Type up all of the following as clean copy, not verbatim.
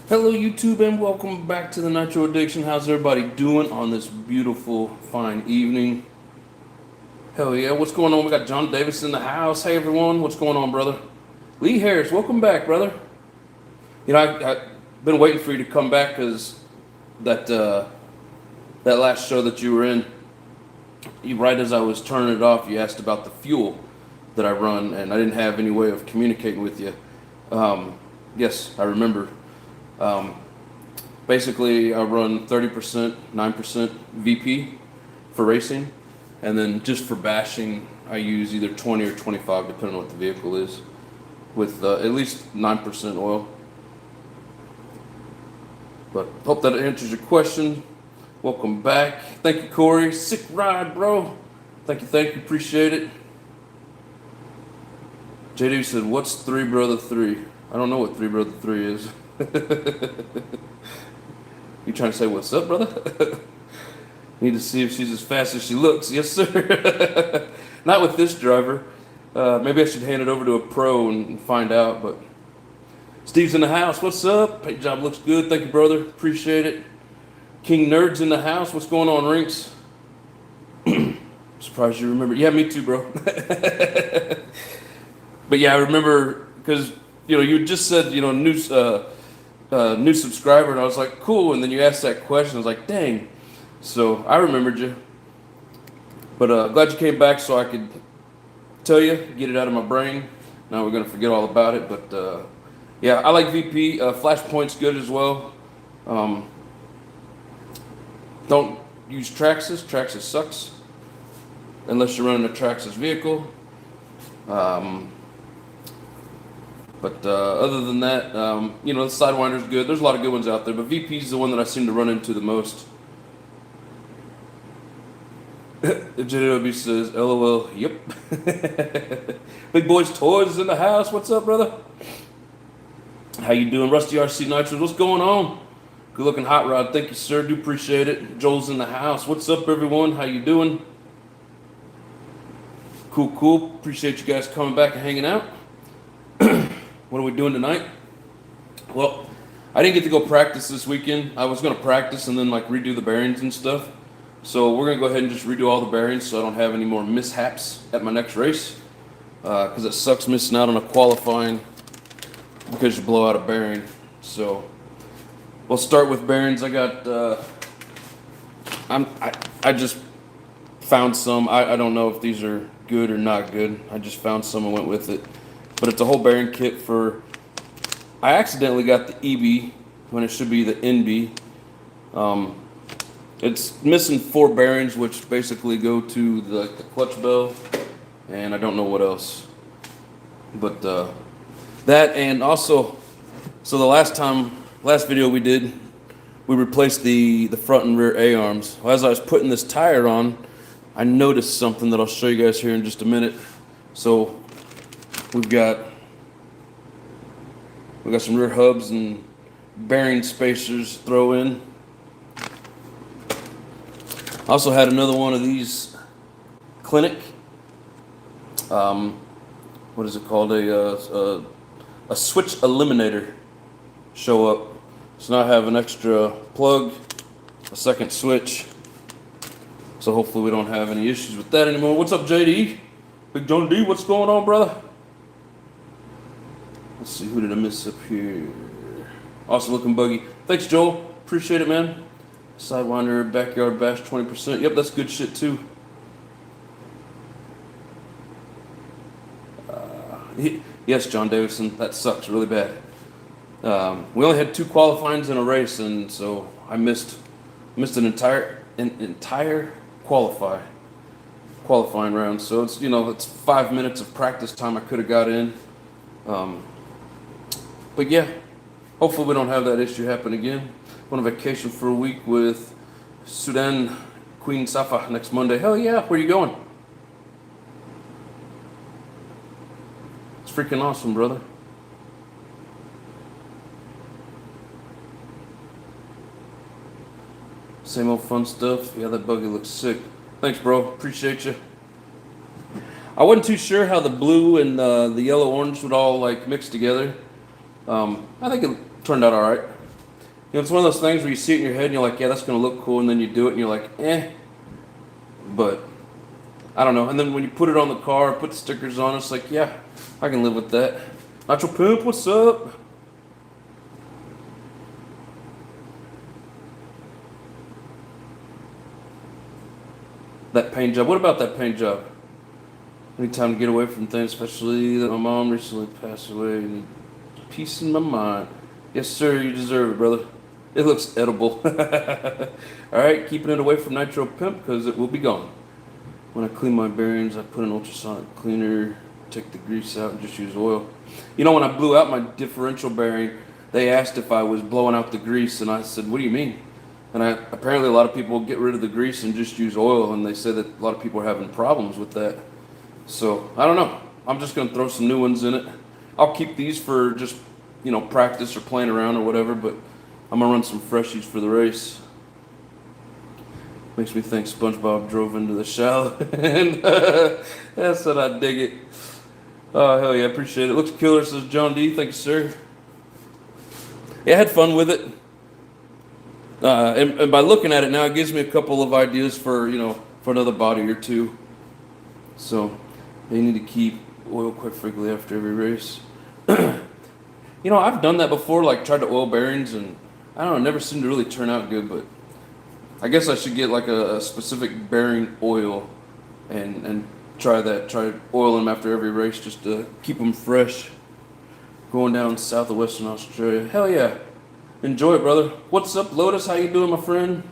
Hello, YouTube, and welcome back to the Nitro Addiction. How's everybody doing on this beautiful, fine evening? Hell yeah, what's going on? We got John Davis in the house. Hey, everyone, what's going on, brother? Lee Harris, welcome back, brother. You know, I've been waiting for you to come back because that last show that you were in, right as I was turning it off, you asked about the fuel that I run, and I didn't have any way of communicating with you. Yes, I remember. Um, Basically, I run 30%, 9% VP for racing, and then just for bashing, I use either 20 or 25, depending on what the vehicle is, with at least 9% oil. But hope that answers your question. Welcome back. Thank you, Corey. Sick ride, bro. Thank you, appreciate it. JD said, "What's Three Brother 3?" I don't know what Three Brother 3 is. You trying to say what's up, brother? Need to see if she's as fast as she looks. Yes, sir. Not with this driver. Maybe I should hand it over to a pro and find out. But Steve's in the house. What's up? Paint job looks good. Thank you, brother. Appreciate it. King Nerd's in the house. What's going on, Rinks? Surprised you remember. Yeah, me too, bro. But yeah, I remember because you just said new subscriber, and I was like, cool. And then you asked that question. I was like, dang. So I remembered you. But glad you came back so I could tell you, get it out of my brain. Now we're gonna forget all about it. But yeah, I like VP. Flashpoint's good as well. Don't use Traxxas. Traxxas sucks unless you're running a Traxxas vehicle. But other than that, the Sidewinder's good. There's a lot of good ones out there, but VP's the one that I seem to run into the most. JW says, LOL, yep. Big Boys Toys is in the house. What's up, brother? How you doing? Rusty RC Nitros, what's going on? Good looking hot rod. Thank you, sir. Do appreciate it. Joel's in the house. What's up, everyone? How you doing? Cool. Appreciate you guys coming back and hanging out. What are we doing tonight? Well, I didn't get to go practice this weekend. I was going to practice and then redo the bearings and stuff. So we're going to go ahead and just redo all the bearings so I don't have any more mishaps at my next race. Because it sucks missing out on a qualifying because you blow out a bearing. So we'll start with bearings. I got, I just found some. I don't know if these are good or not good. I just found some and went with it. But it's a whole bearing kit for, I accidentally got the EB when it should be the NB. It's missing 4 bearings, which basically go to the clutch bell, and I don't know what else. But that, and also, so the last video we did, we replaced the front and rear A-arms. Well, as I was putting this tire on, I noticed something that I'll show you guys here in just a minute. So we've got some rear hubs and bearing spacers throw in. I also had another one of these Clinic. What is it called? A switch eliminator show up. So now I have an extra plug, a second switch. So hopefully we don't have any issues with that anymore. What's up, JD? Big John D, what's going on, brother? Let's see, who did I miss up here? Awesome looking buggy. Thanks, Joel. Appreciate it, man. Sidewinder, backyard bash, 20%. Yep, that's good shit, too. Yes, John Davison, that sucks really bad. We only had 2 qualifyings in a race, and so I missed an entire qualifying round. So it's 5 minutes of practice time I could have got in. But yeah, hopefully we don't have that issue happen again. I'm on vacation for a week with Sudan Queen Safa next Monday. Hell yeah, where are you going? It's freaking awesome, brother. Same old fun stuff. Yeah, that buggy looks sick. Thanks, bro. Appreciate you. I wasn't too sure how the blue and the yellow orange would all mix together. I think it turned out all right. know, it's one of those things where you see it in your head and you're like, yeah, that's gonna look cool, and then you do it and you're like, eh. But I don't know. And then when you put it on the car, put the stickers on, it's like, yeah, I can live with that. Nitro Pimp, what's up? That paint job. What about that paint job? I need time to get away from things, especially that my mom recently passed away. I need peace in my mind. Yes, sir, you deserve it, brother. It looks edible. Alright, keeping it away from Nitro Pimp because it will be gone. When I clean my bearings, I put an ultrasonic cleaner, take the grease out, and just use oil. You know, when I blew out my differential bearing, they asked if I was blowing out the grease, and I said, what do you mean? And apparently a lot of people get rid of the grease and just use oil, and they said that a lot of people are having problems with that. So, I don't know. I'm just going to throw some new ones in it. I'll keep these for just, you know, practice or playing around or whatever, but I'm going to run some freshies for the race. Makes me think SpongeBob drove into the shallow, and that's what I dig it. Oh, hell yeah, appreciate it. Looks killer, says John D. Thank you, sir. Yeah, I had fun with it. And by looking at it now, it gives me a couple of ideas for, you know, for another body or two. So, you need to keep oil quite frequently after every race. You know, I've done that before, like tried to oil bearings, and I don't know, it never seemed to really turn out good, but I guess I should get like a specific bearing oil and try that. Try oiling them after every race just to keep them fresh. Going down south of Western Australia. Hell yeah. Enjoy it, brother. What's up, Lotus? How you doing, my friend?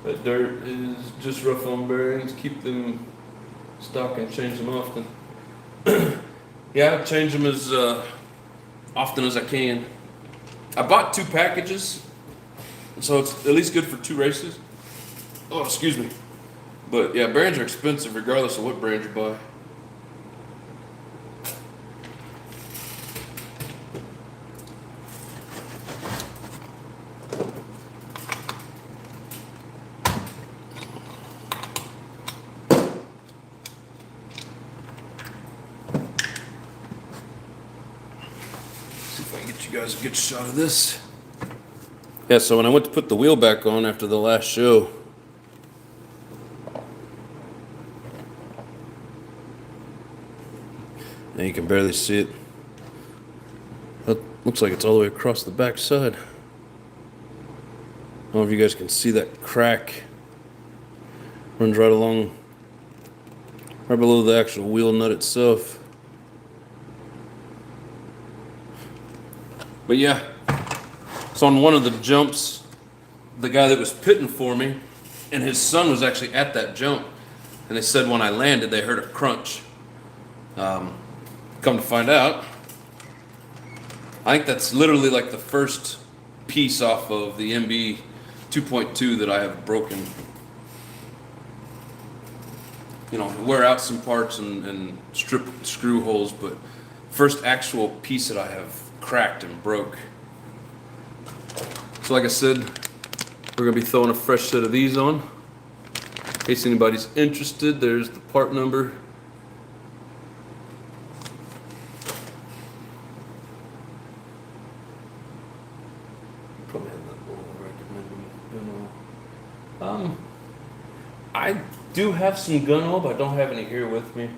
That dirt is just rough on bearings. Keep them stock and change them often. Yeah, I change them as often as I can. I bought 2 packages, so it's at least good for 2 races. Oh, excuse me. But yeah, bearings are expensive regardless of what brand you buy. Guys, a good shot of this. Yeah, so when I went to put the wheel back on after the last show, now you can barely see it. That looks like it's all the way across the back side. I don't know if you guys can see that crack. Runs right along, right below the actual wheel nut itself. But yeah, so on one of the jumps, the guy that was pitting for me and his son was actually at that jump. And they said when I landed, they heard a crunch. Come to find out, I think that's literally like the first piece off of the MB 2.2 that I have broken. You know, wear out some parts and strip screw holes, but first actual piece that I have cracked and broke. So like I said, we're gonna be throwing a fresh set of these on. In case anybody's interested, there's the part number. Probably have that oil recommended. I do have some gun oil, but I don't have any here with me.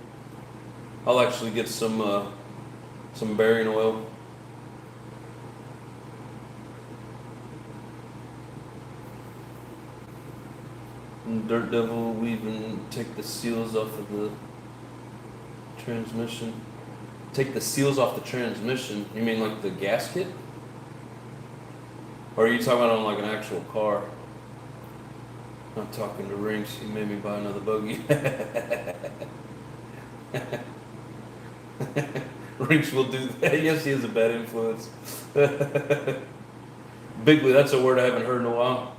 I'll actually get some bearing oil. Dirt Devil, we even take the seals off of the transmission. Take the seals off the transmission? You mean like the gasket? Or are you talking about on like an actual car? I'm talking to Rinks, he made me buy another buggy. Rinks will do that. Yes, he is a bad influence. Bigly, that's a word I haven't heard in a while.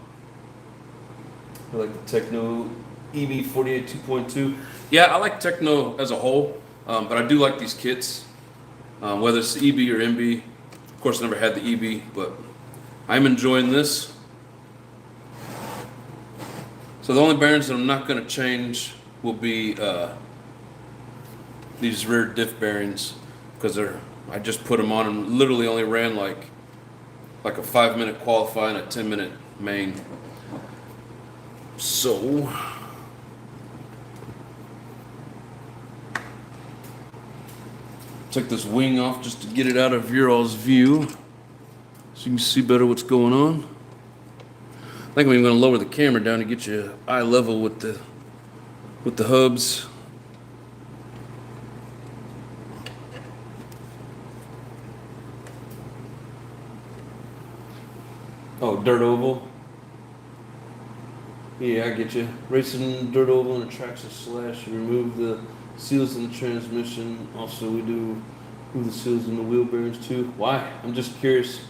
I like the techno EB 48 2.2. Yeah, I like Techno as a whole, but I do like these kits, whether it's EB or MB. Of course, I never had the EB, but I'm enjoying this. So the only bearings that I'm not going to change will be these rear diff bearings, because I just put them on and literally only ran like a 5-minute qualify and a 10-minute main. So take this wing off just to get it out of your all's view so you can see better what's going on. I think I'm even going to lower the camera down to get you eye level with the hubs. Oh, dirt oval. Yeah, I get you. Racing dirt oval and a traction slash. Remove the seals in the transmission. Also, we do remove the seals in the wheel bearings too. Why? I'm just curious.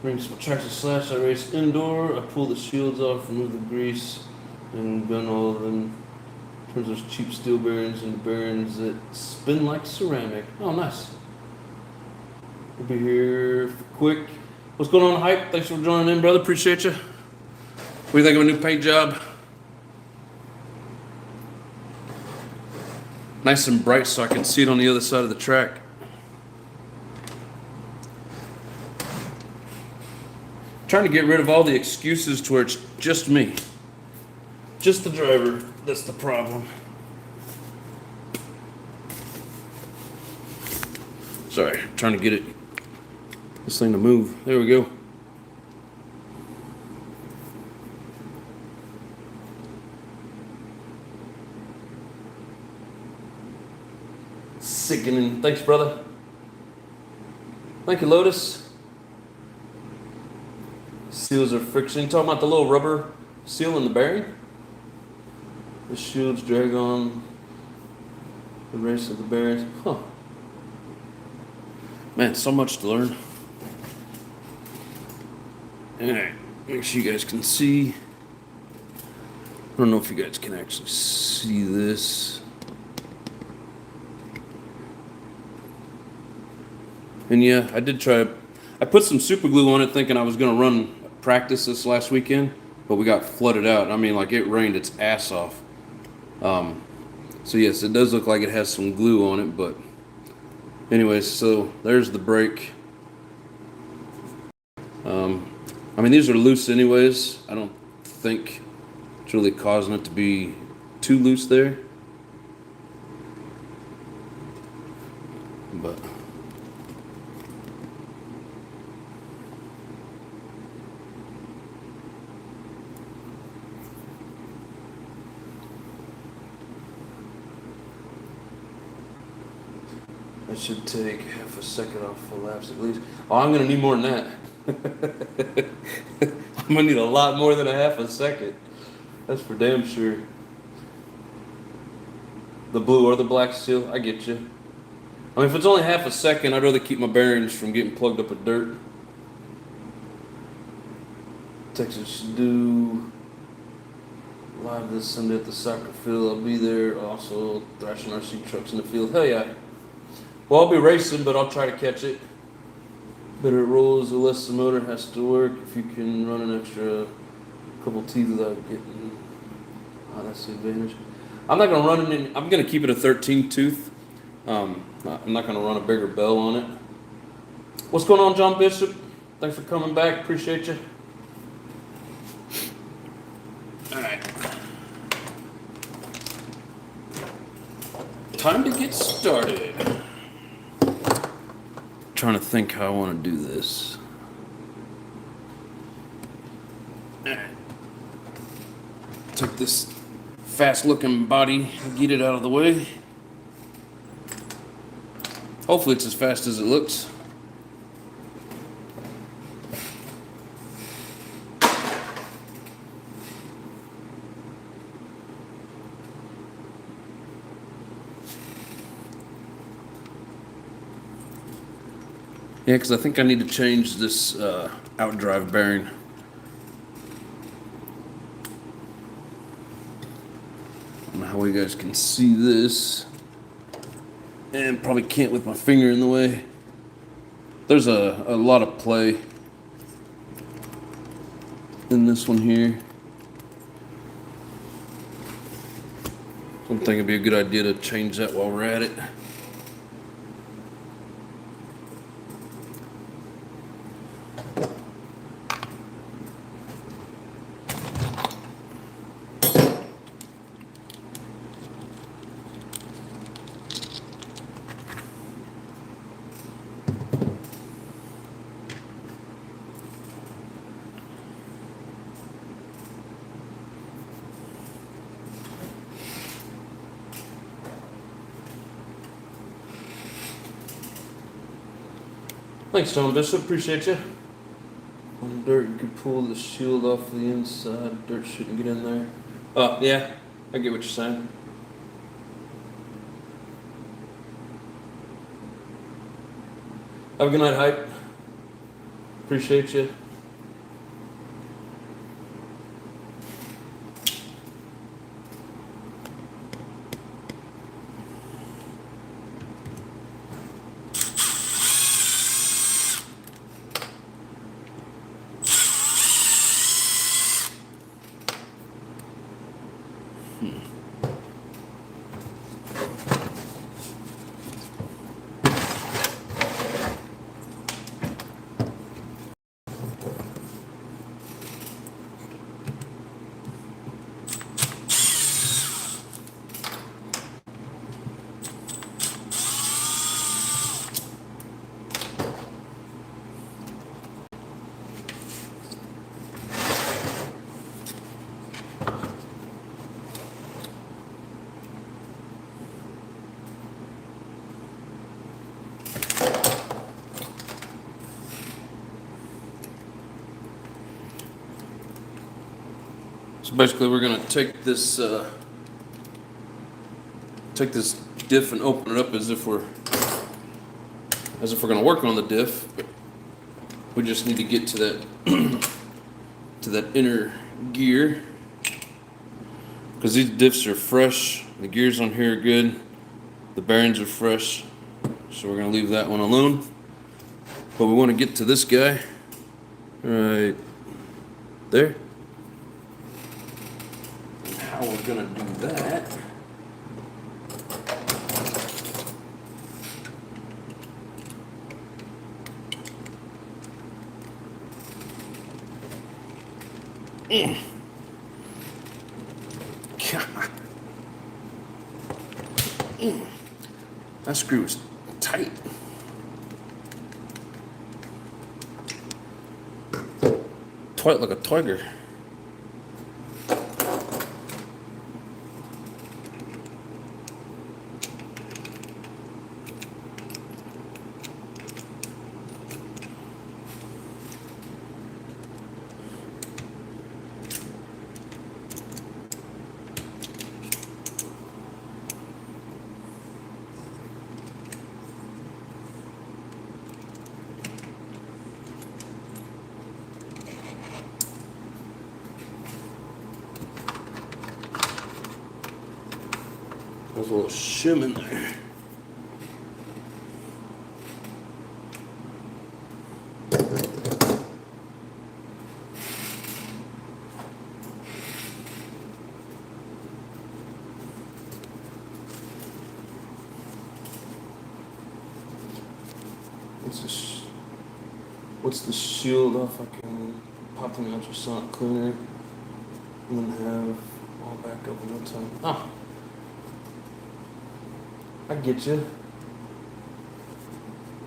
Bring some traction slash. I race indoor. I pull the shields off, remove the grease, and gun all of them. Turns those cheap steel bearings into bearings that spin like ceramic. Oh, nice. We'll be here quick. What's going on, Hype? Thanks for joining in, brother. Appreciate you. What do you think of a new paint job? Nice and bright so I can see it on the other side of the track. Trying to get rid of all the excuses to where it's just me. Just the driver. That's the problem. Sorry, trying to get this thing to move. There we go. Sickening. Thanks, brother. Thank you, Lotus. Seals are friction. You talking about the little rubber seal in the bearing? The shields drag on the race of the bearings. Huh. Man, so much to learn. Alright, make sure you guys can see. I don't know if you guys can actually see this. And yeah, I did try. I put some super glue on it thinking I was going to run practice this last weekend, but we got flooded out. I mean, like, it rained its ass off. So yes, it does look like it has some glue on it, but anyways, so there's the brake. I mean, these are loose anyways. I don't think it's really causing it to be too loose there. But it should take half a second off full laps at least. Oh, I'm going to need more than that. I'm going to need a lot more than a half a second. That's for damn sure. The blue or the black seal, I get you. I mean, if it's only half a second, I'd rather keep my bearings from getting plugged up with dirt. Texas do live this Sunday at the soccer field. I'll be there. Also, thrashing RC trucks in the field. Hell yeah. Well, I'll be racing, but I'll try to catch it. Better it rolls, the less the motor has to work. If you can run an extra couple teeth without getting, that's the advantage. I'm not gonna run it. I'm gonna keep it a 13 tooth. I'm not gonna run a bigger bell on it. What's going on, John Bishop? Thanks for coming back. Appreciate you. All right. Time to get started. Trying to think how I want to do this. Take this fast-looking body and get it out of the way. Hopefully it's as fast as it looks. Yeah, because I think I need to change this outdrive bearing. way you guys can see this. And probably can't with my finger in the way. There's a lot of play in this one here. I'm thinking it'd be a good idea to change that while we're at it. Thanks, Tom Bishop. Appreciate you. On dirt, you could pull the shield off the inside. Dirt shouldn't get in there. Yeah, I get what you're saying. Have a good night, Hype. Appreciate you. So basically, we're gonna take this diff and open it up as if we're gonna work on the diff. But we just need to get to that to that inner gear because these diffs are fresh. The gears on here are good. The bearings are fresh, so we're gonna leave that one alone. But we want to get to this guy right there. How we're gonna do that? God. That screw is tight. Tight like a tiger. There's a little shim in there. What's the shield off? I can pop the ultrasonic cleaner and then have all back up in no time. Ah. I get you.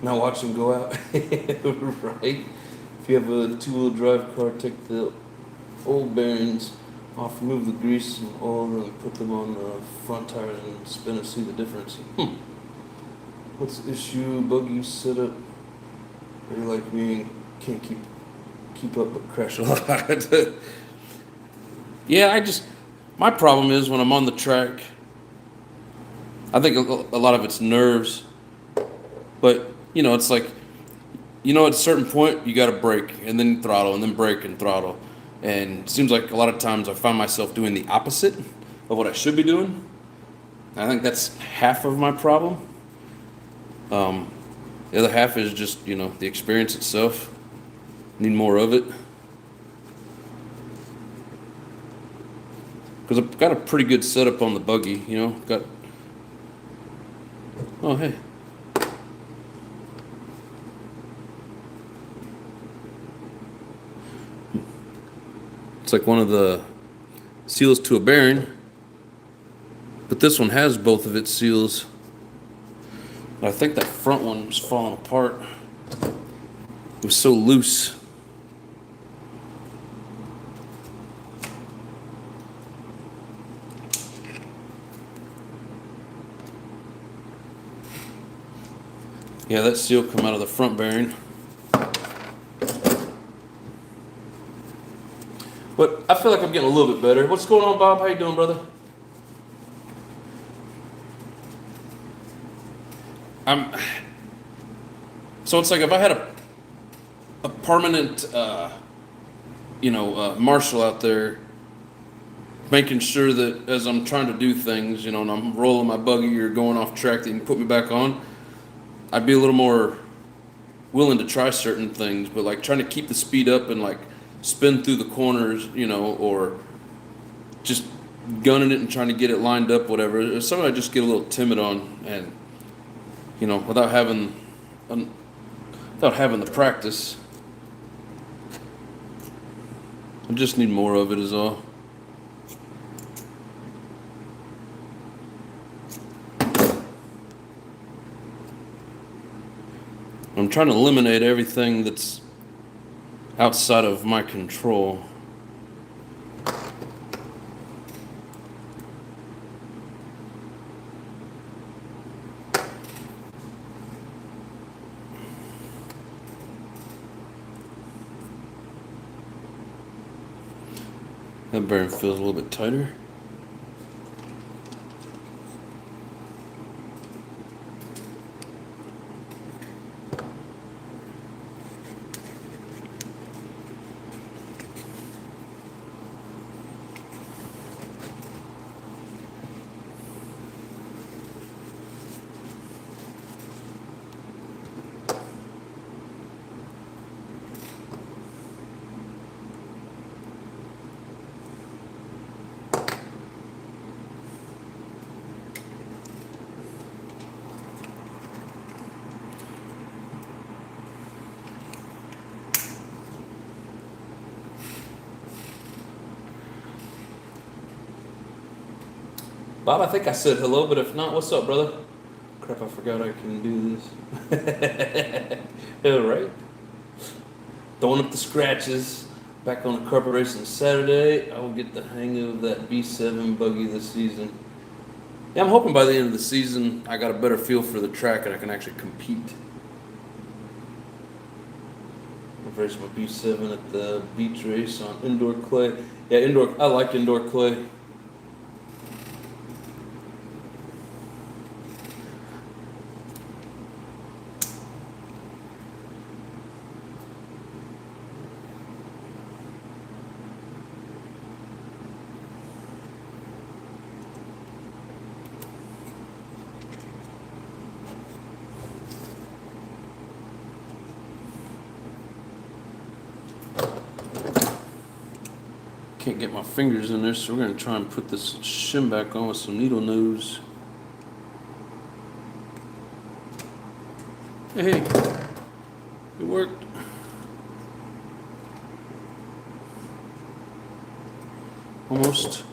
Now watch them go out. Right? If you have a 2-wheel drive car, take the old bearings off, remove the grease and oil, and put them on the front tire and spin and see the difference. What's the issue? Buggy setup. Or you're like me and can't keep up but crash a lot. Yeah, my problem is when I'm on the track, I think a lot of it's nerves, but it's like, at a certain point you got to brake and then throttle and then brake and throttle, and it seems like a lot of times I find myself doing the opposite of what I should be doing. I think that's half of my problem. The other half is just, the experience itself. Need more of it. Because I've got a pretty good setup on the buggy, got... Oh, hey. It's like one of the seals to a bearing, but this one has both of its seals. I think that front one was falling apart. It was so loose. Yeah, that seal come out of the front bearing. But I feel like I'm getting a little bit better. What's going on, Bob? How you doing, brother? So it's like if I had a permanent, marshal out there making sure that as I'm trying to do things, and I'm rolling my buggy or going off track, that you can put me back on, I'd be a little more willing to try certain things. But like trying to keep the speed up and like spin through the corners, or just gunning it and trying to get it lined up, whatever. It's something I just get a little timid on, and without having the practice. I just need more of it is all. I'm trying to eliminate everything that's outside of my control. That bearing feels a little bit tighter. Bob, I think I said hello, but if not, what's up, brother? Crap, I forgot I can do this. All right. Throwing up the scratches. Back on the carpet racing Saturday. I will get the hang of that B7 buggy this season. Yeah, I'm hoping by the end of the season I got a better feel for the track and I can actually compete. I've raced my B7 at the beach race on indoor clay. Yeah, I like indoor clay. Can't get my fingers in there, so we're going to try and put this shim back on with some needle nose. Hey, it worked. Almost.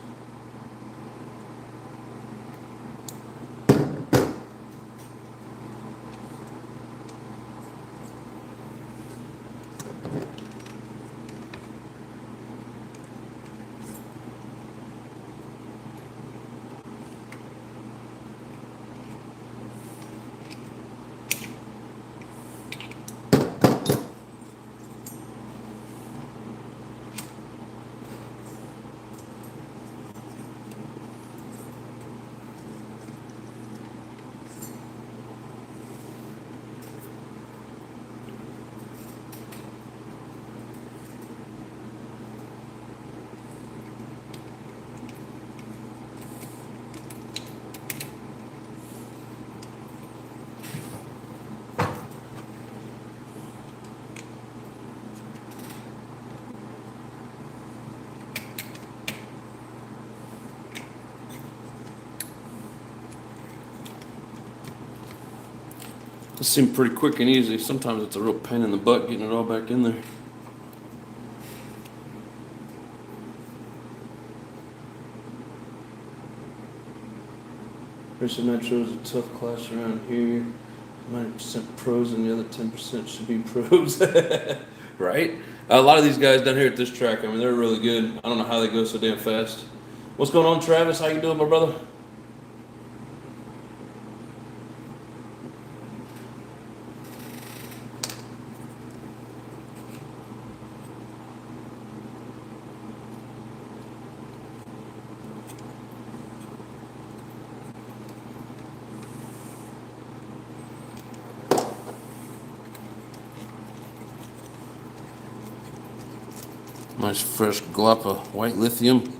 This seemed pretty quick and easy. Sometimes it's a real pain in the butt getting it all back in there. Racing Nitro is a tough class around here. 90% pros and the other 10% should be pros. Right? A lot of these guys down here at this track, I mean, they're really good. I don't know how they go so damn fast. What's going on, Travis? How you doing, my brother? Nice fresh glop of white lithium.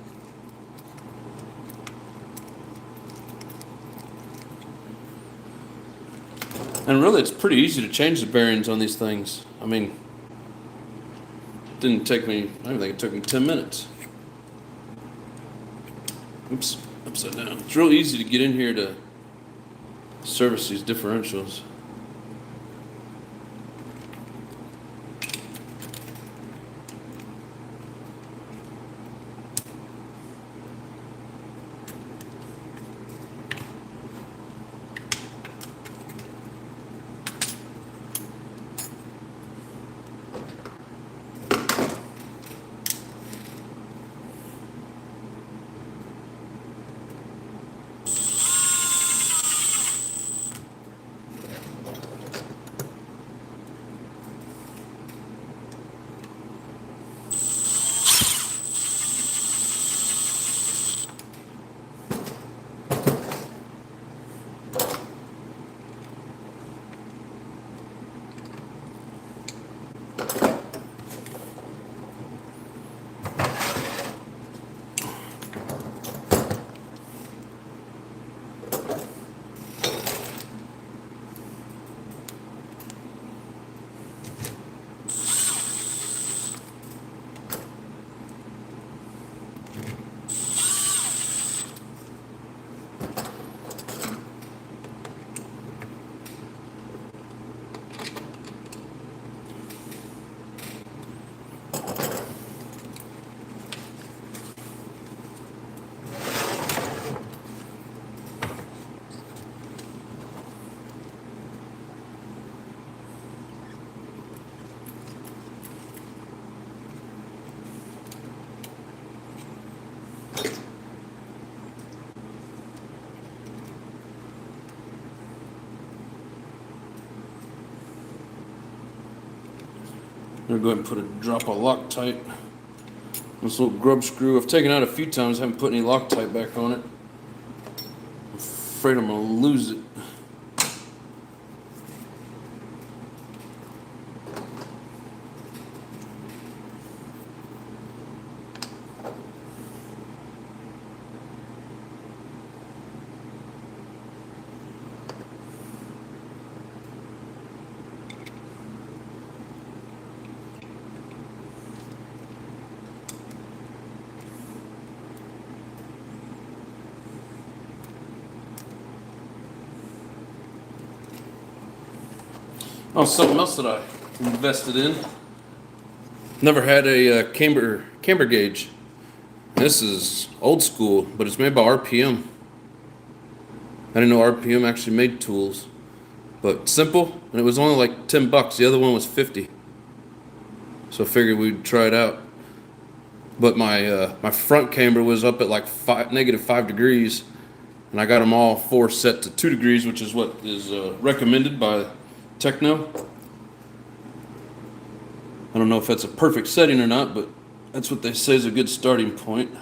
And really, it's pretty easy to change the bearings on these things. I mean, it didn't take me, I don't think it took me 10 minutes. Oops, upside down. It's real easy to get in here to service these differentials. I'm gonna go ahead and put a drop of Loctite. This little grub screw, I've taken out a few times, haven't put any Loctite back on it. I'm afraid I'm gonna lose it. Oh, something else that I invested in. Never had a camber gauge. This is old school, but it's made by RPM. I didn't know RPM actually made tools, but simple, and it was only like $10. The other one was 50. So I figured we'd try it out. But my front camber was up at like -5 degrees, and I got them all four set to 2 degrees, which is what is recommended by Techno. I don't know if that's a perfect setting or not, but that's what they say is a good starting point.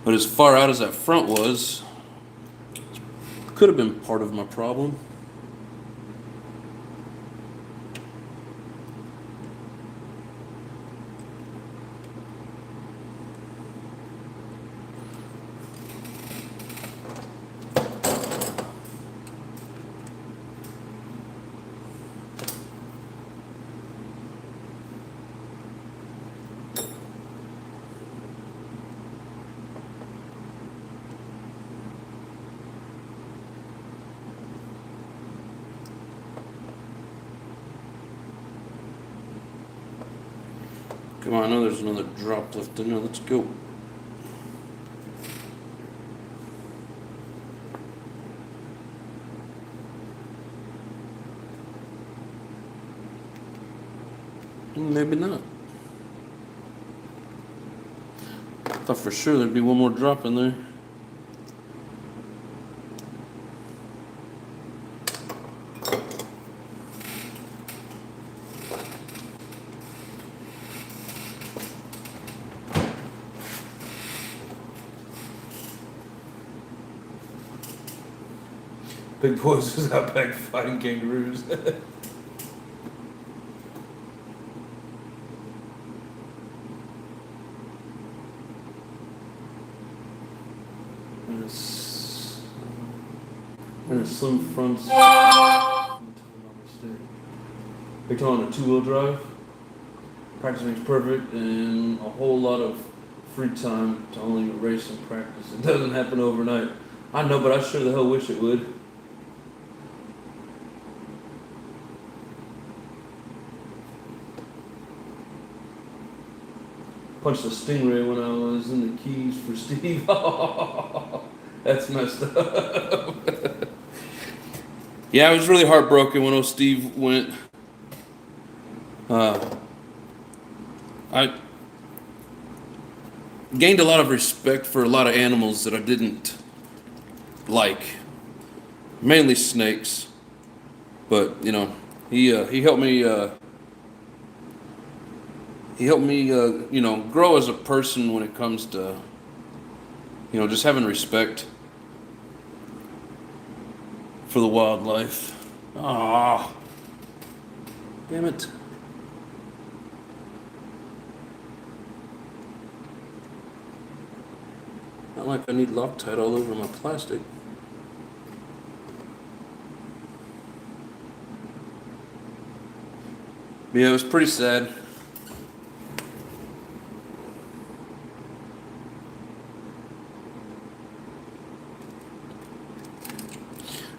But as far out as that front was, could have been part of my problem. Come on, I know there's another drop left in there. Let's go. Maybe not. I thought for sure there'd be one more drop in there. Big boys was out back fighting kangaroos. And a slim front. They're calling it a 2-wheel drive. Practice makes perfect, and a whole lot of free time to only race and practice. It doesn't happen overnight. I know, but I sure the hell wish it would. Punched a stingray when I was in the Keys for Steve. That's messed up. Yeah, I was really heartbroken when old Steve went. I gained a lot of respect for a lot of animals that I didn't like, mainly snakes. But you know, he helped me. He helped me, you know, grow as a person when it comes to, you know, just having respect for the wildlife. Ah, damn it. Not like I need Loctite all over my plastic. Yeah, it was pretty sad.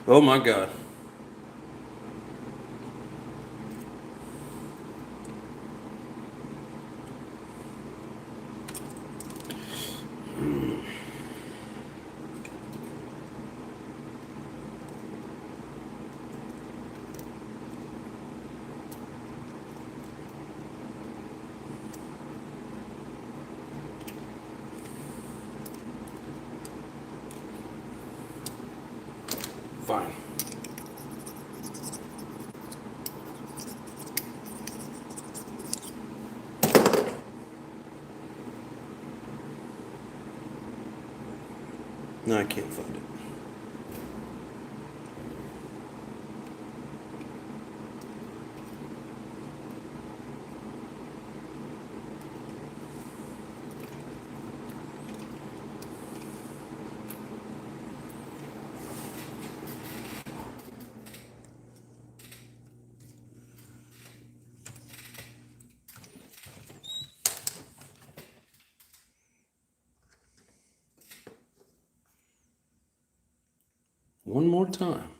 Oh my God. Fine. No, I can't find it. One more time.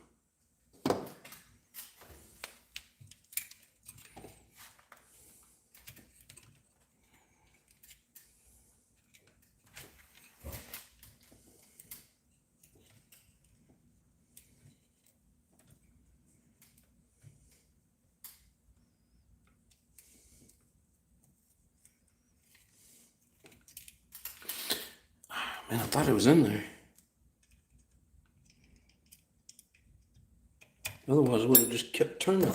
Man, I thought it was in there. Otherwise, it would have just kept turning.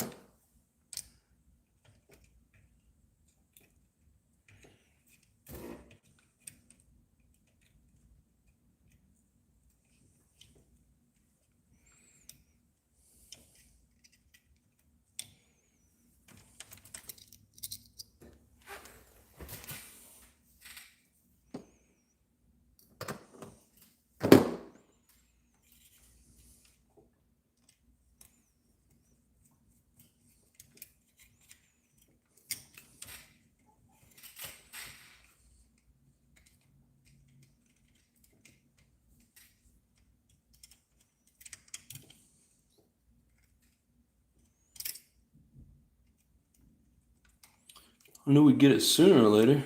I knew we'd get it sooner or later.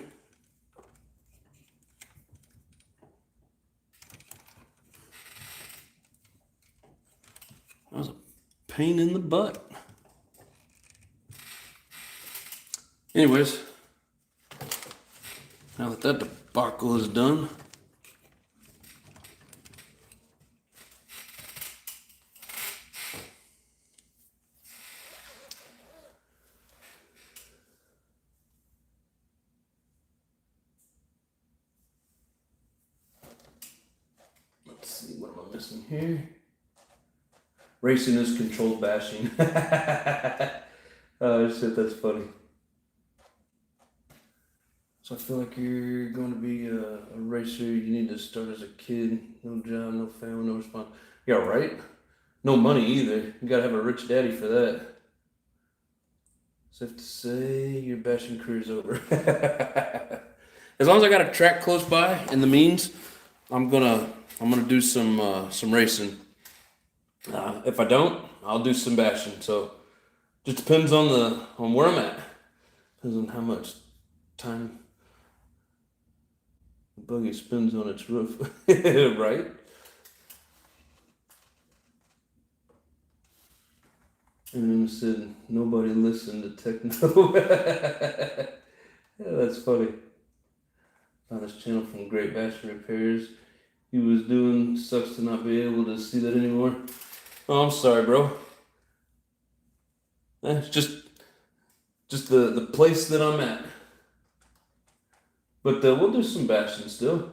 That was a pain in the butt. Anyways, now that that debacle is done, let's see, what am I missing here? Racing is controlled bashing. Oh shit, that's funny. So I feel like you're going to be a racer. You need to start as a kid. No job, no family, no response. Yeah, right? No money either. You gotta have a rich daddy for that. Safe to say your bashing career's over. As long as I got a track close by in the means, I'm gonna do some racing. If I don't, I'll do some bashing. So just depends on where I'm at. Depends on how much time the buggy spins on its roof, right? And then it said nobody listened to techno. Yeah, that's funny. Found this channel from Great Bashing Repairs. He was doing, sucks to not be able to see that anymore. Oh, I'm sorry, bro. It's just the place that I'm at. But we'll do some bashing still.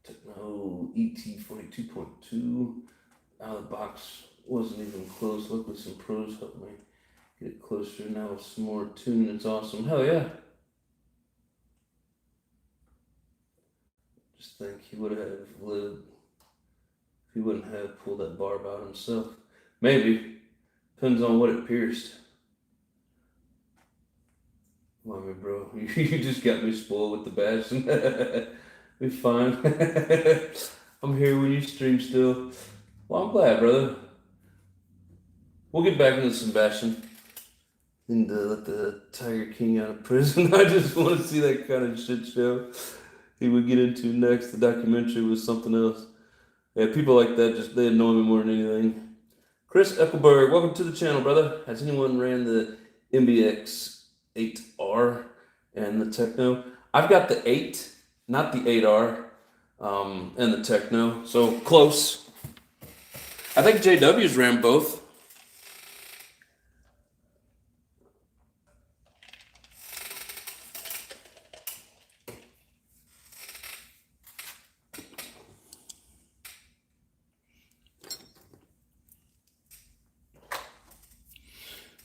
Techno ET42.2 out of the box. Wasn't even close. Luckily some pros helped me get it closer. Now with some more tune, it's awesome. Hell yeah. Just think he would have lived if he wouldn't have pulled that barb out himself. Maybe. Depends on what it pierced. Love me, bro. You just got me spoiled with the bashing. Be fine. I'm here when you stream still. Well, I'm glad, brother. We'll get back into some bashing. And let the Tiger King out of prison. I just want to see that kind of shit show he would get into next. The documentary was something else. Yeah, people like that, they annoy me more than anything. Chris Eckelberg, welcome to the channel, brother. Has anyone ran the MBX 8R and the Techno? I've got the 8, not the 8R, and the Techno, so close. I think JW's ran both.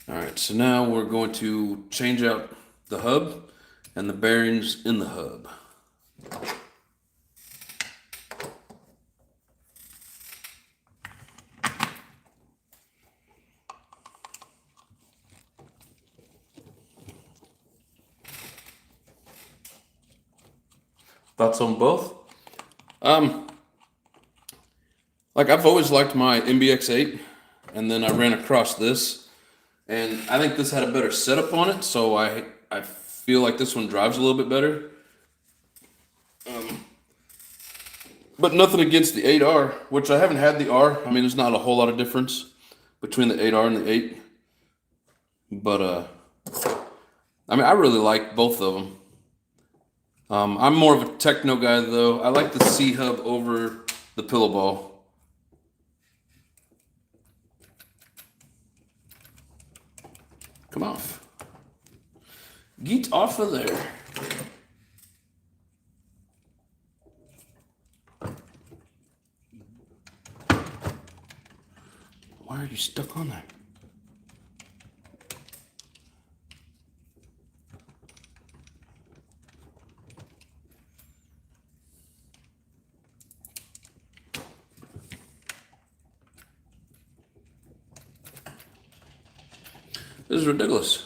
All right, so now we're going to change out the hub and the bearings in the hub. Thoughts on both? Like I've always liked my MBX8, and then I ran across this. And I think this had a better setup on it, so I feel like this one drives a little bit better. But nothing against the 8R, which I haven't had the R. I mean, there's not a whole lot of difference between the 8R and the 8. But, I mean, I really like both of them. I'm more of a Techno guy, though. I like the C-Hub over the pillow ball. Come off. Get off of there. Why are you stuck on there? This is ridiculous.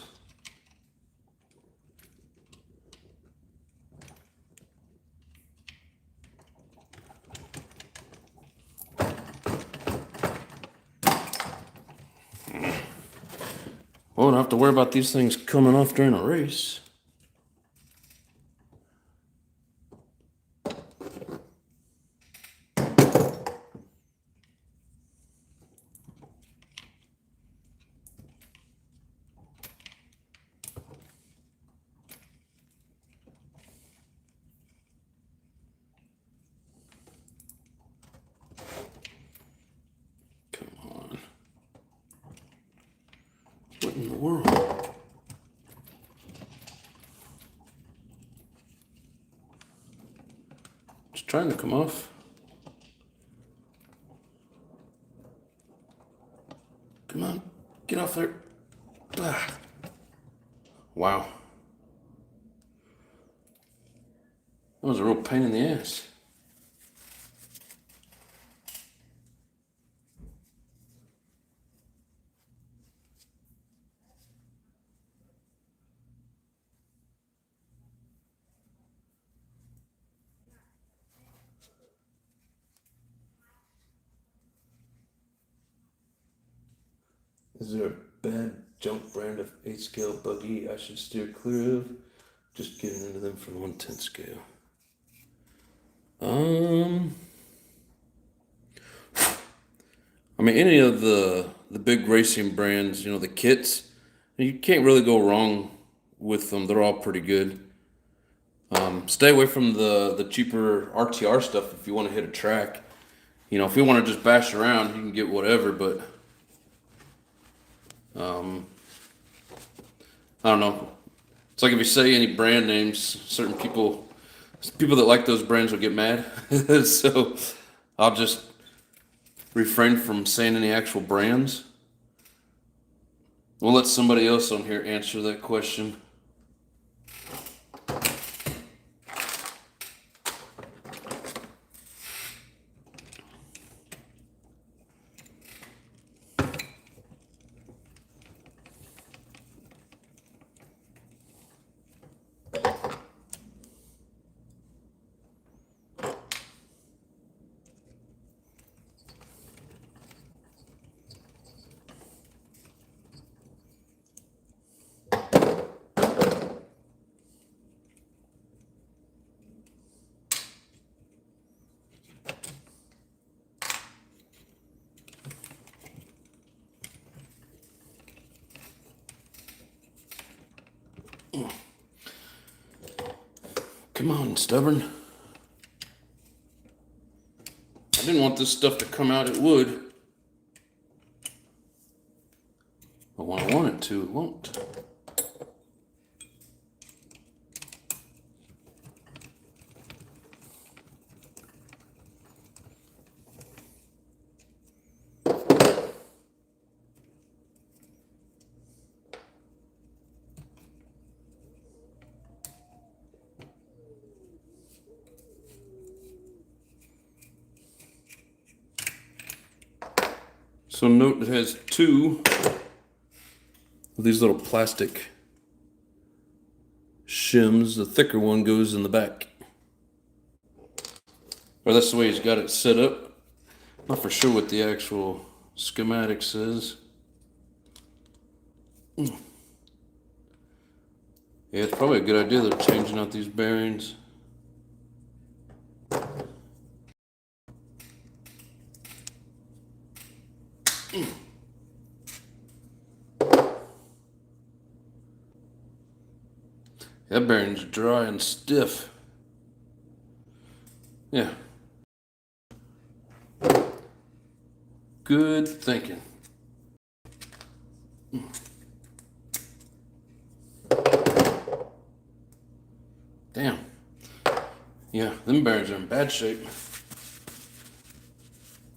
Well, I don't have to worry about these things coming off during a race. Come on. What in the world? It's trying to come off. Come on, get off there. Ah. Wow. That was a real pain in the ass. Is there a bad junk brand of 8-scale buggy I should steer clear of? Just getting into them for 1/10 scale. I mean, any of the big racing brands, you know, the kits, you can't really go wrong with them. They're all pretty good. Stay away from the cheaper RTR stuff if you want to hit a track. You know, if you want to just bash around, you can get whatever, but I don't know. It's like if you say any brand names, certain people that like those brands will get mad. So I'll just refrain from saying any actual brands. We'll let somebody else on here answer that question. Come on, stubborn. I didn't want this stuff to come out, it would. But when I want it to, it won't. So note it has two of these little plastic shims. The thicker one goes in the back. Or that's the way he's got it set up. Not for sure what the actual schematic says. Yeah, it's probably a good idea they're changing out these bearings. That bearing's dry and stiff. Yeah. Good thinking. Damn. Yeah, them bearings are in bad shape.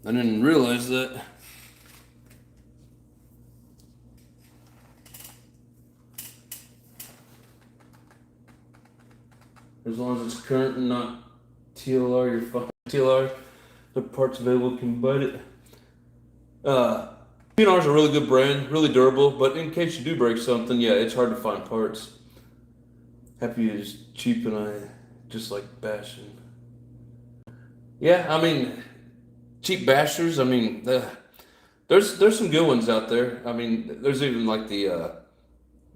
I didn't realize that. As long as it's current and not TLR, you're fine. TLR, the parts available can bite it. PNR's a really good brand, really durable, but in case you do break something, yeah, it's hard to find parts. Happy is cheap and I just like bashing. Yeah, I mean, cheap bashers, I mean, there's some good ones out there. I mean, there's even like the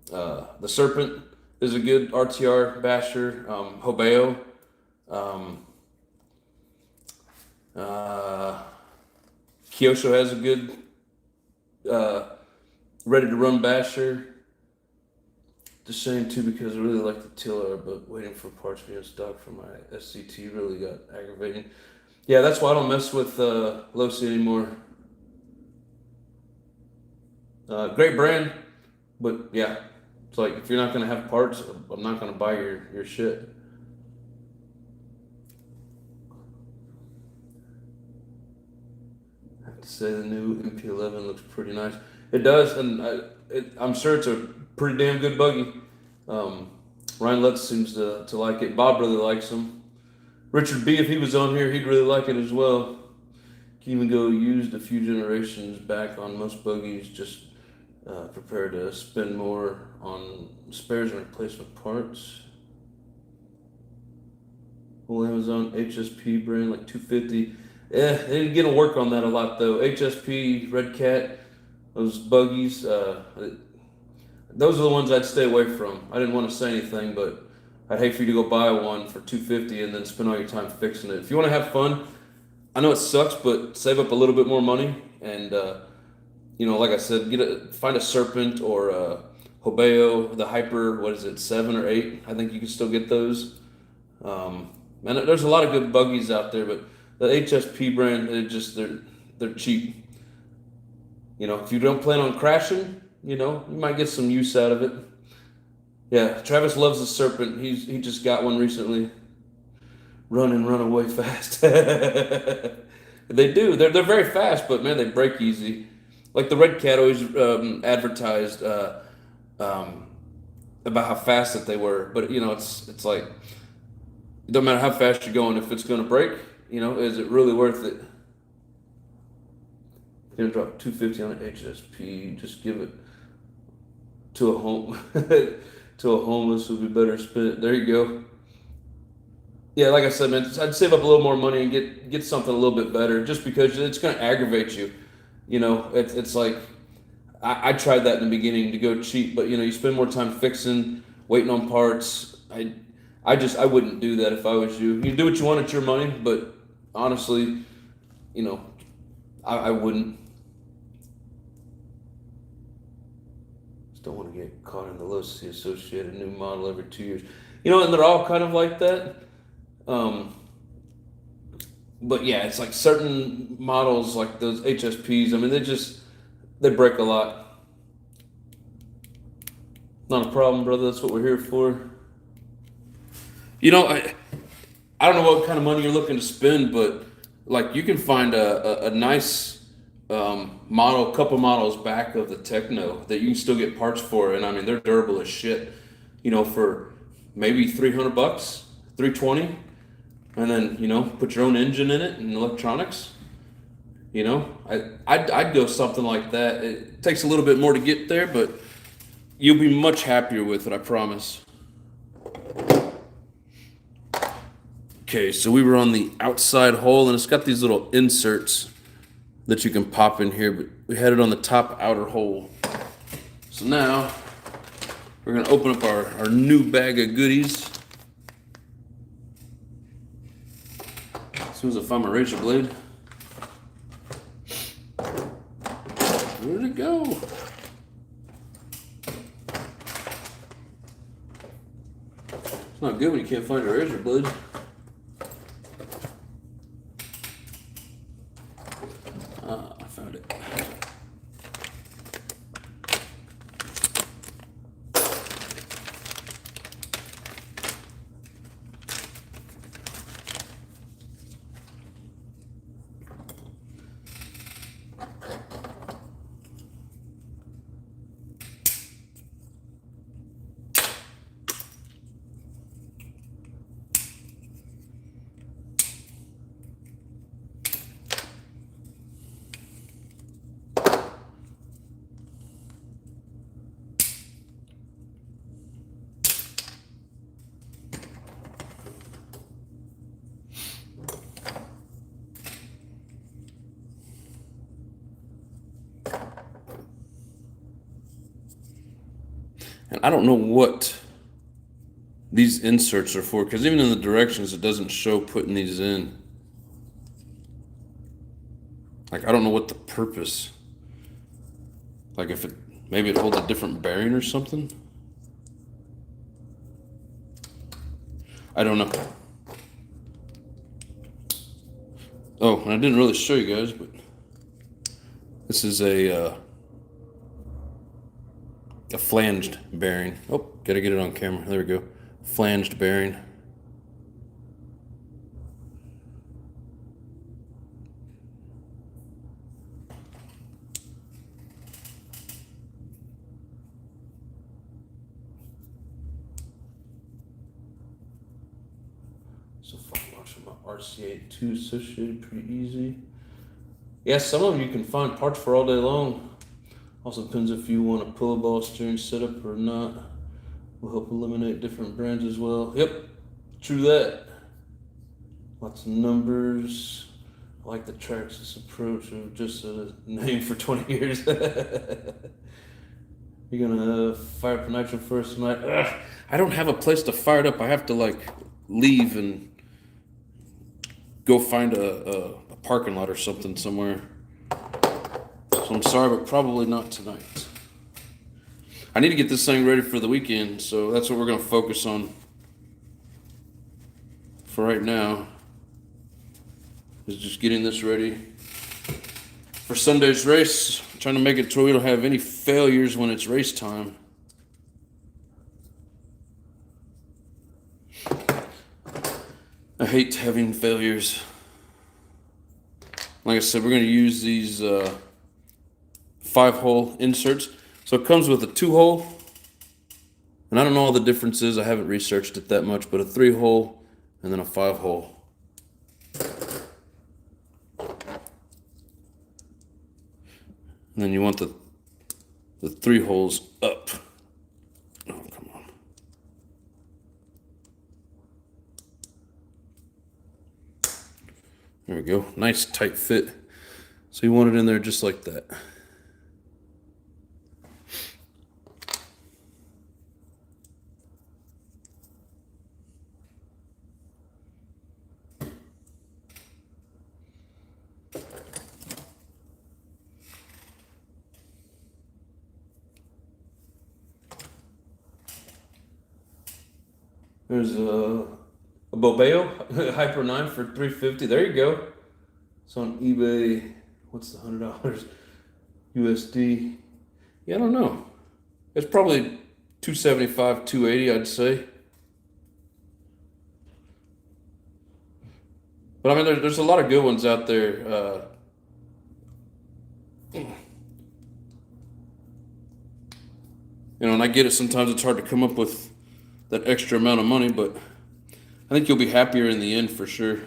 The Serpent is a good RTR basher. Hobeo. Kyosho has a good ready to run basher. The shame too, because I really like the tiller, but waiting for parts to be in stock for my SCT really got aggravating. Yeah, that's why I don't mess with Losi anymore. Great brand, but yeah, it's like if you're not gonna have parts, I'm not gonna buy your shit. I have to say the new MP11 looks pretty nice. It does, and I'm sure it's a pretty damn good buggy. Ryan Lutz seems to like it. Bob really likes them. Richard B, if he was on here, he'd really like it as well. Can even go used a few generations back on most buggies. Just prepare to spend more on spares and replacement parts. Whole Amazon HSP brand like 250. Yeah, they didn't get to work on that a lot though. HSP, Red Cat, those buggies. Those are the ones I'd stay away from. I didn't want to say anything, but I'd hate for you to go buy one for $250 and then spend all your time fixing it. If you want to have fun, I know it sucks, but save up a little bit more money and like I said, find a Serpent or a Hobeo, the Hyper. What is it, 7 or 8? I think you can still get those. And there's a lot of good buggies out there, but the HSP brand, they're cheap. If you don't plan on crashing, you might get some use out of it. Yeah, Travis loves the Serpent. He just got one recently. Run and run away fast. They do. They're very fast, but man, they break easy. Like the Red Cat always advertised about how fast that they were, but it's like it don't matter how fast you're going, if it's going to break, is it really worth it? You're gonna drop $250 on an HSP. Just give it to a home to a homeless would be better spent. There you go. Yeah, like I said, man, I'd save up a little more money and get something a little bit better, just because it's going to aggravate you. It's like I tried that in the beginning to go cheap, but you spend more time fixing, waiting on parts. I wouldn't do that if I was you. You do what you want, it's your money, but honestly, I wouldn't. Don't want to get caught in the Losi associated new model every 2 years. And they're all kind of like that. But yeah, it's like certain models like those HSPs, I mean, they break a lot. Not a problem, brother. That's what we're here for. I don't know what kind of money you're looking to spend, but like you can find a nice model, couple models back of the Techno that you can still get parts for, and I mean they're durable as shit. For maybe $300, $320, and then put your own engine in it and electronics. I'd go something like that. It takes a little bit more to get there, but you'll be much happier with it, I promise. Okay, so we were on the outside hole, and it's got these little inserts that you can pop in here, but we had it on the top outer hole. So now we're gonna open up our new bag of goodies. As soon as I find my razor blade. Where did it go? It's not good when you can't find your razor blade. I found it. And I don't know what these inserts are for, because even in the directions it doesn't show putting these in. Like, I don't know what the purpose. Like, if it maybe it holds a different bearing or something. I don't know. Oh, and I didn't really show you guys, but this is a flanged bearing. Oh, gotta get it on camera. There we go. Flanged bearing. So far, watching my RC82 associated pretty easy. Yeah, some of them you can find parts for all day long. Also depends if you want a pillow ball steering setup or not. Will help eliminate different brands as well. Yep, true that. Lots of numbers. I like the Traxxas approach of just a name for 20 years. You're gonna fire up a nitro first tonight. Ugh, I don't have a place to fire it up. I have to like leave and go find a parking lot or something somewhere. So I'm sorry, but probably not tonight. I need to get this thing ready for the weekend, so that's what we're going to focus on for right now, is just getting this ready for Sunday's race. I'm trying to make it to where we don't have any failures when it's race time. I hate having failures. Like I said, we're going to use these 5-hole inserts. So it comes with a 2-hole, and I don't know all the differences. I haven't researched it that much, but a 3-hole and then a 5-hole. And then you want the 3 holes up. Oh, come on. There we go. Nice tight fit. So you want it in there just like that. There's a Bobeo Hyper 9 for $350. There you go. It's on eBay. What's the $100 USD? Yeah, I don't know. It's probably $275, $280, I'd say. But I mean, there's a lot of good ones out there. And I get it. Sometimes it's hard to come up with that extra amount of money, but I think you'll be happier in the end for sure.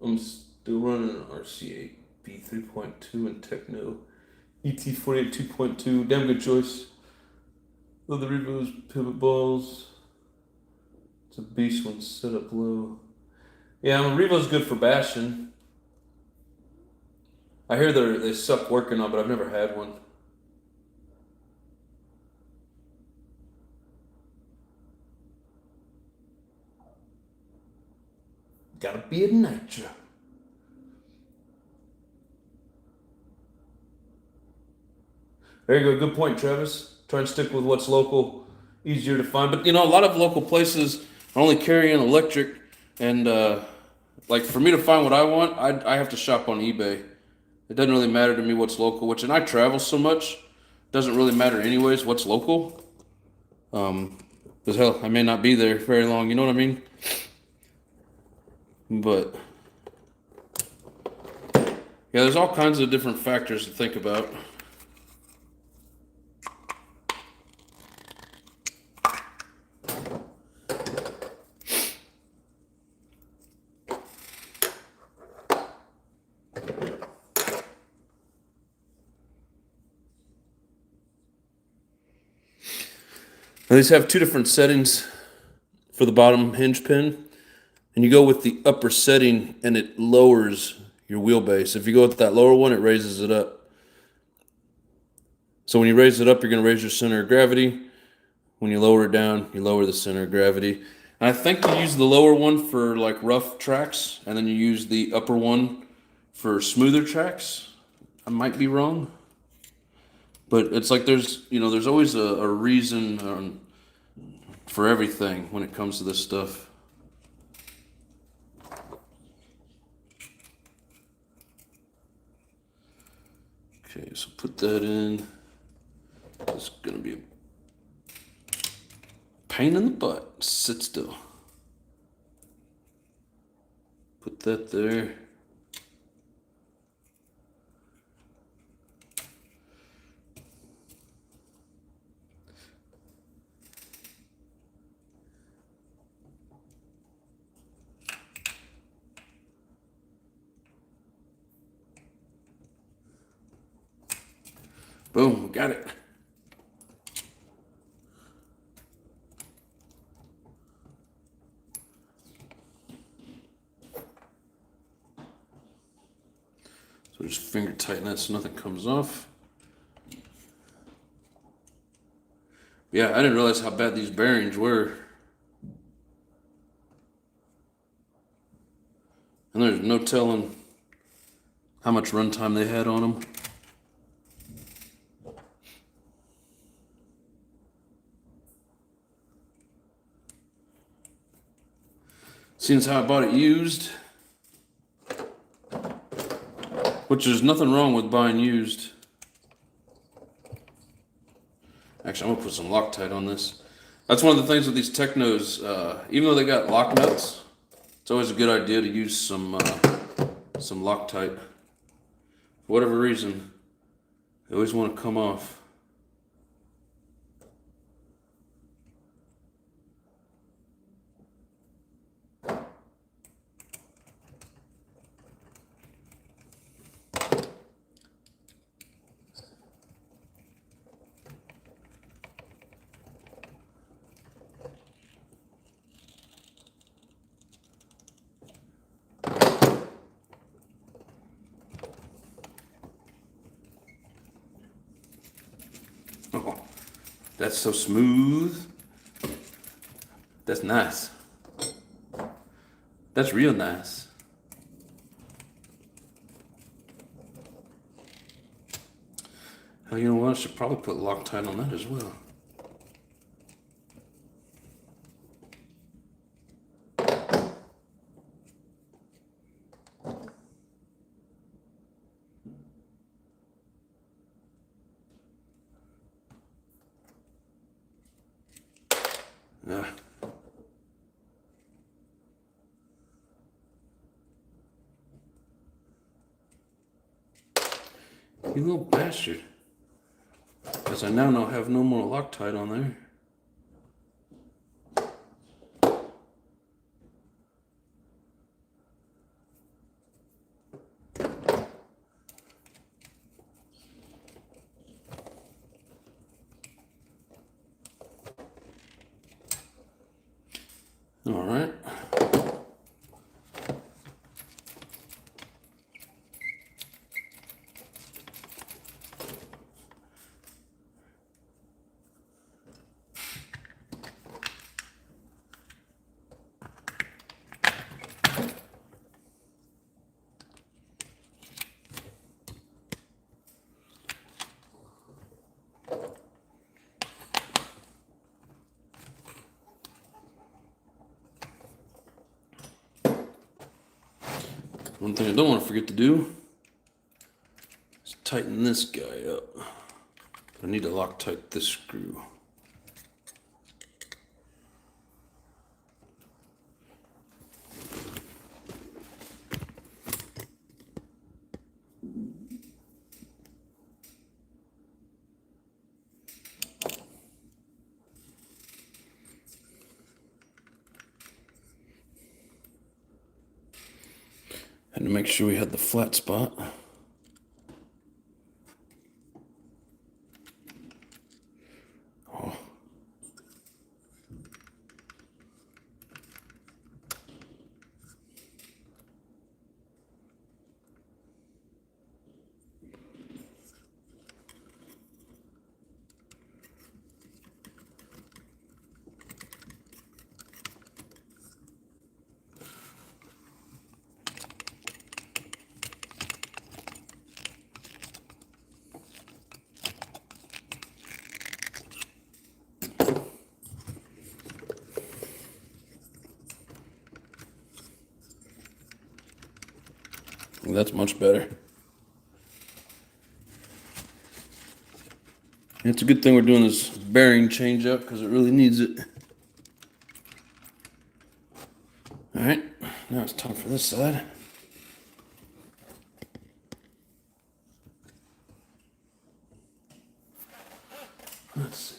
I'm still running an RC8 B3.2 and Techno ET48 2.2. Damn good choice. Love the Revo's pivot balls. It's a beast when set up low. Yeah, Revo's good for bashing. I hear they suck working on, but I've never had one. Gotta be a nitro. There you go. Good point, Travis. Try and stick with what's local, easier to find. But a lot of local places are only carrying electric, and like for me to find what I want, I have to shop on eBay. It doesn't really matter to me what's local, and I travel so much doesn't really matter anyways what's local. Because hell, I may not be there very long, you know what I mean? But yeah, there's all kinds of different factors to think about. Now, these have two different settings for the bottom hinge pin, and you go with the upper setting and it lowers your wheelbase. If you go with that lower one, it raises it up. So when you raise it up, you're going to raise your center of gravity. When you lower it down, you lower the center of gravity. And I think you use the lower one for like rough tracks, and then you use the upper one for smoother tracks. I might be wrong, but it's like there's always a reason for everything when it comes to this stuff. Okay, so put that in. It's gonna be a pain in the butt. Sit still. Put that there. Boom, we got it. So just finger tighten that so nothing comes off. Yeah, I didn't realize how bad these bearings were. And there's no telling how much runtime they had on them. Seeing as how I bought it used, which there's nothing wrong with buying used. Actually, I'm gonna put some Loctite on this. That's one of the things with these Technos. Even though they got lock nuts, it's always a good idea to use some Loctite. For whatever reason, they always want to come off. Oh, that's so smooth. That's nice. That's real nice. Hell, you know what? I should probably put Loctite on that as well. Yeah. You little bastard. Because I now have no more Loctite on there. All right. One thing I don't want to forget to do is tighten this guy up. I need to Loctite this screw. And to make sure we had the flat spot. Oh. That's much better. It's a good thing we're doing this bearing change up because it really needs it. All right, now it's time for this side. Let's see.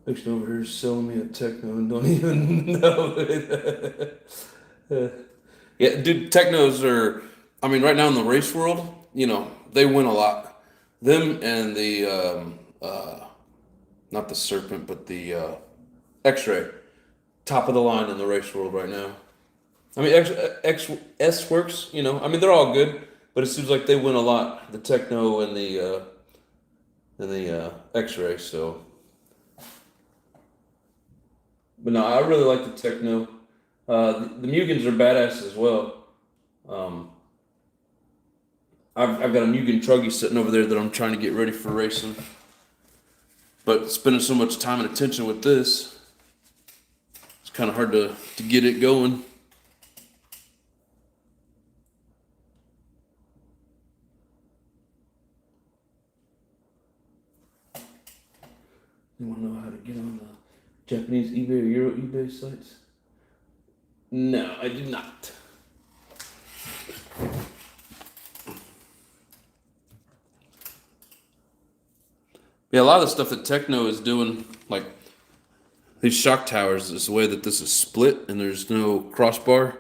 Fiction over here is selling me a techno and don't even know it. Yeah, dude, technos are, I mean, right now in the race world, you know, they win a lot. Them and the, not the Serpent, but the X-Ray, top of the line in the race world right now. I mean, S-Works, you know, I mean, they're all good, but it seems like they win a lot, the techno and the X-Ray, so. But no, I really like the techno. The Mugans are badass as well. I've got a Mugen Truggy sitting over there that I'm trying to get ready for racing. But spending so much time and attention with this, it's kind of hard to get it going. You want to know how to get on the Japanese eBay or Euro eBay sites? No, I do not. Yeah, a lot of the stuff that Techno is doing, like these shock towers, is the way that this is split and there's no crossbar.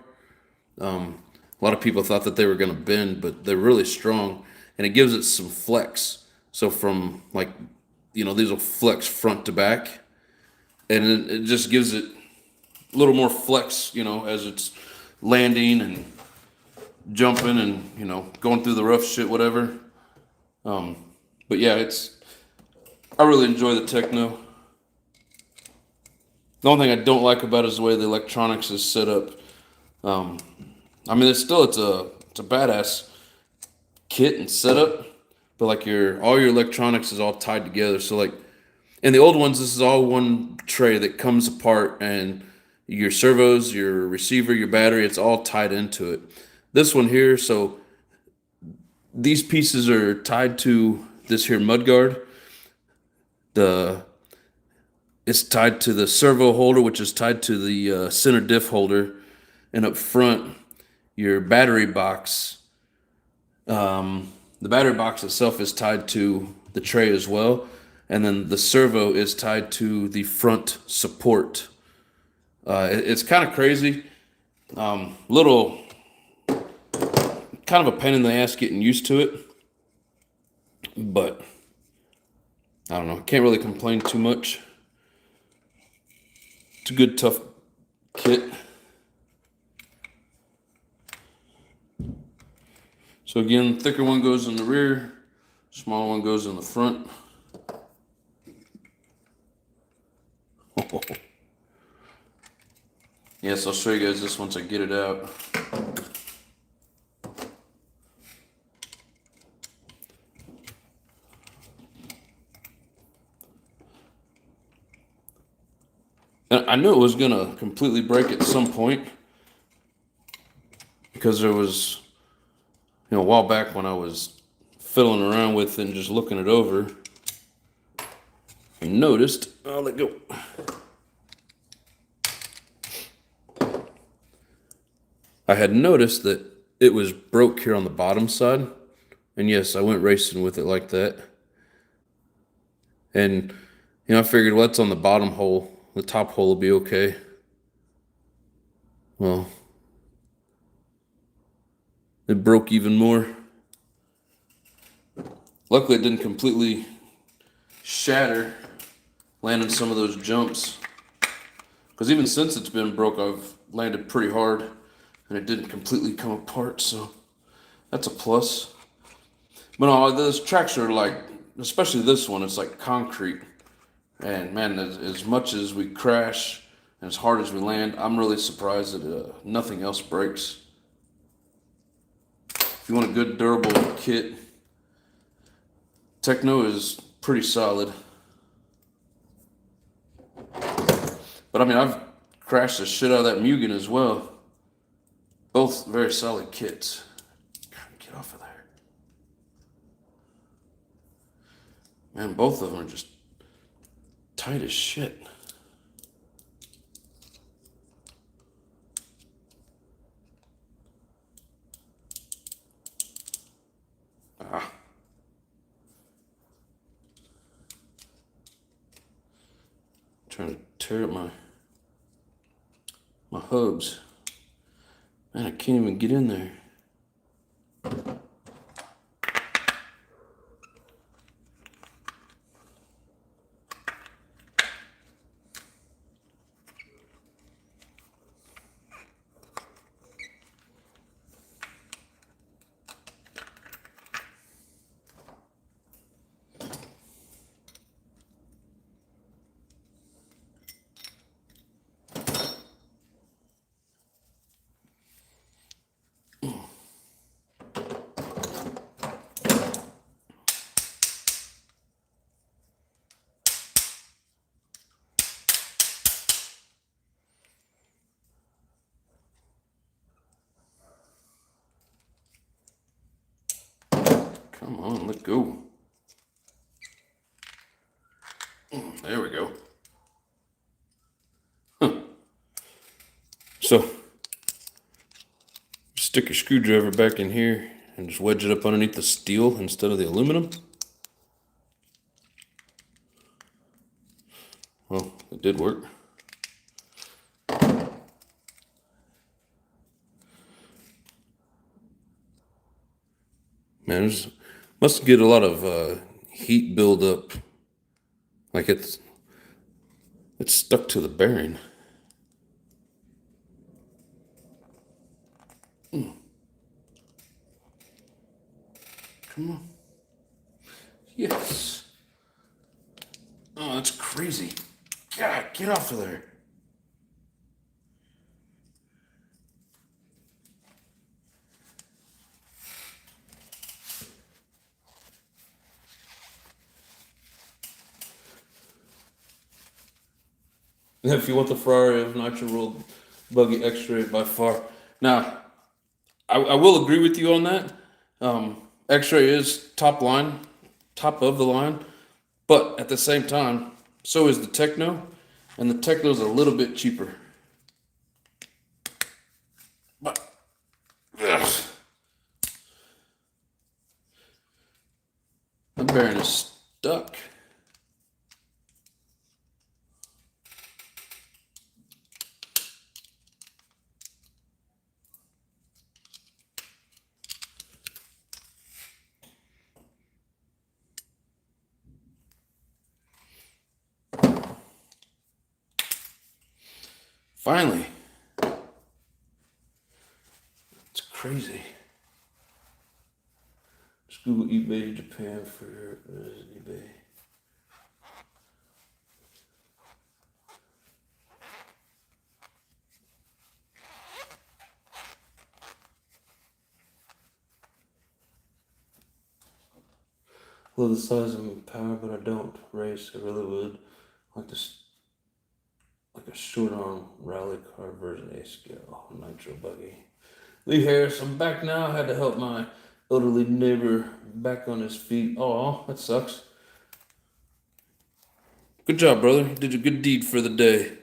A lot of people thought that they were going to bend, but they're really strong, and it gives it some flex. So from like, you know, these will flex front to back, and it just gives it a little more flex, you know, as it's landing and jumping and, you know, going through the rough shit, whatever. But yeah, I really enjoy the techno. The only thing I don't like about it is the way the electronics is set up. I mean, it's a badass kit and setup, but like all your electronics is all tied together. So like in the old ones, this is all one tray that comes apart, and your servos, your receiver, your battery, it's all tied into it. This one here, so these pieces are tied to this here mudguard. It's tied to the servo holder, which is tied to the center diff holder, and up front, your battery box. The battery box itself is tied to the tray as well, and then the servo is tied to the front support. It's kind of crazy. Little, kind of a pain in the ass getting used to it, but I don't know. Can't really complain too much. It's a good, tough kit. So again, thicker one goes in the rear, smaller one goes in the front. Yes, I'll show you guys this once I get it out. And I knew it was gonna completely break at some point because there was, a while back when I was fiddling around with it and just looking it over, I noticed, I'll let go. I had noticed that it was broke here on the bottom side. And yes, I went racing with it like that. And, I figured what's on the bottom hole, the top hole will be okay. Well, it broke even more. Luckily, it didn't completely shatter, landing some of those jumps. Because even since it's been broke, I've landed pretty hard, and it didn't completely come apart, so that's a plus. But no, those tracks are like, especially this one, it's like concrete. And man, as much as we crash and as hard as we land, I'm really surprised that nothing else breaks. If you want a good durable kit, Techno is pretty solid. But I mean, I've crashed the shit out of that Mugen as well. Both very solid kits. Get off of there. Man, both of them are just tight as shit. Ah. Trying to tear up my hubs. Man, I can't even get in there. Come on, let go. There we go. Huh. So, stick your screwdriver back in here and just wedge it up underneath the steel instead of the aluminum. Well, it did work. Man, it must get a lot of heat buildup. Like it's stuck to the bearing. Come on. Yes. Oh, that's crazy. God, get off of there. If you want the Ferrari of Nitro World Buggy X-Ray by far. Now, I will agree with you on that. X-Ray is top line, top of the line, but at the same time, so is the Techno, and the Techno's a little bit cheaper. But, ugh, the bearing is stuck. Finally. It's crazy. Just Google eBay Japan for eBay. Love the size of my power, but I don't race. I really would like to like a short arm rally car version A scale nitro buggy. Lee Harris, I'm back now. I had to help my elderly neighbor back on his feet. Oh, that sucks. Good job, brother. You did a good deed for the day.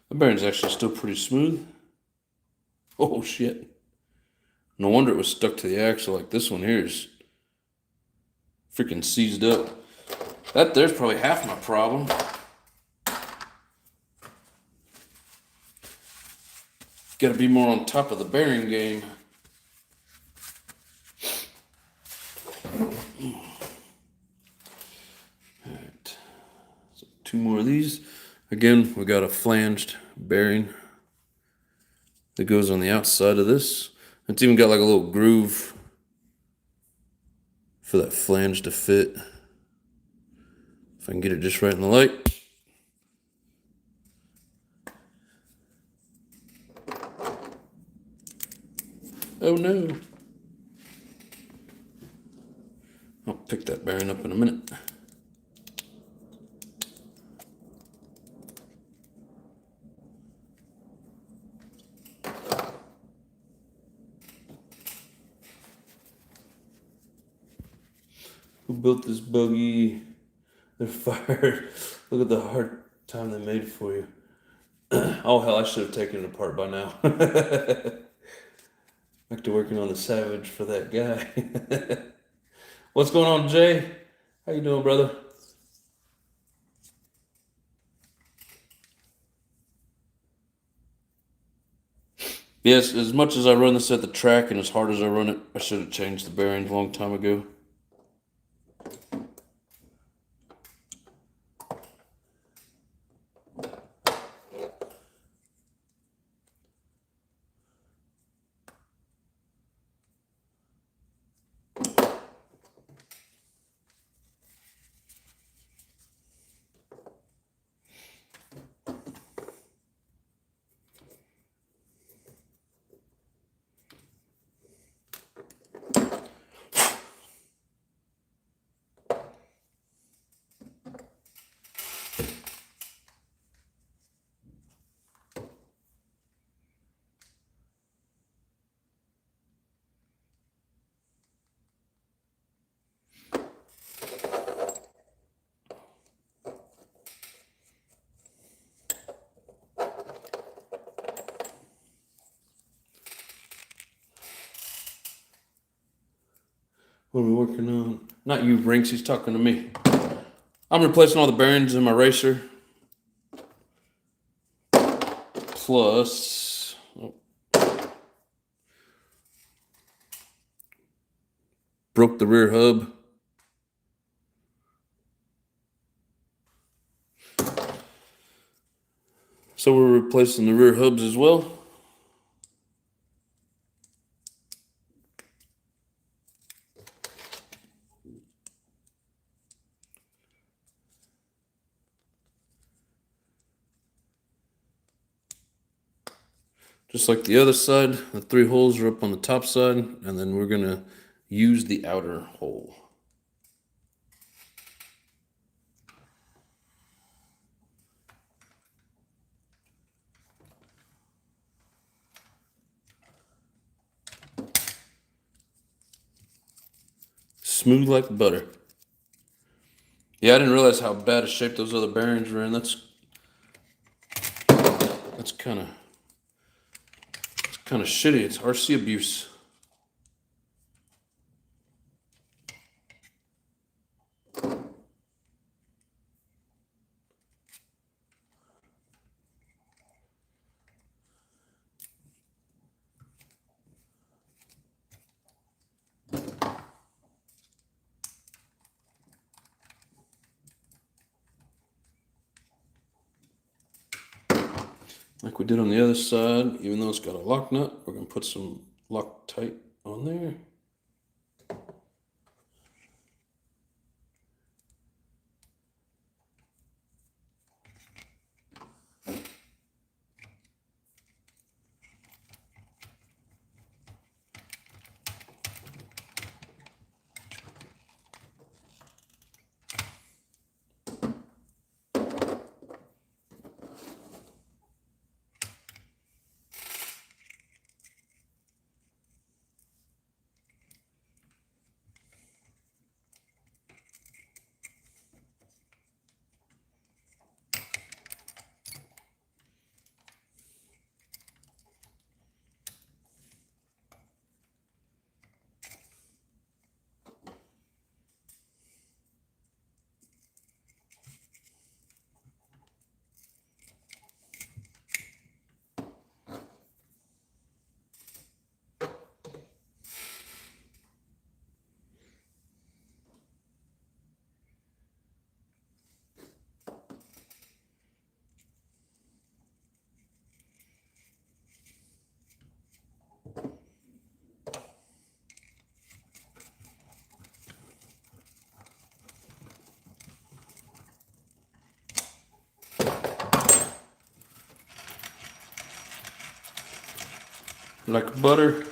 The bearing's actually still pretty smooth. Oh, shit. No wonder it was stuck to the axle. Like this one here is freaking seized up. That there's probably half my problem. Got to be more on top of the bearing game. Alright, so 2 more of these. Again, we got a flanged bearing that goes on the outside of this. It's even got like a little groove for that flange to fit. If I can get it just right in the light. Oh no. I'll pick that bearing up in a minute. Who built this buggy? They're fired. Look at the hard time they made for you. Oh hell, I should have taken it apart by now. Back to working on the Savage for that guy. What's going on, Jay? How you doing, brother? Yes, as much as I run this at the track and as hard as I run it, I should have changed the bearings a long time ago. What are we working on? Not you, Brinks. He's talking to me. I'm replacing all the bearings in my racer. Plus, broke the rear hub. So we're replacing the rear hubs as well. Just like the other side, the 3 holes are up on the top side, and then we're gonna use the outer hole. Smooth like butter. Yeah, I didn't realize how bad a shape those other bearings were in. That's kind of shitty. It's RC abuse. Like we did on the other side, even though it's got a lock nut, we're gonna put some Loctite on on there. Like butter.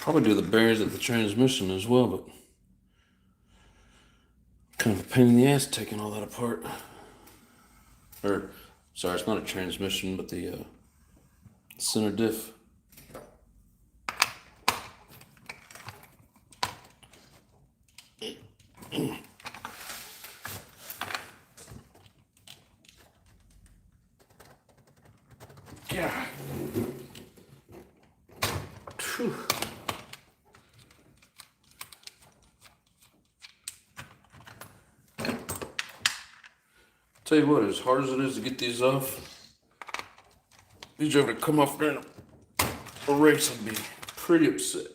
Probably do the bearings of the transmission as well, but kind of a pain in the ass taking all that apart. Or, sorry, it's not a transmission, but the center diff. Yeah. Whew. Tell you what, as hard as it is to get these off, these are going to come off during a race, I'd be pretty upset.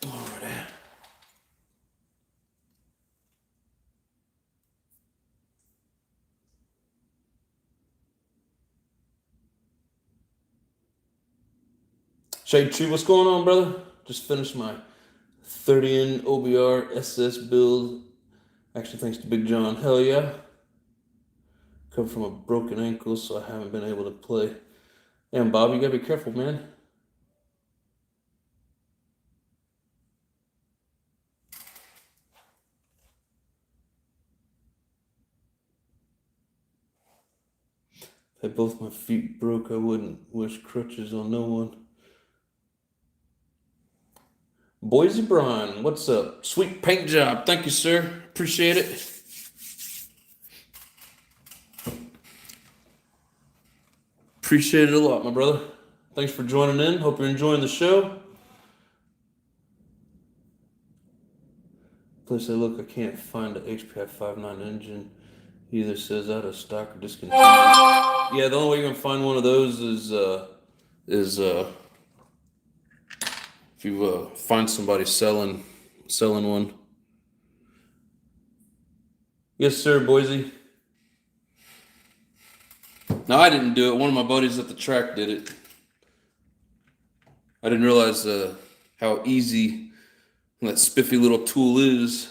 Alrighty. Shade Tree, what's going on, brother? Just finished my 30N OBR SS build. Actually, thanks to Big John. Hell yeah. Come from a broken ankle, so I haven't been able to play. Damn, Bob, you gotta be careful, man. If had both my feet broke, I wouldn't wish crutches on no one. Boise Brian, what's up? Sweet paint job. Thank you, sir. Appreciate it. Appreciate it a lot, my brother. Thanks for joining in. Hope you're enjoying the show. Plus, I look, I can't find the HPI 59 engine. Either says out of stock or discontinued. Yeah, the only way you're gonna find one of those is if you find somebody selling one. Yes, sir, Boise. No, I didn't do it. One of my buddies at the track did it. I didn't realize how easy that spiffy little tool is.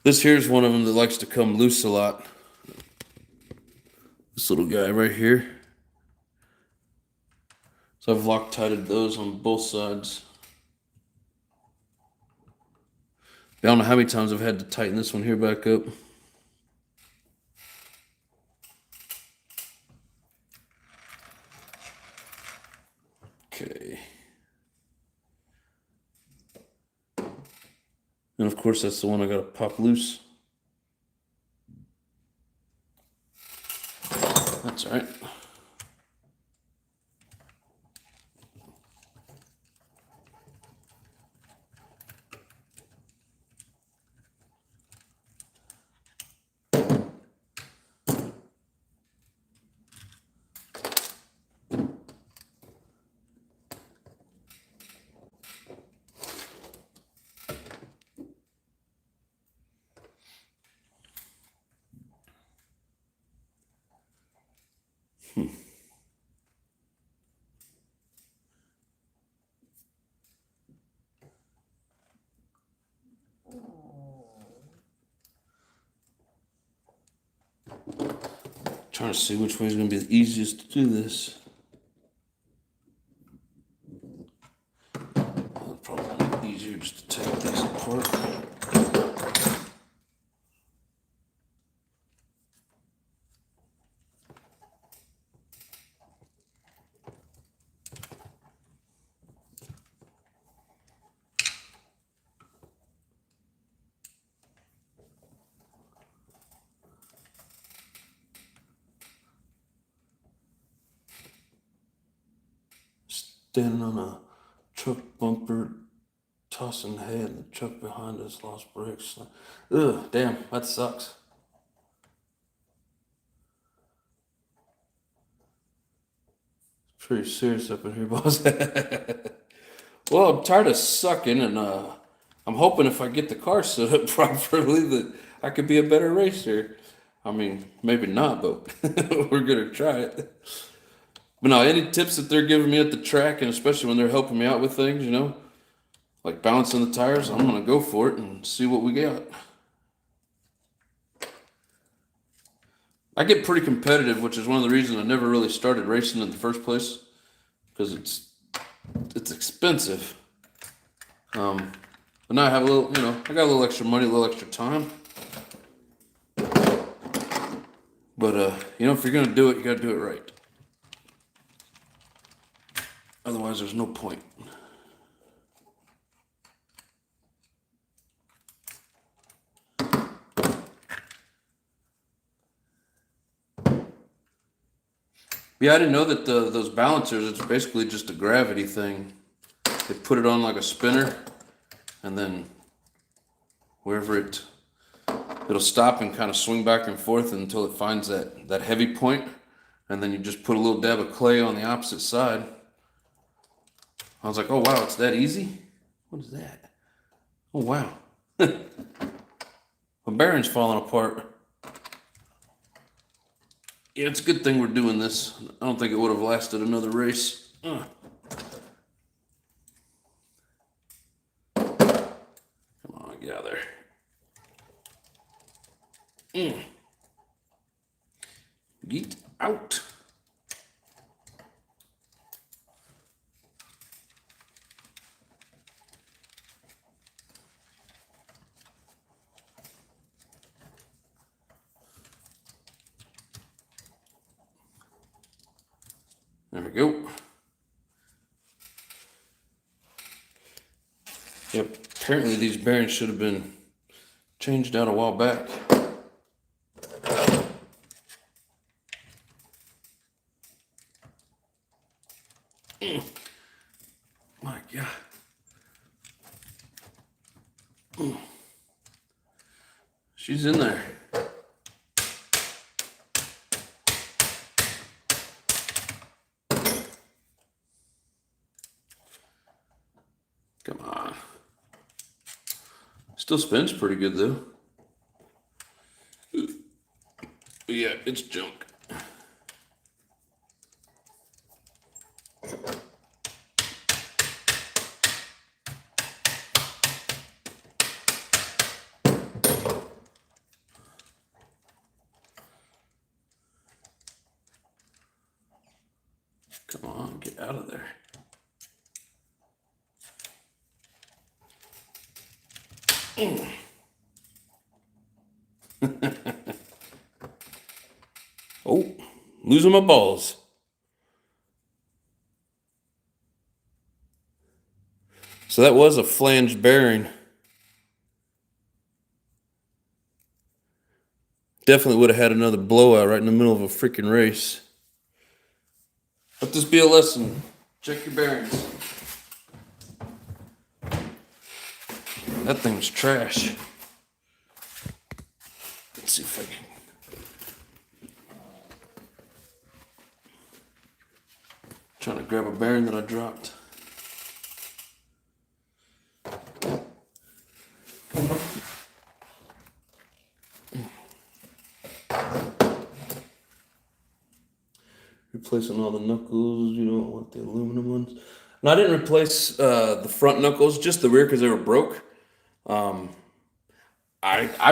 This here's one of them that likes to come loose a lot. this little guy right here. So I've Loctited those on both sides. I don't know how many times I've had to tighten this one here back up. Okay. And of course, that's the one I gotta pop loose. That's all right. Trying to see which way is going to be the easiest to do this. It'll probably be easier just to take these apart. Standing on a truck bumper, tossing hay, and the truck behind us lost brakes. Ugh, damn, that sucks. It's pretty serious up in here, boss. Well, I'm tired of sucking, and I'm hoping if I get the car set up properly that I could be a better racer. I mean, maybe not, but we're gonna try it. But no, any tips that they're giving me at the track, and especially when they're helping me out with things, you know, like balancing the tires, I'm gonna go for it and see what we got. I get pretty competitive, which is one of the reasons I never really started racing in the first place, because it's expensive. But now I have a little, you know, I got a little extra money, a little extra time. But you know, if you're gonna do it, you gotta do it right. Otherwise, there's no point. Yeah, I didn't know that those balancers, it's basically just a gravity thing. They put it on like a spinner, and then wherever it'll stop and kind of swing back and forth until it finds that heavy point, and then you just put a little dab of clay on the opposite side. I was like, oh wow, it's that easy? What is that? Oh wow. My bearing's falling apart. Yeah, it's a good thing we're doing this. I don't think it would have lasted another race. Come on, get out of there. Get out. There we go. Yep, apparently these bearings should have been changed out a while back. My God. She's in there. Come on. Still spins pretty good though. But yeah, it's junk. Come on, get out of there. Oh, losing my balls. So that was a flange bearing. Definitely would have had another blowout right in the middle of a freaking race. Let this be a lesson. Check your bearings. That thing was trash. Let's see if I can. Trying to grab a bearing that I dropped. Replacing all the knuckles. You don't want the aluminum ones. No, I didn't replace the front knuckles, just the rear because they were broke. I've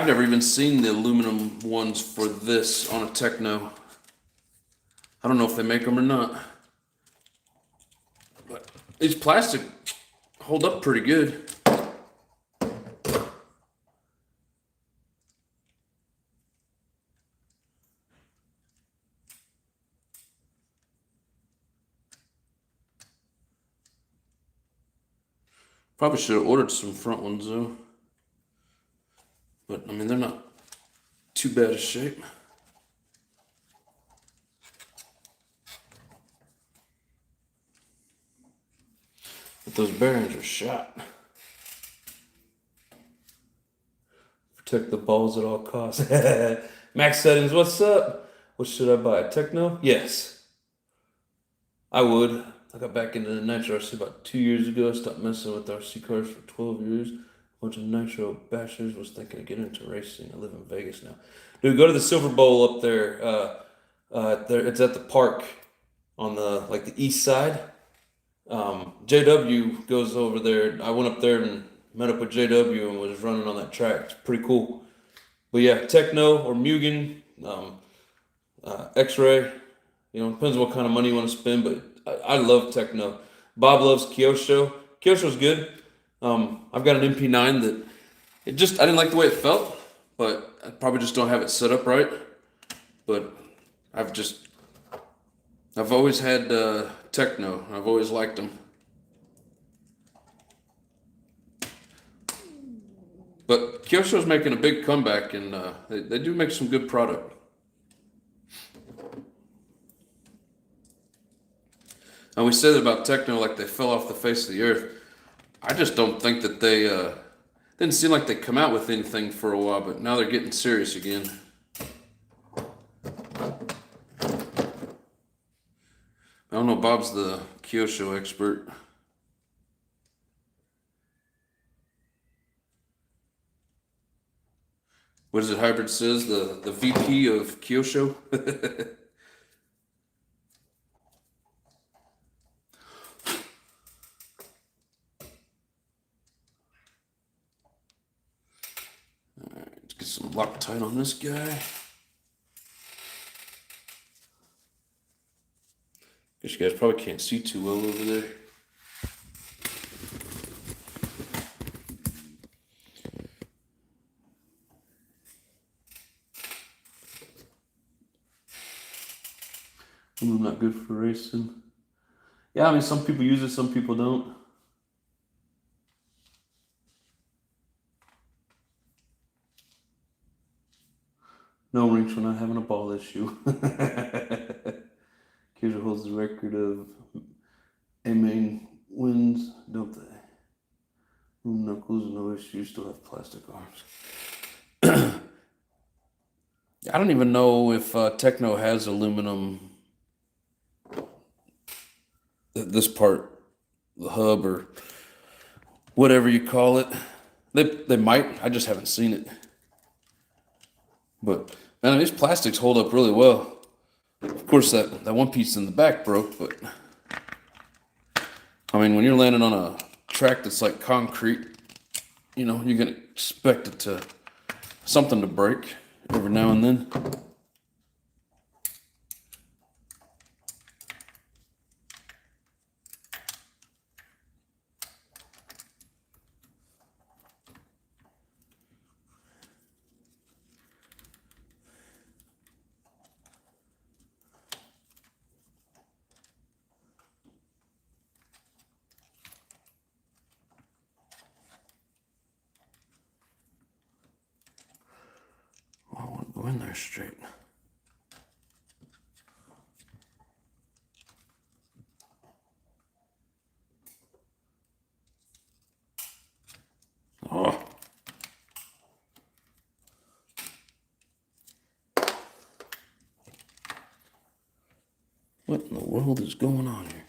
never even seen the aluminum ones for this on a Techno. I don't know if they make them or not. But these plastic hold up pretty good. Probably should have ordered some front ones though. But I mean, they're not too bad a shape. But those bearings are shot. Protect the balls at all costs. Max settings, what's up? What should I buy? Techno? Yes. I would. I got back into the Nitro RC about 2 years ago. I stopped messing with RC cars for 12 years. A bunch of Nitro bashers. Was thinking of getting into racing. I live in Vegas now. Dude, go to the Silver Bowl up there. It's at the park on the east side. JW goes over there. I went up there and met up with JW and was running on that track. It's pretty cool. But yeah, Techno or Mugen, X-Ray. Depends what kind of money you want to spend, but I love Techno. Bob loves Kyosho. Kyosho's good. I've got an MP9 that I didn't like the way it felt, but I probably just don't have it set up right. But I've always had Techno. I've always liked them. But Kyosho's making a big comeback, and they do make some good product. And we say that about Techno like they fell off the face of the earth. I just don't think that they didn't seem like they come out with anything for a while, but now they're getting serious again. I don't know, Bob's the Kyosho expert. What is it Hybrid says? The VP of Kyosho? Alright, let's get some Loctite on this guy. Guess you guys probably can't see too well over there. I'm not good for racing. Yeah, I mean, some people use it, some people don't. No rings for not having a ball issue. Kaiser holds the record of A-main wins, don't they? Knuckles, no issue, still have plastic arms. I don't even know if Techno has aluminum. This part, the hub or whatever you call it. They might. I just haven't seen it. But man, these plastics hold up really well. Of course, that one piece in the back broke, but I mean, when you're landing on a track that's like concrete, you're gonna expect it to something to break every now and then. go in there straight. Oh. What in the world is going on here?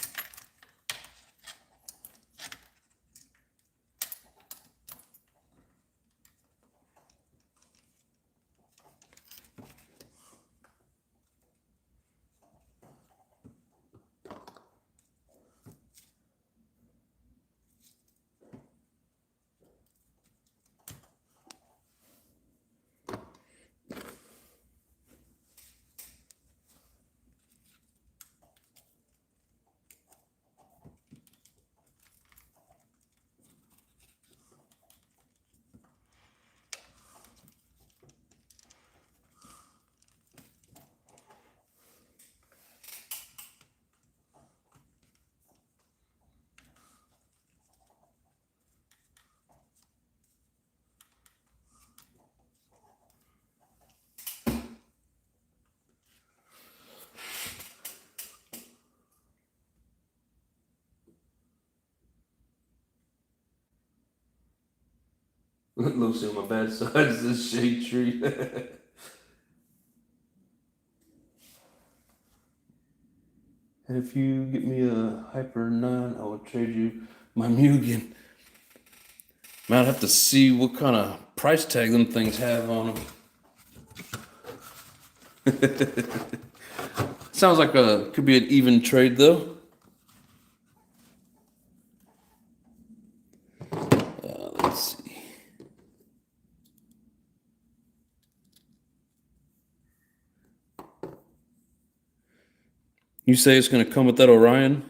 Lucy on my bad side is this shade tree. And if you get me a Hyper 9, I will trade you my Mugen. Might have to see what kind of price tag them things have on them. Sounds like could be an even trade though. Let's see. You say it's going to come with that Orion?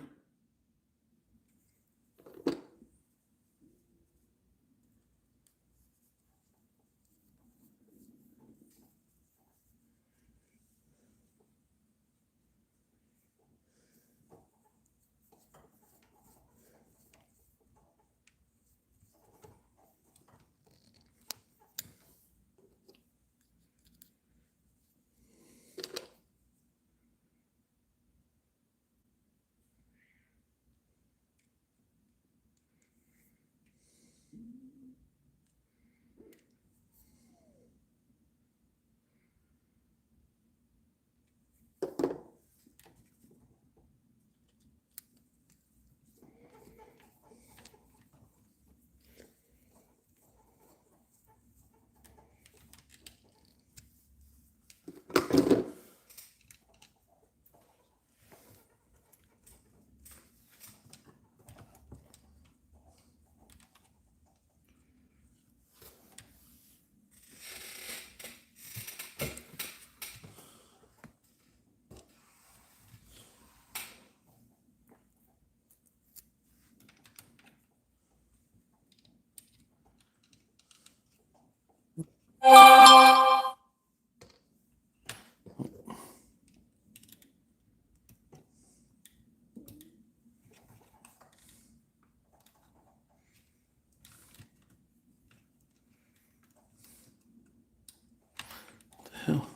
Hell.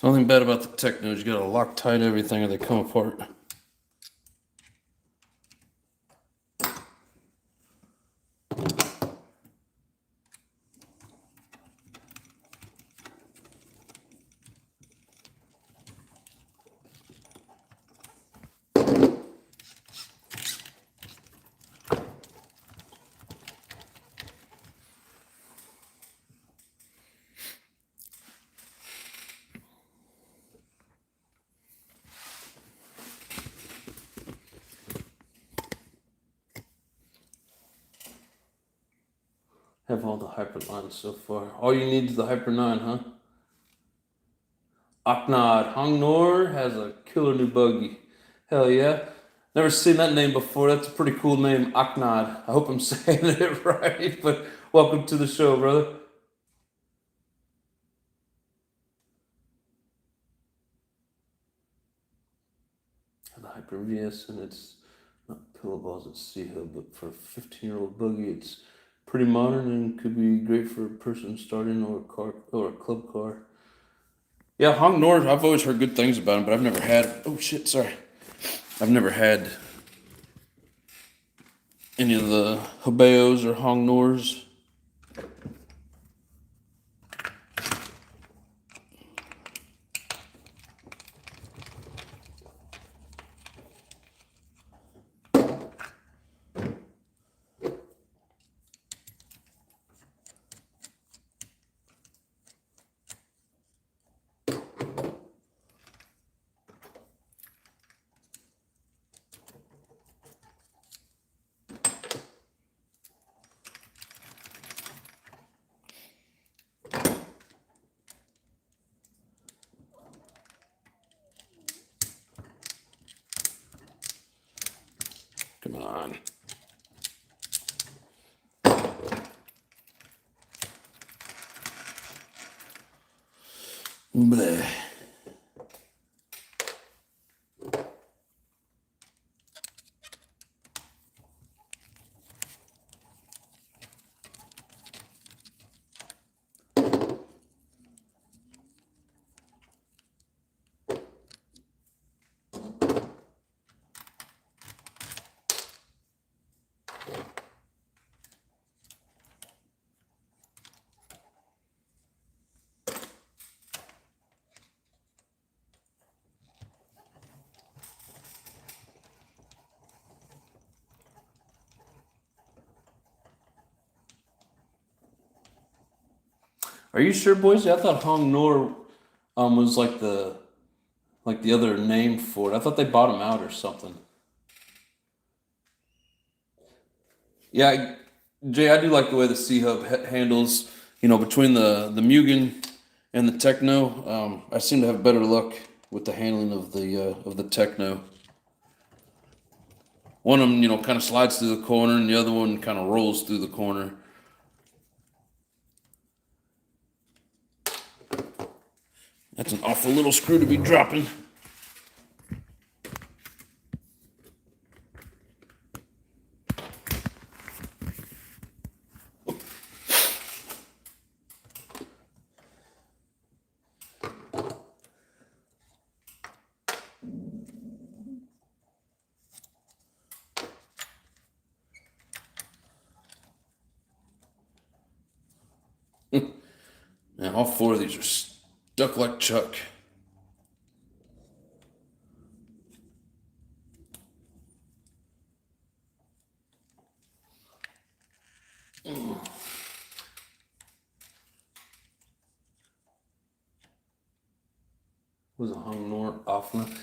Nothing bad about the Technos. You gotta lock tight everything or they come apart. Have all the Hyper 9s so far. All you need is the Hyper 9, huh? Aknad Hangnor has a killer new buggy. Hell yeah. Never seen that name before. That's a pretty cool name, Aknad. I hope I'm saying it right, but welcome to the show, brother. The Hyper VS, and it's not pillow balls at C-Hub, but for a 15-year-old buggy, it's pretty modern and could be great for a person starting or a car or a club car. Yeah, Hong Nor, I've always heard good things about him, but I've never had. Oh shit, sorry. I've never had any of the Habeos or Hong Nors. Come on. Bleh. Are you sure, Boise? I thought Hong Nor was like the other name for it. I thought they bought him out or something. Yeah, Jay, I do like the way the C Hub handles. Between the Mugen and the Techno, I seem to have better luck with the handling of the Techno. One of them, kind of slides through the corner, and the other one kind of rolls through the corner. That's an awful little screw to be dropping. Man, all four of these are stuck like Chuck. Was it Hong Nor Offna?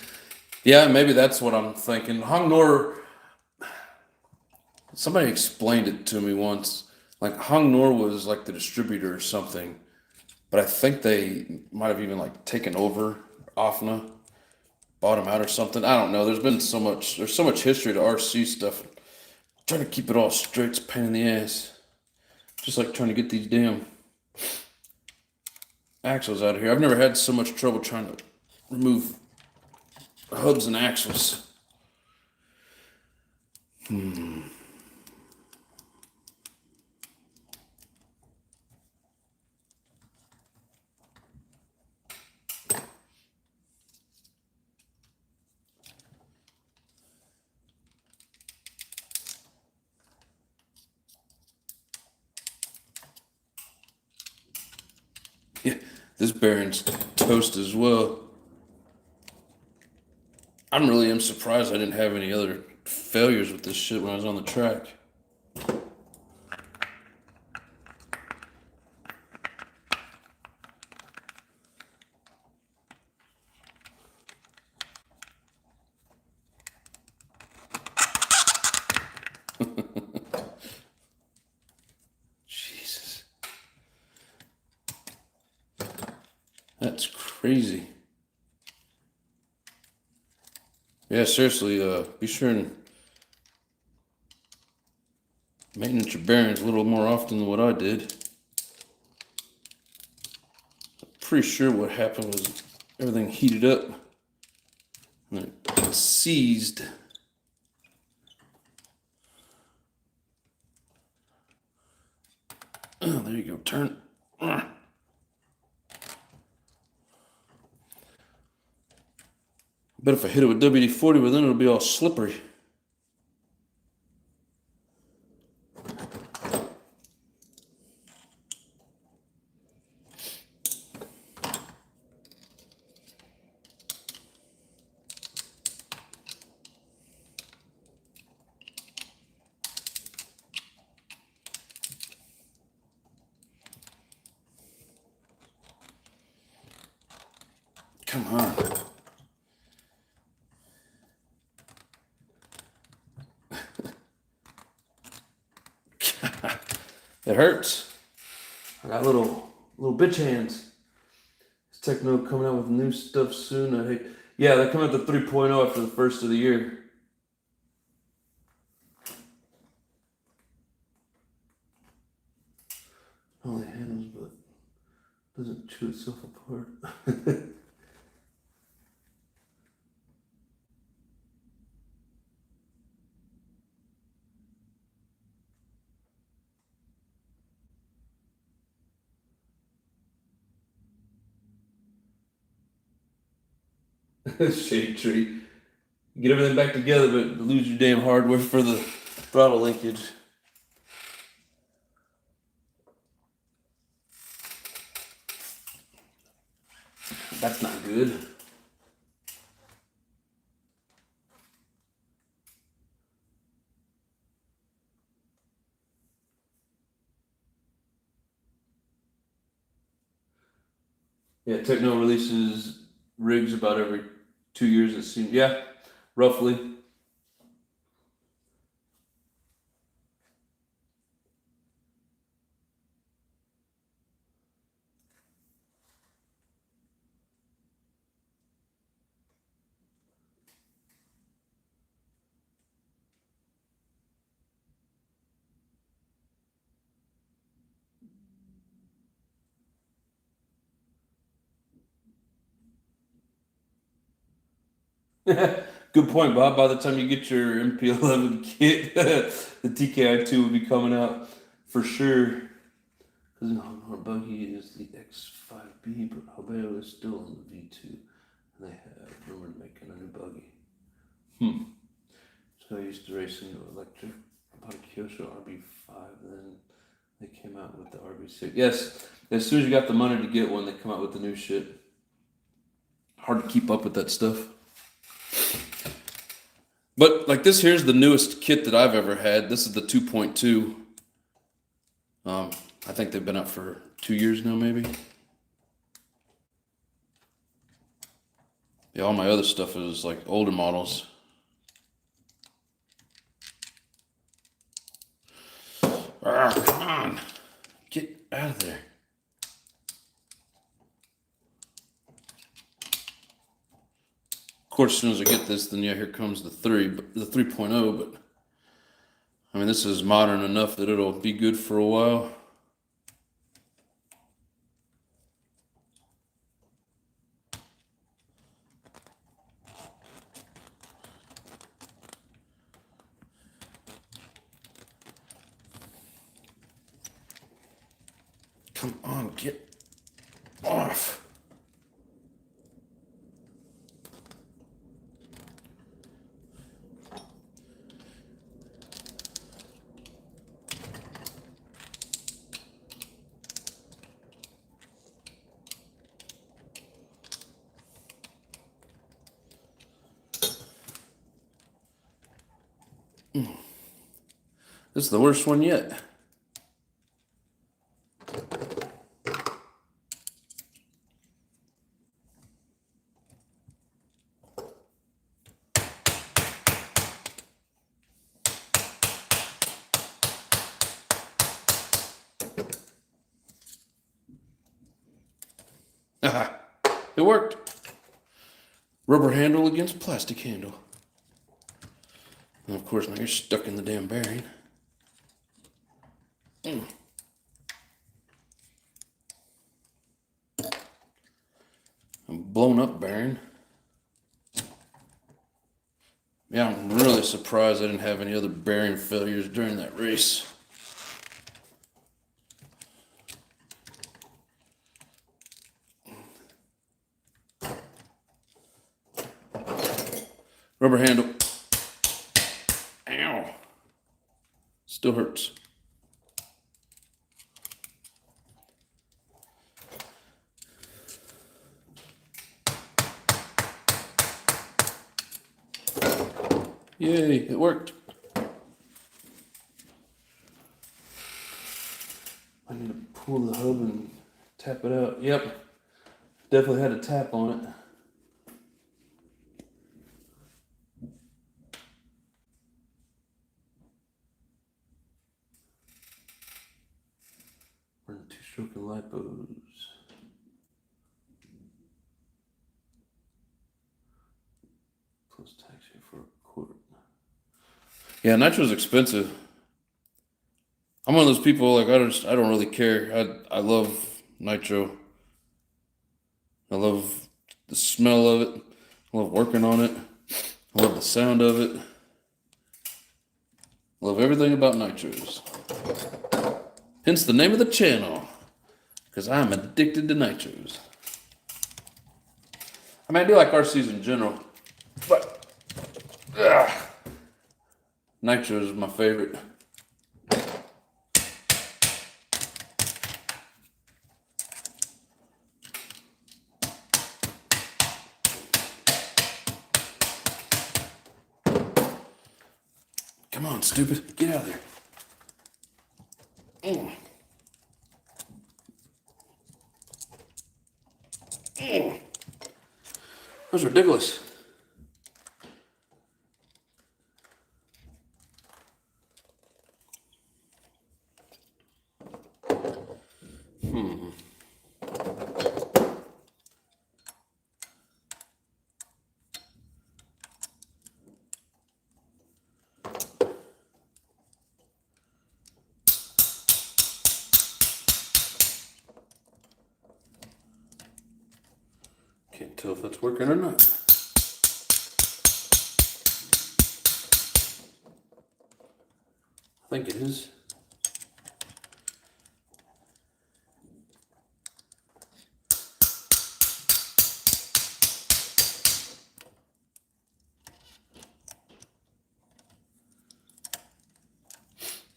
Yeah, maybe that's what I'm thinking. Hong Nor, somebody explained it to me once. Like Hong Nor was like the distributor or something, but I think they might have even like taken over Offna, bought him out or something. I don't know. There's so much history to RC stuff. Trying to keep it all straight, it's a pain in the ass. Just like trying to get these damn axles out of here. I've never had so much trouble trying to remove hubs and axles. Yeah, this bearing's toast as well. I'm really am surprised I didn't have any other failures with this shit when I was on the track. Jesus. That's crazy. Yeah, seriously, be sure and maintenance your bearings a little more often than what I did. Pretty sure what happened was everything heated up and it seized. Oh, there you go. Turn. Bet if I hit it with WD-40, well, then it'll be all slippery. Come on. It hurts. I got little bitch hands. Is Techno coming out with new stuff soon? I hate. Yeah, they're coming out the 3.0 after the first of the year. Only handles, but doesn't chew itself apart. Shade tree. Get everything back together, but lose your damn hardware for the throttle linkage. That's not good. Yeah, Techno releases rigs about every 2 years, it seems. Yeah, roughly. Good point, Bob. By the time you get your MP11 kit, the TKI2 will be coming out for sure. Because our buggy is the X5B, but Hobeo is still in the V2. And they have rumored making a new buggy. So I used to race into electric. I bought a Kyosho RB5, then they came out with the RB6. Yes, as soon as you got the money to get one, they come out with the new shit. Hard to keep up with that stuff. But like this here's the newest kit that I've ever had. This is the 2.2. I think they've been out for 2 years now, maybe. Yeah, all my other stuff is like older models. Ah, come on. Get out of there. Of course, as soon as I get this, then yeah, here comes the 3.0, but I mean, this is modern enough that it'll be good for a while. Come on, get off. This is the worst one yet. It worked. Rubber handle against plastic handle. And of course, now you're stuck in the damn bearing. A blown up bearing. Yeah, I'm really surprised I didn't have any other bearing failures during that race. Rubber handle. Ow. Still hurts. Yay, it worked. I need to pull the hub and tap it out. Yep, definitely had a tap on it. Run two-stroke and lipos. Plus tax here for a quart. Yeah, nitro's expensive. I'm one of those people, like, I don't really care. I love nitro. I love the smell of it. I love working on it. I love the sound of it. I love everything about nitros. Hence the name of the channel, because I'm addicted to nitros. I mean, I do like RCs in general, but nitros is my favorite. Come on, stupid. Get out of there. That's ridiculous. Can't tell if that's working or not. I think it is.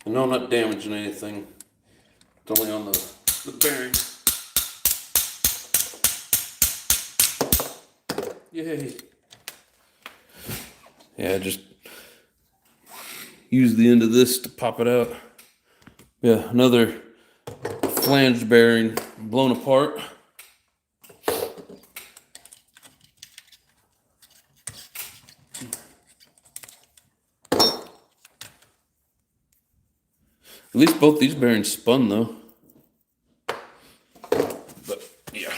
I know I'm not damaging anything. It's only on the bearing. Yay. Yeah, just use the end of this to pop it out. Yeah, another flange bearing blown apart. At least both these bearings spun though. But yeah.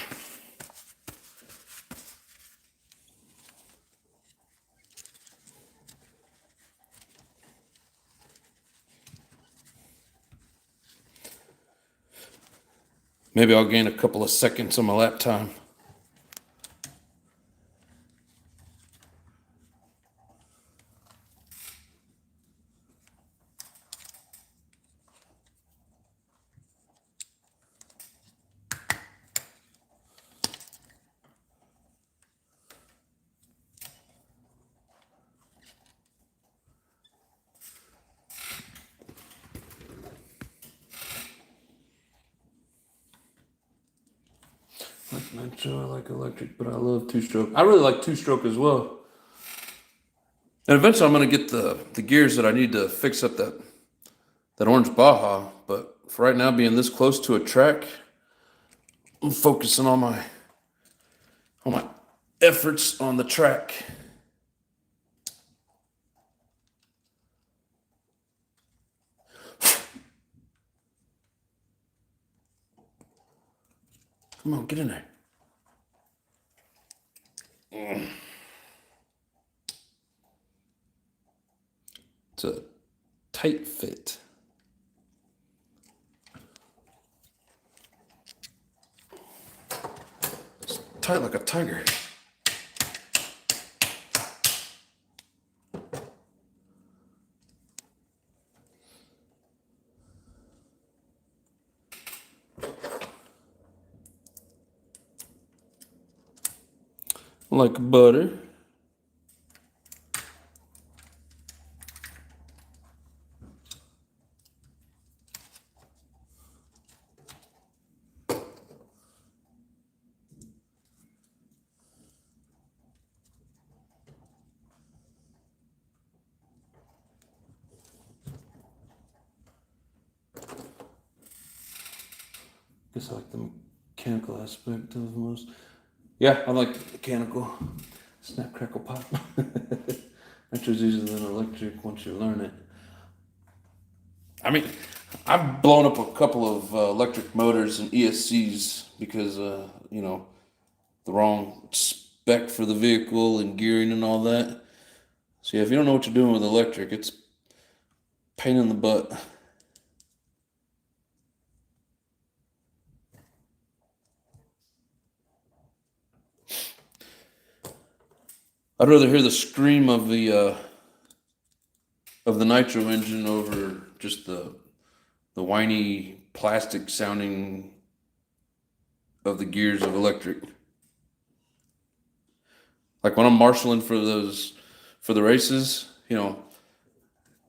Maybe I'll gain a couple of seconds on my lap time. Nitro, I like electric, but I love two-stroke. I really like two-stroke as well. And eventually I'm going to get the gears that I need to fix up that orange Baja. But for right now, being this close to a track, I'm focusing on my efforts on the track. Come on, get in there. It's a tight fit. It's tight like a tiger. Like butter. Guess I like the mechanical aspect of the most. Yeah, I like the mechanical. Snap, crackle, pop. Nitro's easier than electric once you learn it. I mean, I've blown up a couple of electric motors and ESCs because, you know, the wrong spec for the vehicle and gearing and all that. So yeah, if you don't know what you're doing with electric, it's pain in the butt. I'd rather hear the scream of the nitro engine over just the whiny plastic sounding of the gears of electric. Like when I'm marshaling for the races, you know,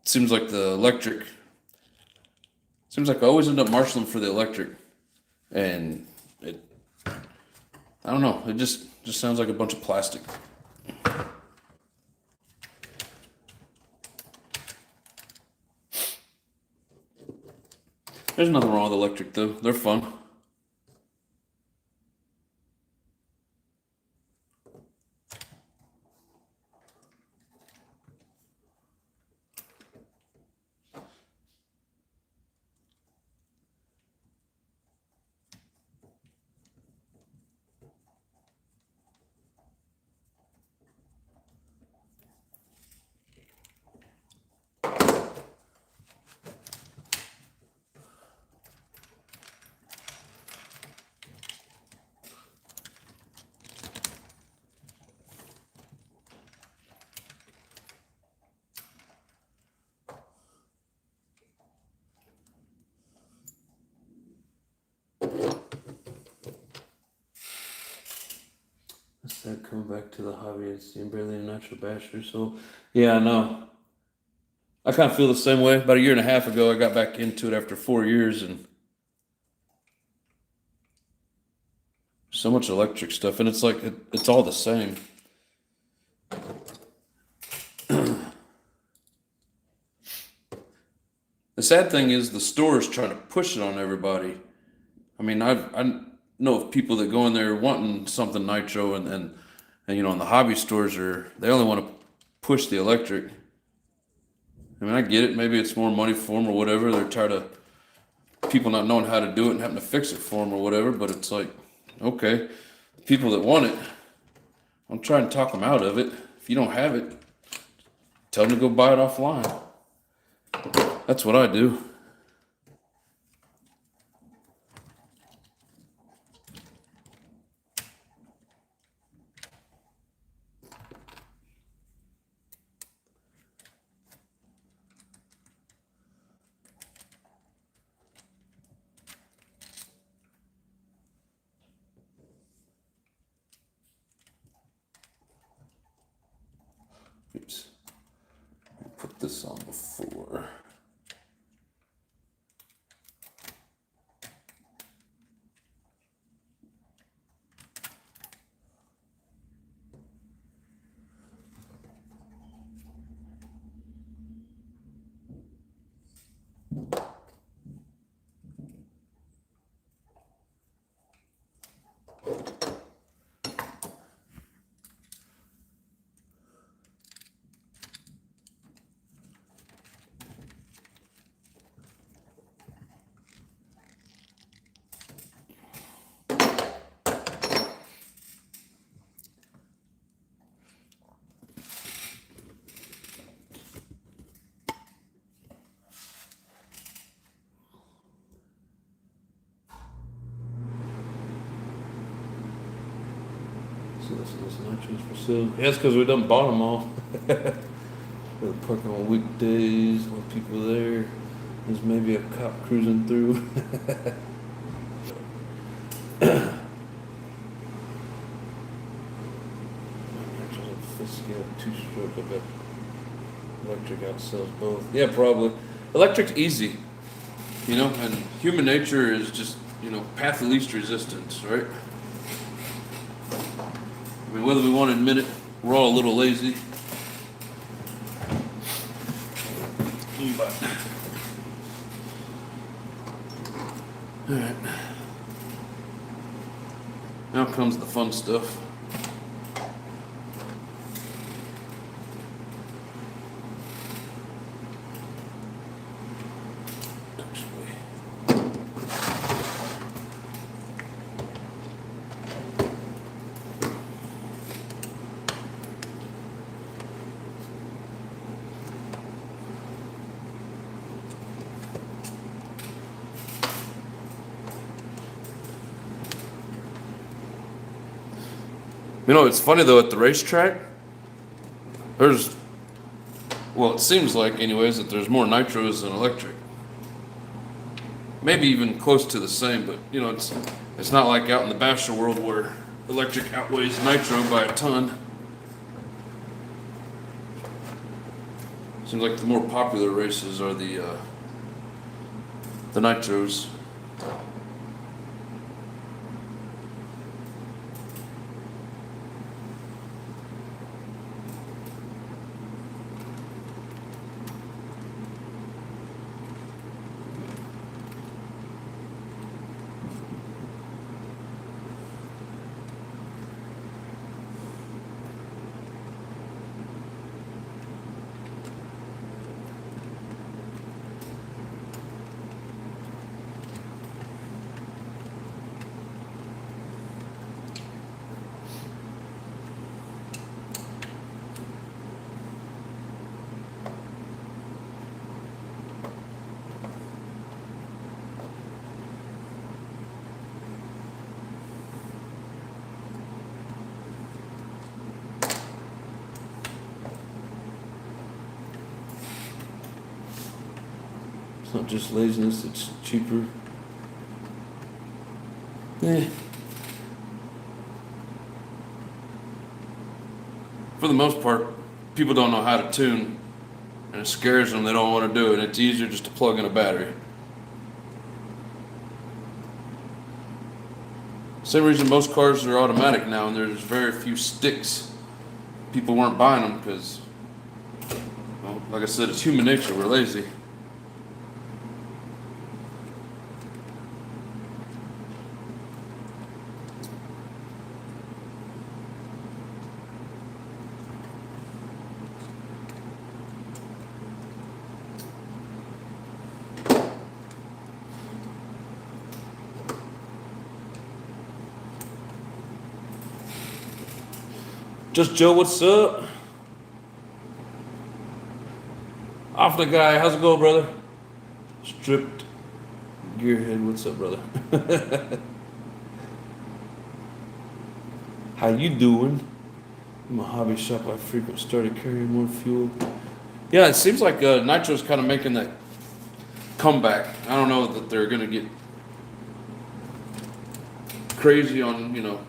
it seems like the electric. Seems like I always end up marshaling for the electric, and I don't know. It just sounds like a bunch of plastic. There's nothing wrong with electric though. They're fun. That's sad coming back to the hobby and seeing barely a natural basher. So, yeah, I know. I kind of feel the same way. About a year and a half ago, I got back into it after 4 years, and so much electric stuff, and it's like it's all the same. The sad thing is the stores trying to push it on everybody. I mean, I know of people that go in there wanting something nitro, and you know, in the hobby stores they only want to push the electric. I mean, I get it. Maybe it's more money for them or whatever. They're tired of people not knowing how to do it and having to fix it for them or whatever. But it's like, okay, people that want it, I'm trying to talk them out of it. If you don't have it, tell them to go buy it offline. That's what I do. Oops. Put this on before. This nitrous for sale. Yeah, it's because we done bought them all. We're parking on weekdays when people are there. There's maybe a cop cruising through. Scale 2-stroke. I bet electric outsells both. Yeah, probably. Electric's easy, you know, and human nature is just, you know, path of least resistance, right? I mean, whether we want to admit it, we're all a little lazy. But, all right. Now comes the fun stuff. You know, it's funny though, at the racetrack, it seems like anyways, that there's more nitros than electric. Maybe even close to the same, but you know, it's not like out in the basher world where electric outweighs nitro by a ton. Seems like the more popular races are the nitros. It's not just laziness, it's cheaper. For the most part, people don't know how to tune, and it scares them, they don't want to do it. It's easier just to plug in a battery. Same reason most cars are automatic now, and there's very few sticks. People weren't buying them because, well, like I said, it's human nature, we're lazy. Just Joe, what's up? Off the guy, how's it going, brother? Stripped gearhead, what's up, brother? How you doing? In my hobby shop, I frequent started carrying more fuel. Yeah, it seems like Nitro's kind of making that comeback. I don't know that they're gonna get crazy on, you know,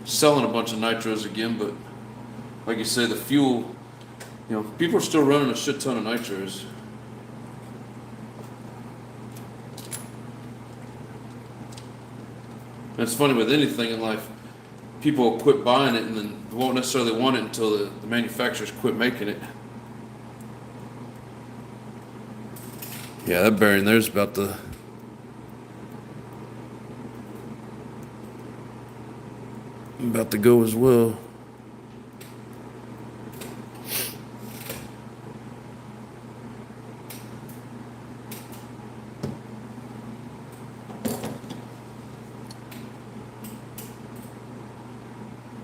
selling a bunch of nitros again, but like you say, the fuel, you know, people are still running a shit ton of nitros. And it's funny with anything in life, people will quit buying it and then won't necessarily want it until the manufacturers quit making it. Yeah, that bearing there's about to go as well.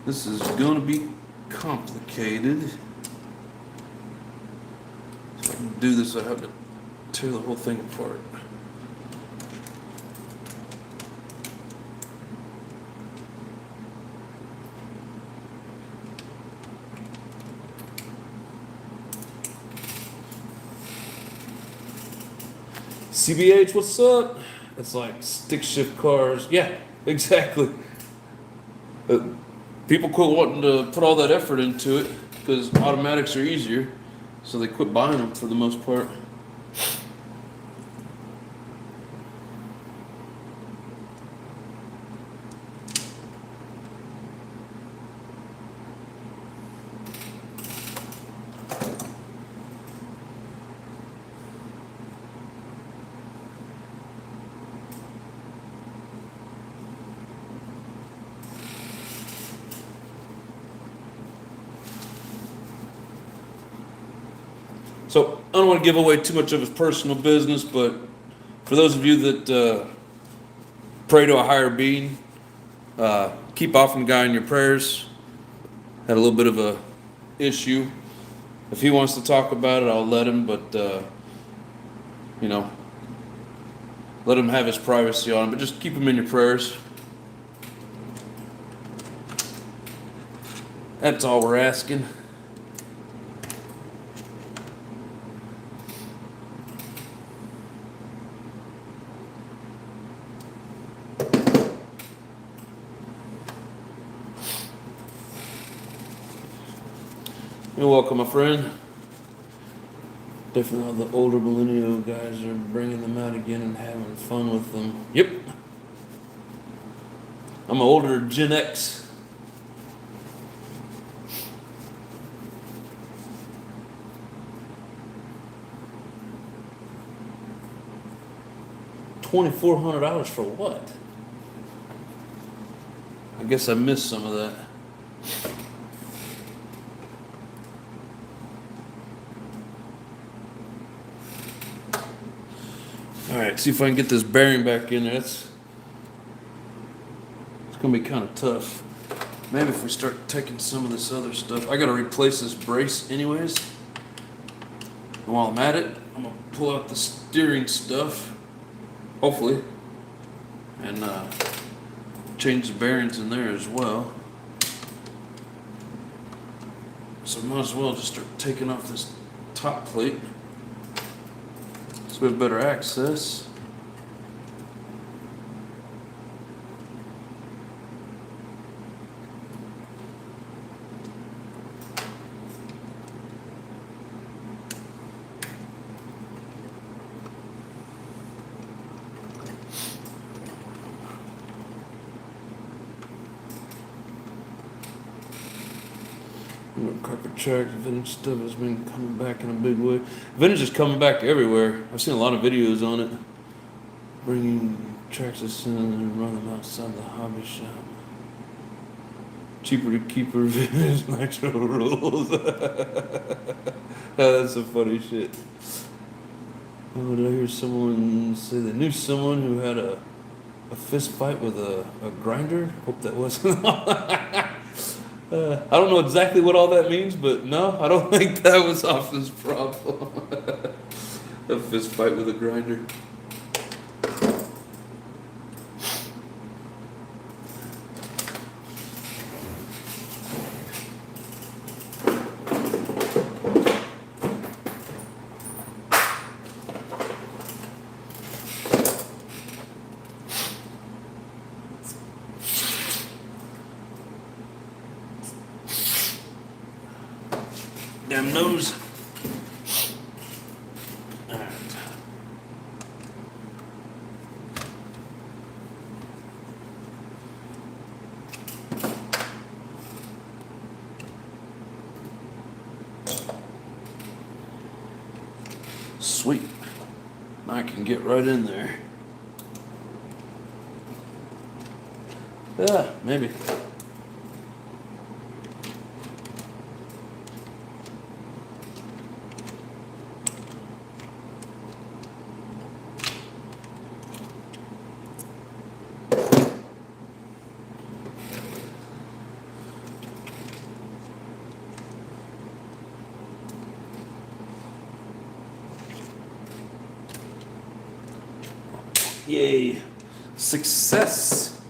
This is going to be complicated. If I can do this, I have to tear the whole thing apart. CBH, what's up? It's like stick shift cars. Yeah, exactly. Uh, People quit wanting to put all that effort into it because automatics are easier, so they quit buying them for the most part. So I don't want to give away too much of his personal business, but for those of you that pray to a higher being, keep offering God in your prayers. Had a little bit of a issue. If he wants to talk about it, I'll let him, but you know, let him have his privacy on him. But just keep him in your prayers. That's all we're asking. You're welcome, my friend. Definitely all the older millennial guys are bringing them out again and having fun with them. Yep. I'm an older Gen X. $2,400 for what? I guess I missed some of that. All right, see if I can get this bearing back in there. It's gonna be kind of tough. Maybe if we start taking some of this other stuff. I gotta replace this brace anyways. And while I'm at it, I'm gonna pull out the steering stuff, hopefully, and change the bearings in there as well. So I might as well just start taking off this top plate so we have better access. Carpet track, vintage stuff has been coming back in a big way. Vintage is coming back everywhere. I've seen a lot of videos on it. Bringing tracks in and run them outside the hobby shop. Cheaper to keep her vintage nitro rules. That's some funny shit. Oh, did I hear someone say they knew someone who had a fist fight with a grinder? Hope that wasn't. I don't know exactly what all that means, but no, I don't think that was Hoffman's problem. A fist fight with a grinder. Damn nose. All right. Sweet. I can get right in there. Yeah, maybe. Yay. Success.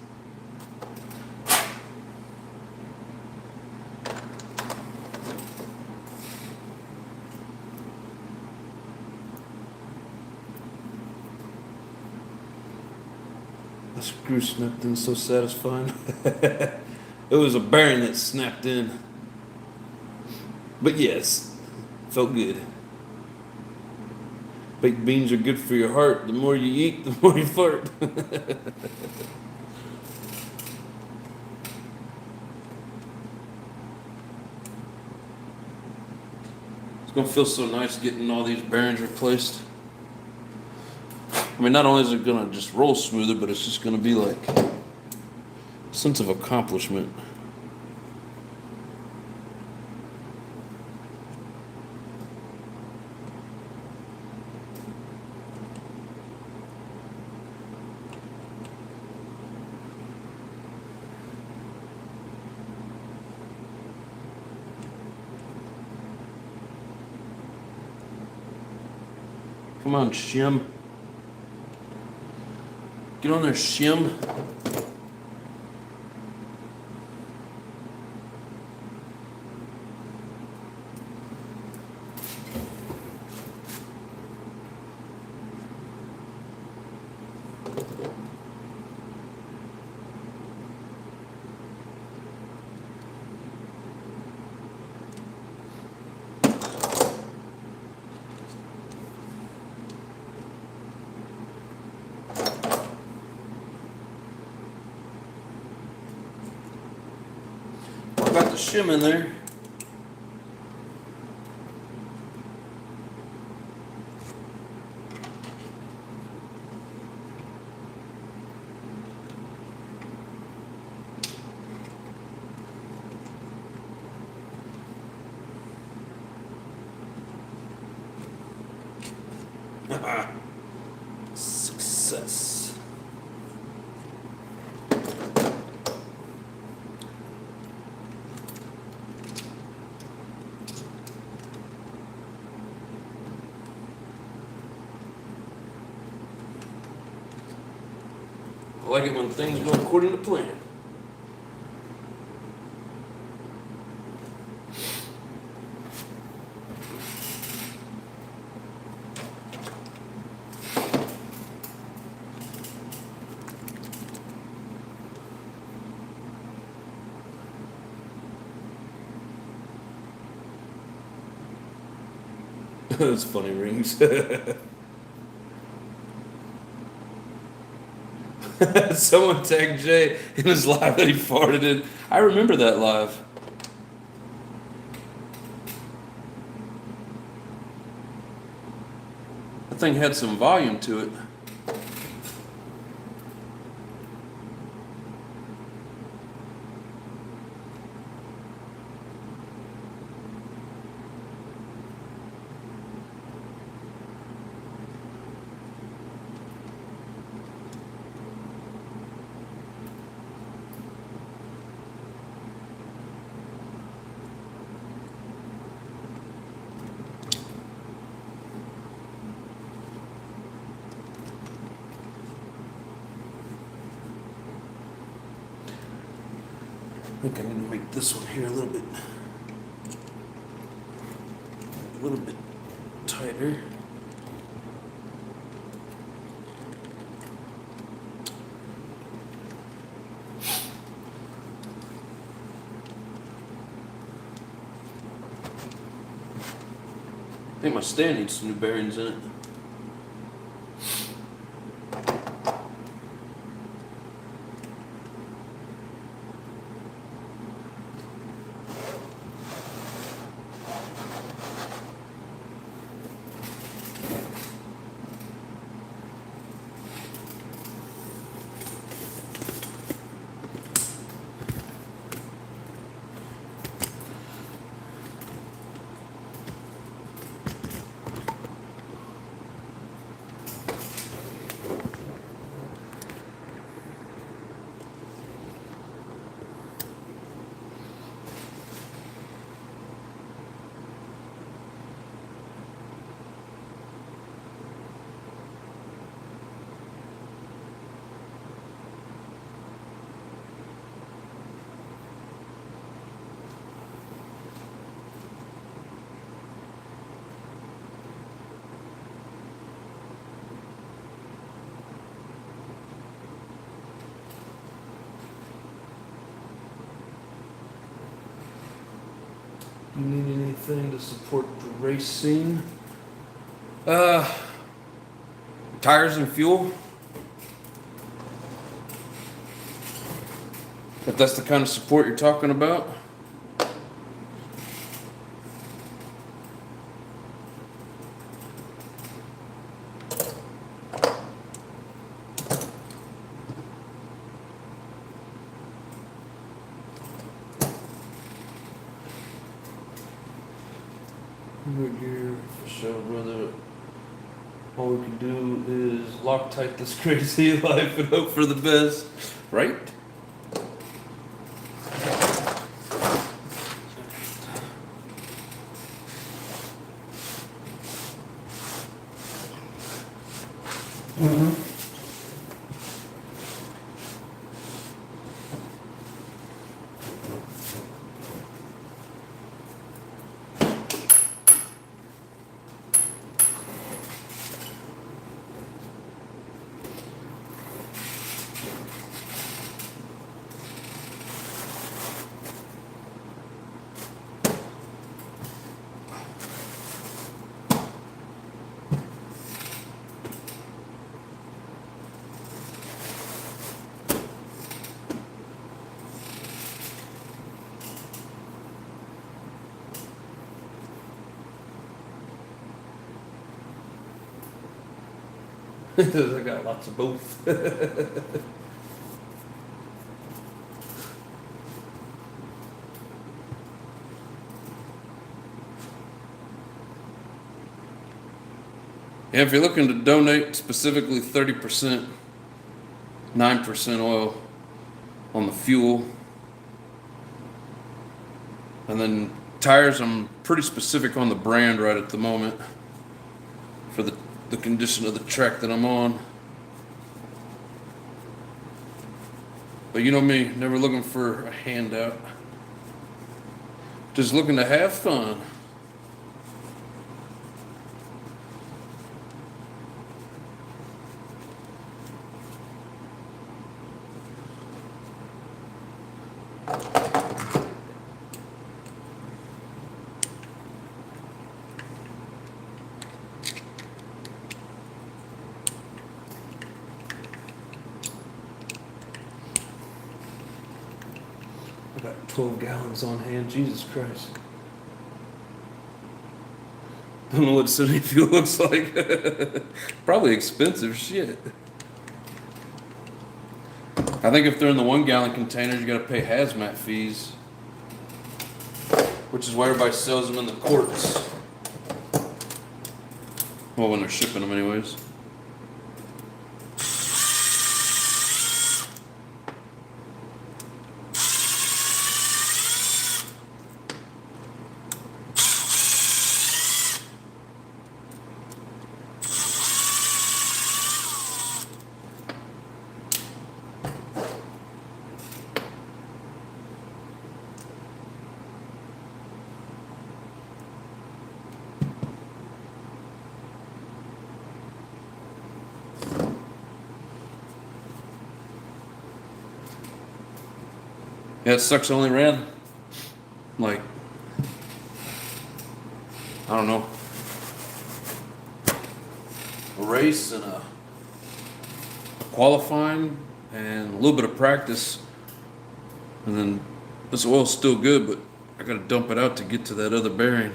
The screw snapped in so satisfying. It was a bearing that snapped in. But yes, felt good. Baked beans are good for your heart. The more you eat, the more you fart. It's gonna feel so nice getting all these bearings replaced. I mean, not only is it gonna just roll smoother, but it's just gonna be like a sense of accomplishment. Come on, Shim. Get on there, Shim. Got the shim in there. Success. I like it when things go according to plan. Those funny rings. Someone tagged Jay in his live that he farted in. I remember that live. That thing had some volume to it. I think I need to make this one here a little bit tighter. I think my stand needs some new bearings in it. You need anything to support the race scene? Uh, Tires and fuel. If that's the kind of support you're talking about. Right here, for sure, brother. All we can do is Loctite this crazy life and hope for the best, right? I got lots of both. Yeah, if you're looking to donate specifically 30%, 9% oil on the fuel, and then tires, I'm pretty specific on the brand right at the moment for the condition of the track that I'm on. But you know me, never looking for a handout. Just looking to have fun. I got 12 gallons on hand, Jesus Christ. Don't know what city fuel looks like. Probably expensive shit. I think if they're in the 1 gallon containers, you gotta pay hazmat fees, which is why everybody sells them in the quarts. Well, when they're shipping them anyways. Yeah, it sucks. I only ran like, I don't know, a race and a qualifying and a little bit of practice, and then this oil's still good, but I gotta dump it out to get to that other bearing.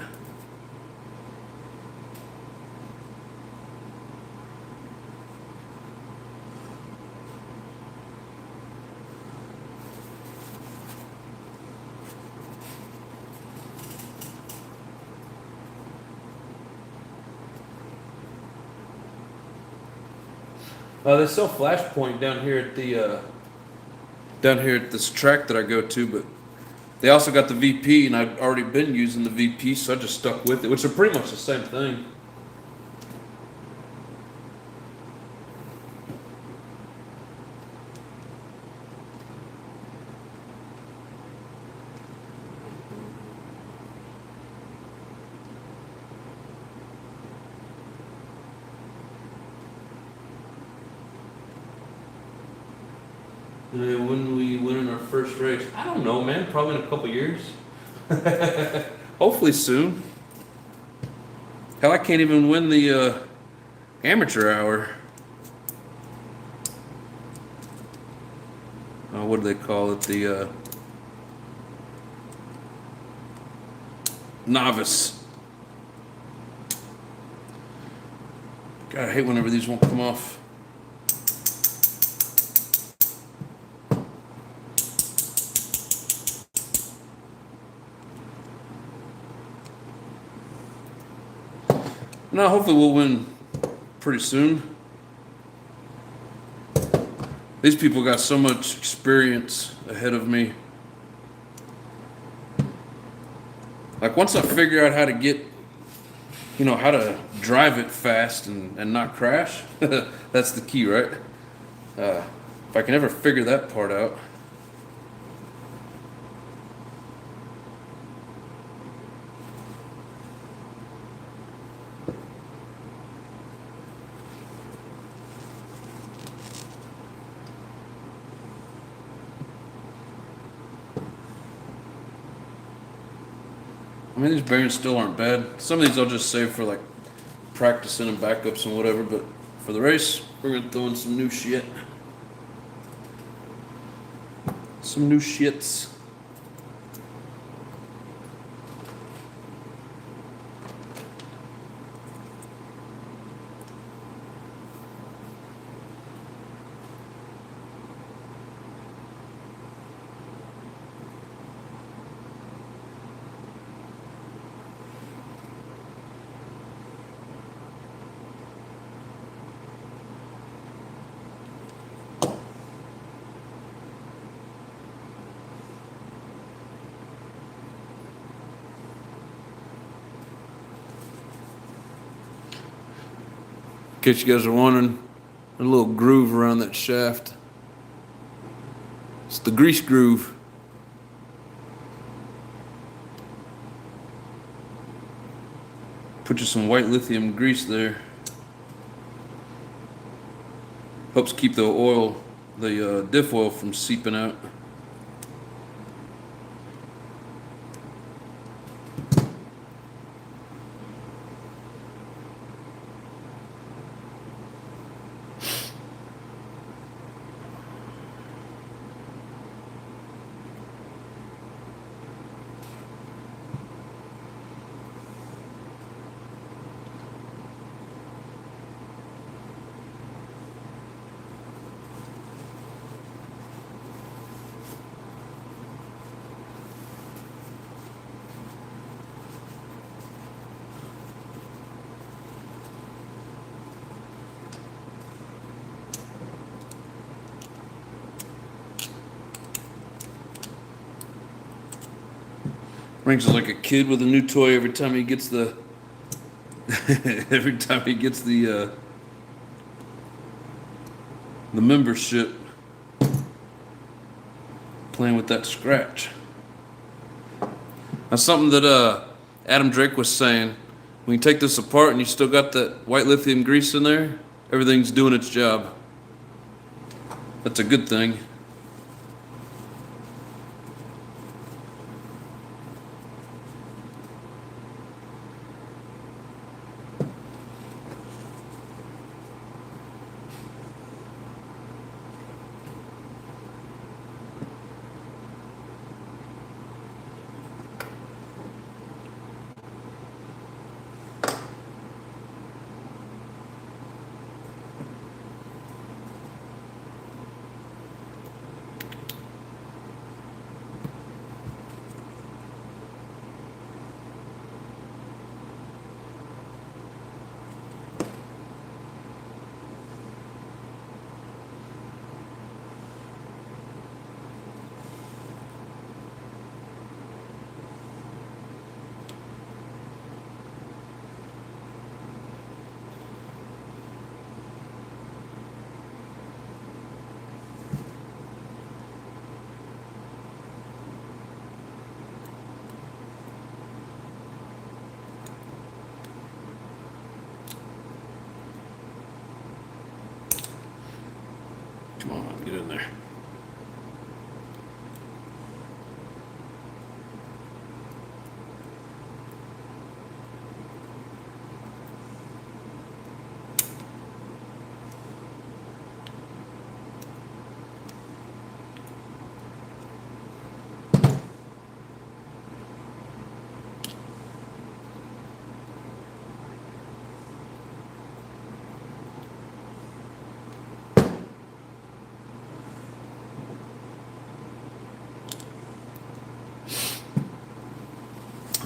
They sell Flashpoint down here at the down here at this track that I go to, but they also got the VP, and I've already been using the VP, so I just stuck with it, which are pretty much the same thing. When we win in our first race, I don't know, man. Probably in a couple years. Hopefully soon. Hell, I can't even win the amateur hour. What do they call it? The novice. God, I hate whenever these won't come off. No, hopefully we'll win pretty soon. These people got so much experience ahead of me. Like once I figure out how to get, how to drive it fast and not crash, that's the key, right? If I can ever figure that part out. I mean, these bearings still aren't bad. Some of these I'll just save for like practicing and backups and whatever, but for the race, we're gonna throw in some new shit. Some new shits. In case you guys are wondering, a little groove around that shaft. It's the grease groove. Put you some white lithium grease there. Helps keep the oil, the diff oil from seeping out. Rings is like a kid with a new toy every time he gets the the membership. Playing with that scratch. That's something that Adam Drake was saying. When you take this apart and you still got that white lithium grease in there, everything's doing its job. That's a good thing. Come on, get in there.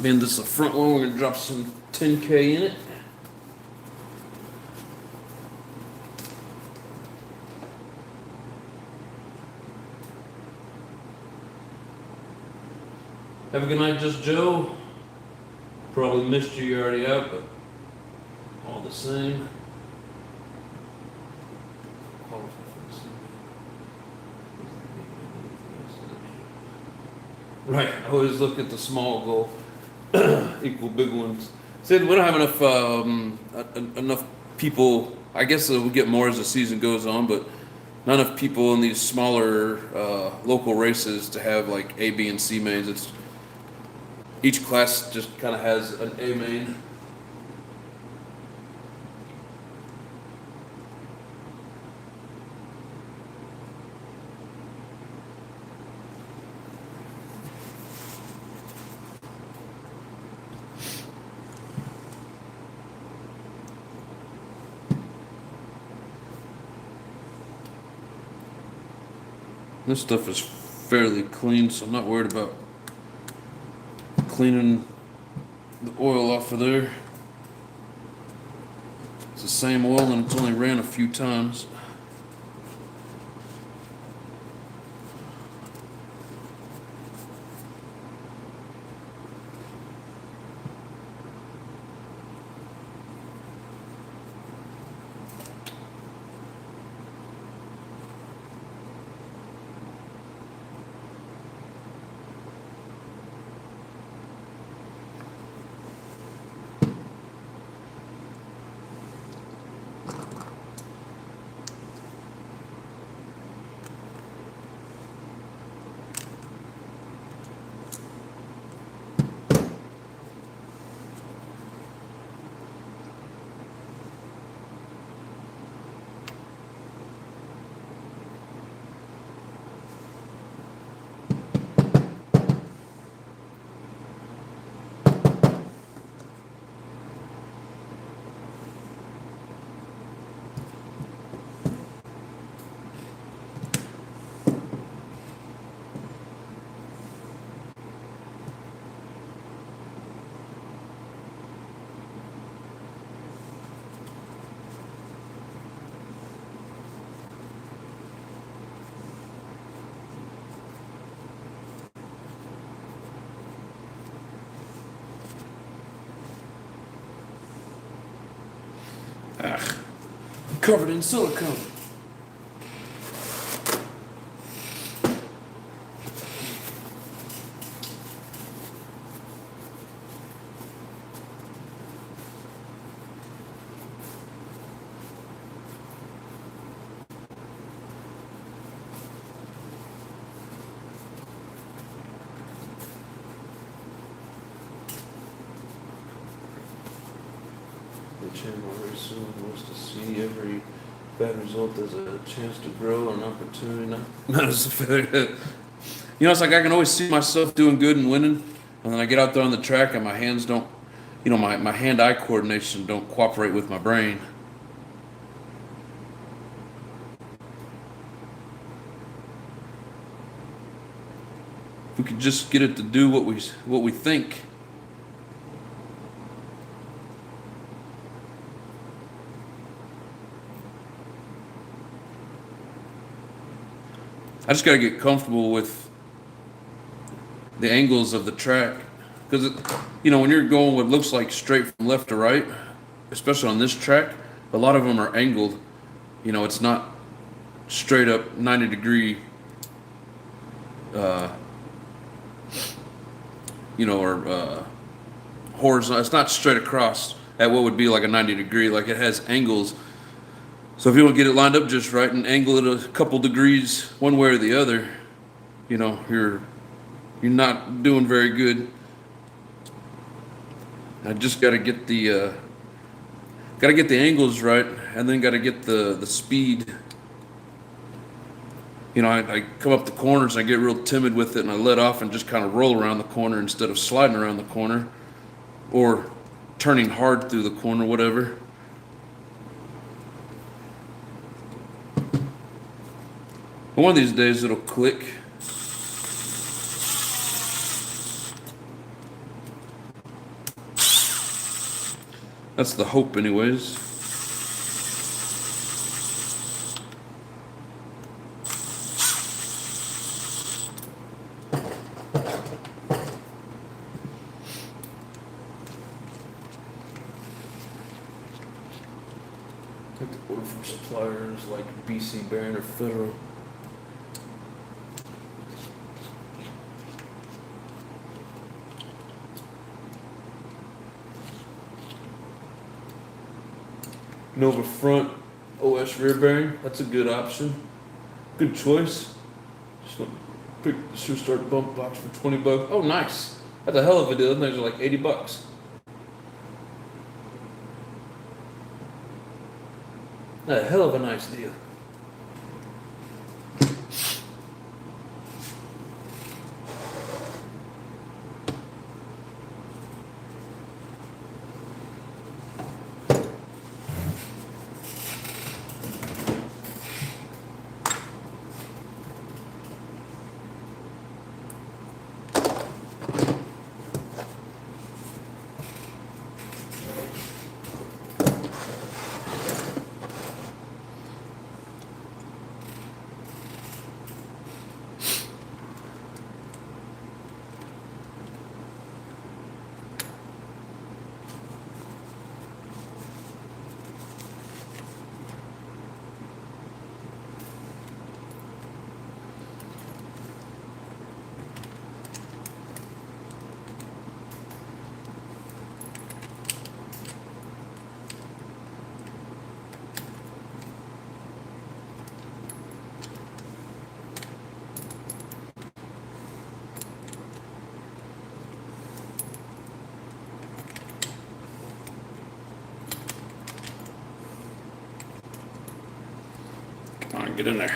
Being this is the front one, we're gonna drop some 10K in it. Have a good night, Just Joe. Probably missed you, you're already out, but all the same. Right, I always look at the small goal, equal big ones. Said we don't have enough people. I guess we'll get more as the season goes on, but not enough people in these smaller local races to have like A, B, and C mains. It's each class just kind of has an A main. This stuff is fairly clean, so I'm not worried about cleaning the oil off of there. It's the same oil and it's only ran a few times. Covered in silicone. The channel very soon wants to see every bad result as a chance to grow or an opportunity, not as a failure. You know, it's like I can always see myself doing good and winning, and then I get out there on the track and my hands don't, my hand-eye coordination don't cooperate with my brain. If we could just get it to do what we think. I just got to get comfortable with the angles of the track, because when you're going what looks like straight from left to right, especially on this track, a lot of them are angled. It's not straight up 90-degree, or horizontal. It's not straight across at what would be like a 90-degree. Like, it has angles. So if you don't get it lined up just right and angle it a couple degrees one way or the other, you're not doing very good. I just got to get the angles right, and then got to get the speed. I come up the corners and I get real timid with it, and I let off and just kind of roll around the corner instead of sliding around the corner or turning hard through the corner, whatever. One of these days it'll click. That's the hope, anyways. I have to order from suppliers like BC Bearing or Federal. Nova front, OS rear bearing. That's a good option. Good choice. Just want to pick the shoe start bump box for 20 bucks. Oh, nice. That's a hell of a deal. Those are like 80 bucks. A hell of a nice deal. Come on, get in there.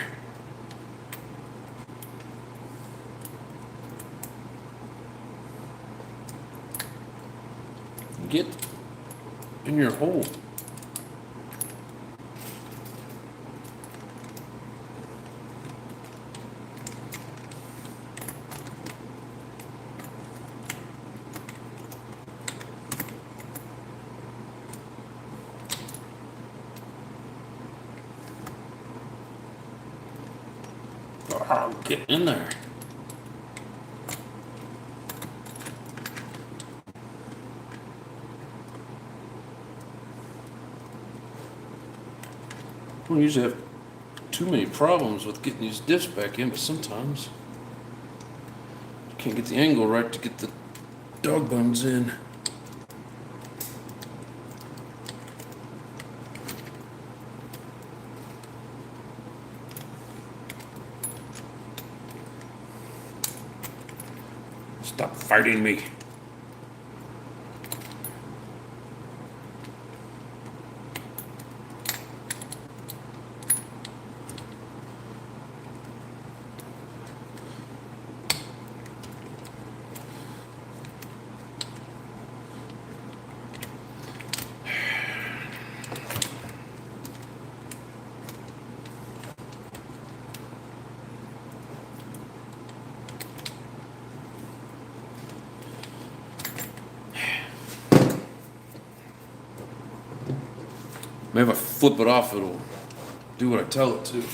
Get in your hole. Oh, get in there. I don't usually have too many problems with getting these diffs back in, but sometimes you can't get the angle right to get the dog bones in. Stop fighting me. Maybe if I flip it off, it'll do what I tell it to.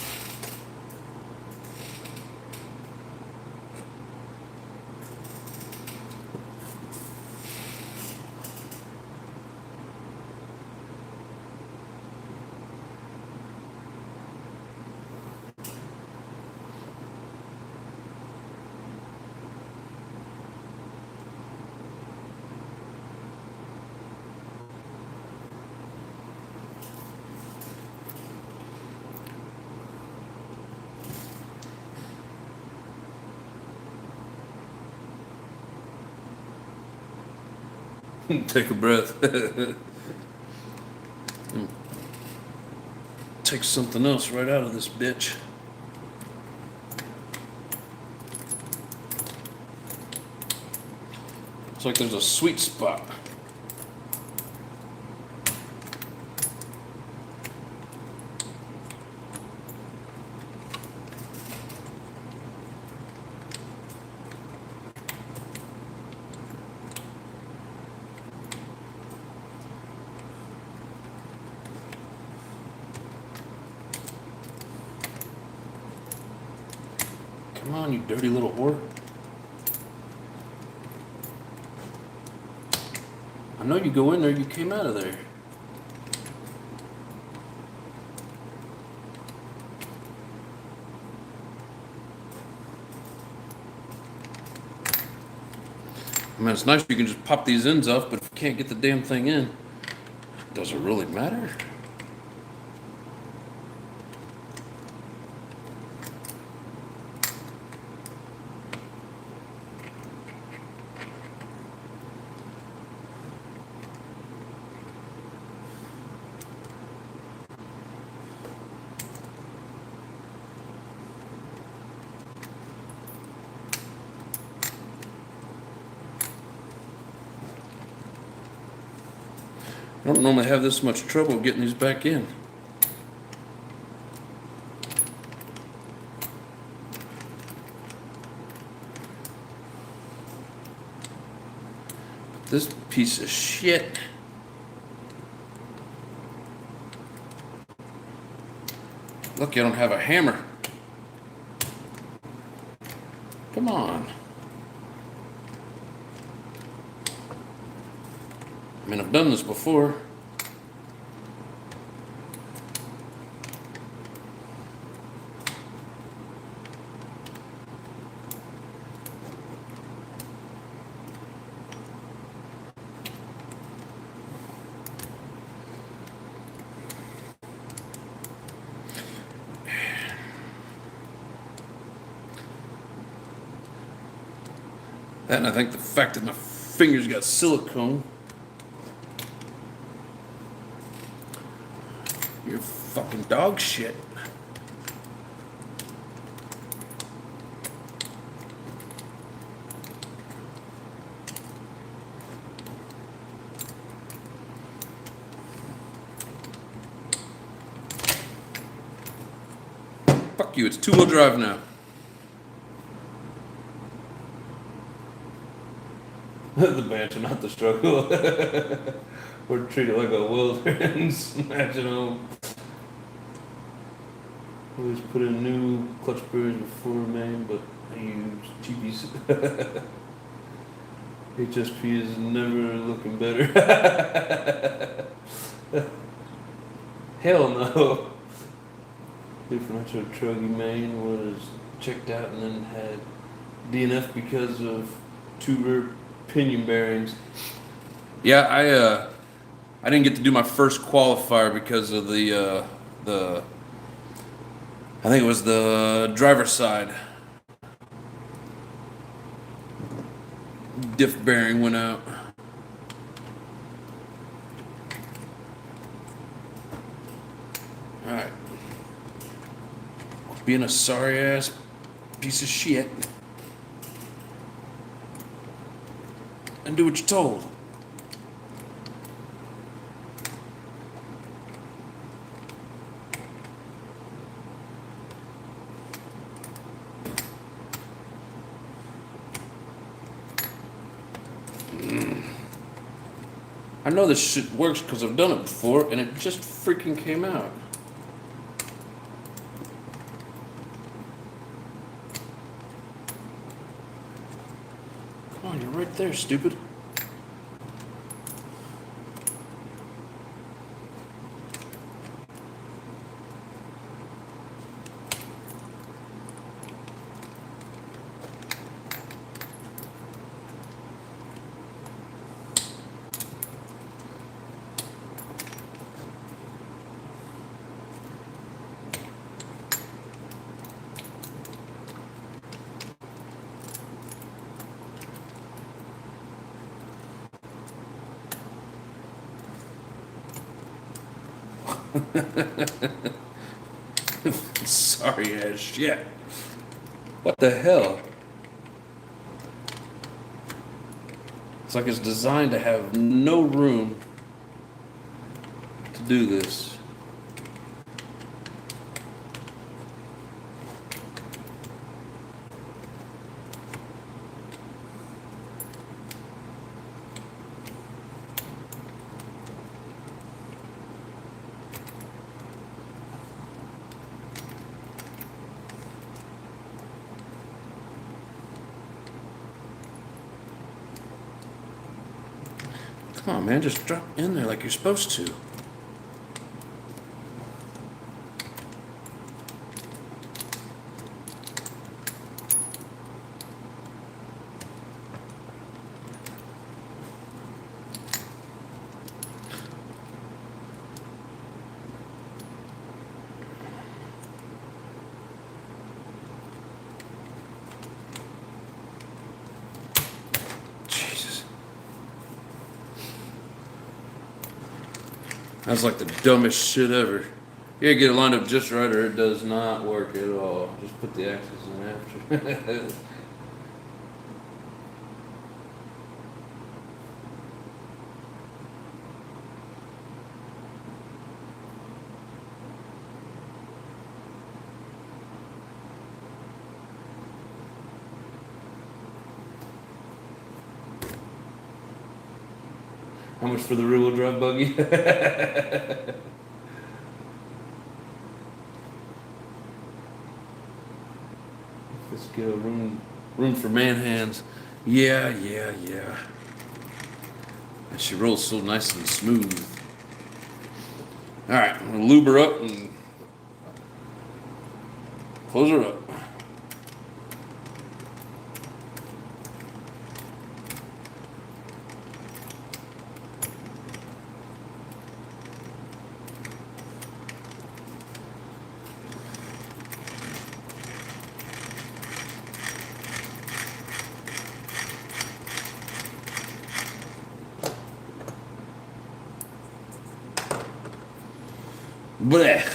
Take a breath. Take something else right out of this bitch. It's like there's a sweet spot. Come on, you dirty little whore. I know you go in there, you came out of there. I mean, it's nice you can just pop these ends off, but if you can't get the damn thing in, does it really matter? I don't normally have this much trouble getting these back in. This piece of shit. Lucky I don't have a hammer. Come on. I mean, I've done this before. That, and I think the fact that my fingers got silicone. You're fucking dog shit. Fuck you, it's two-wheel drive now. The banter, not the struggle. We're treated like a wilderness. Imagine home. Always put in new clutch bearings before main, but I use cheapies. HSP is never looking better. Hell no. Differential truggy main was checked out and then had DNF because of two rear pinion bearings. Yeah, I didn't get to do my first qualifier because of the I think it was the driver's side diff bearing went out. All right, being a sorry ass piece of shit. And do what you're told. I know this shit works because I've done it before and it just freaking came out. Come on, you're right there, stupid. Sorry ass shit. What the hell? It's like it's designed to have no room to do this. Come on, man, just drop in there like you're supposed to. That's like the dumbest shit ever. You gotta get it lined up just right or it does not work at all. Just put the axis in after. How much for the rear-wheel drive buggy? Let's get a room for man hands. Yeah. And she rolls so nice and smooth. All right, I'm gonna lube her up and close her up. Blech.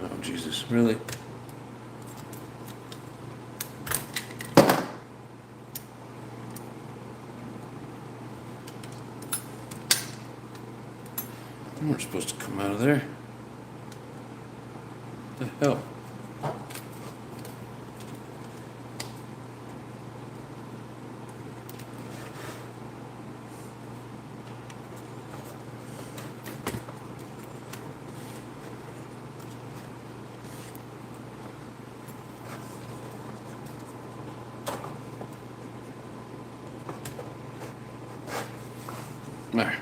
Oh, Jesus, really? We're supposed to come out of there. What the hell? There.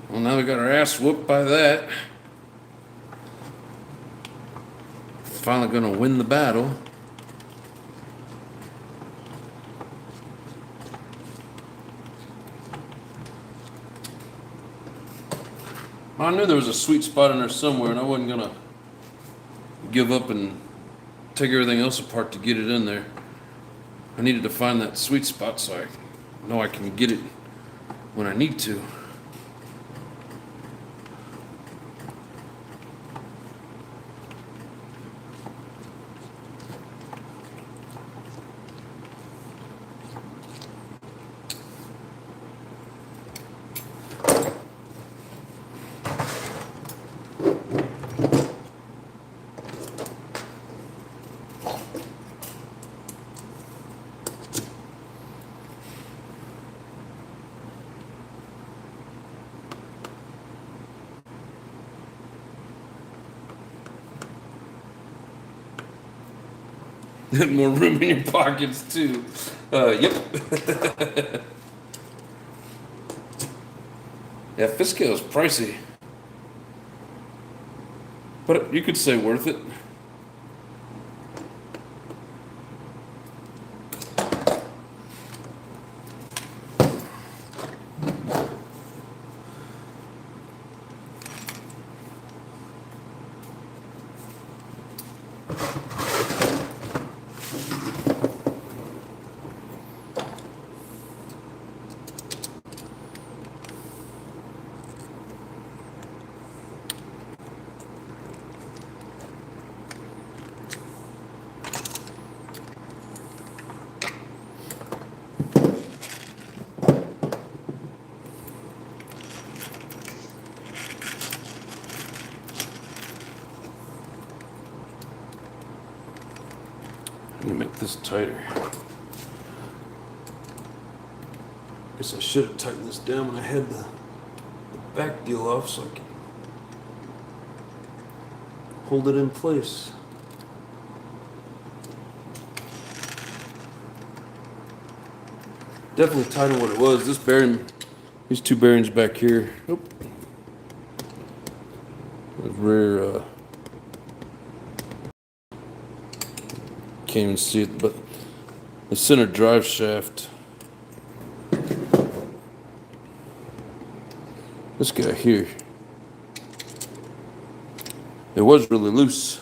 Well, now we got our ass whooped by that. Finally gonna win the battle. I knew there was a sweet spot in there somewhere, and I wasn't gonna give up and take everything else apart to get it in there. I needed to find that sweet spot so I know I can get it when I need to. More room in your pockets too. Yep. Yeah, Fiscale is pricey, but you could say worth it. Let me make this tighter. Guess I should have tightened this down when I had the back deal off so I could hold it in place. Definitely tighter than what it was. This bearing, these two bearings back here. Oop. The rear, can't even see it, but the center drive shaft. This guy here, it was really loose.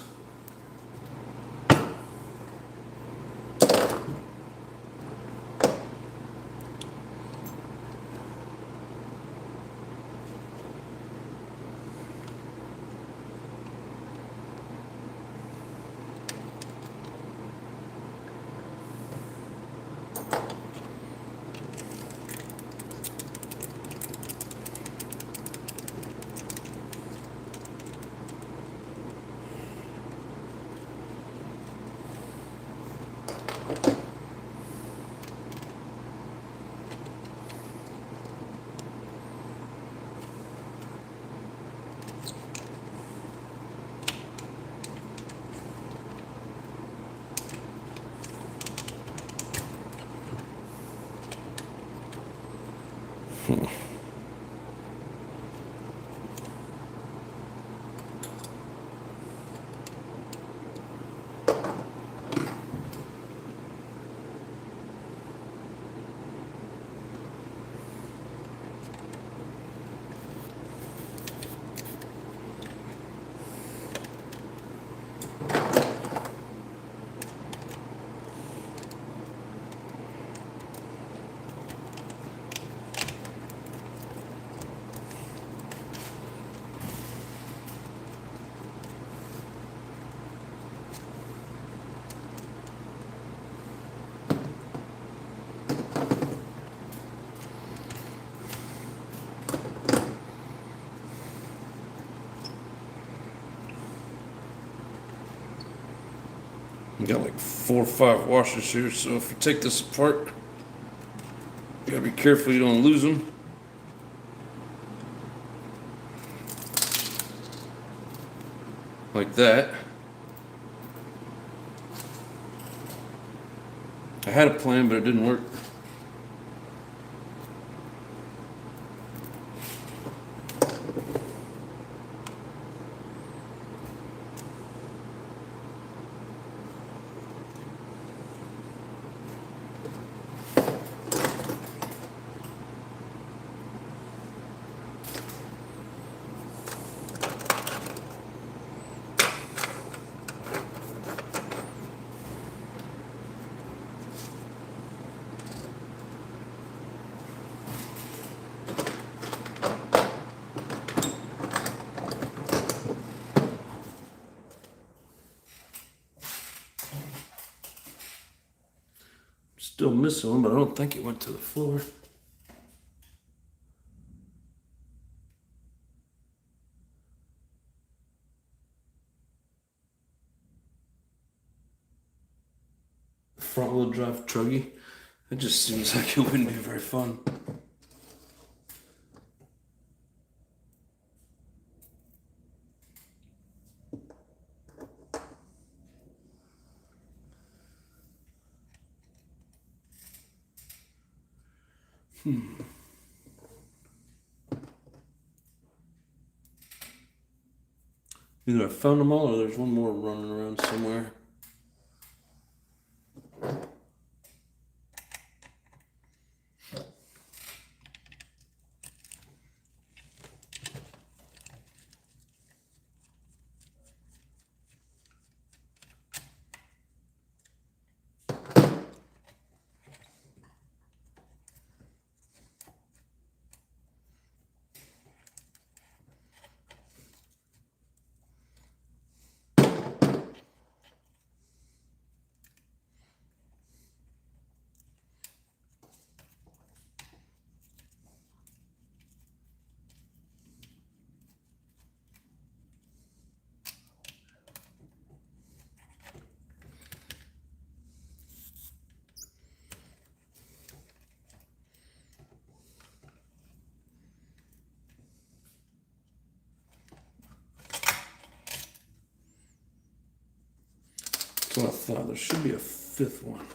You got like 4 or 5 washers here, so if you take this apart, you gotta be careful you don't lose them. Like that. I had a plan, but it didn't work. Still missing one, but I don't think it went to the floor. Front wheel drive truggy. It just seems like it wouldn't be very fun. Either I found them all or there's one more running around somewhere. That's what I thought. There should be a fifth one.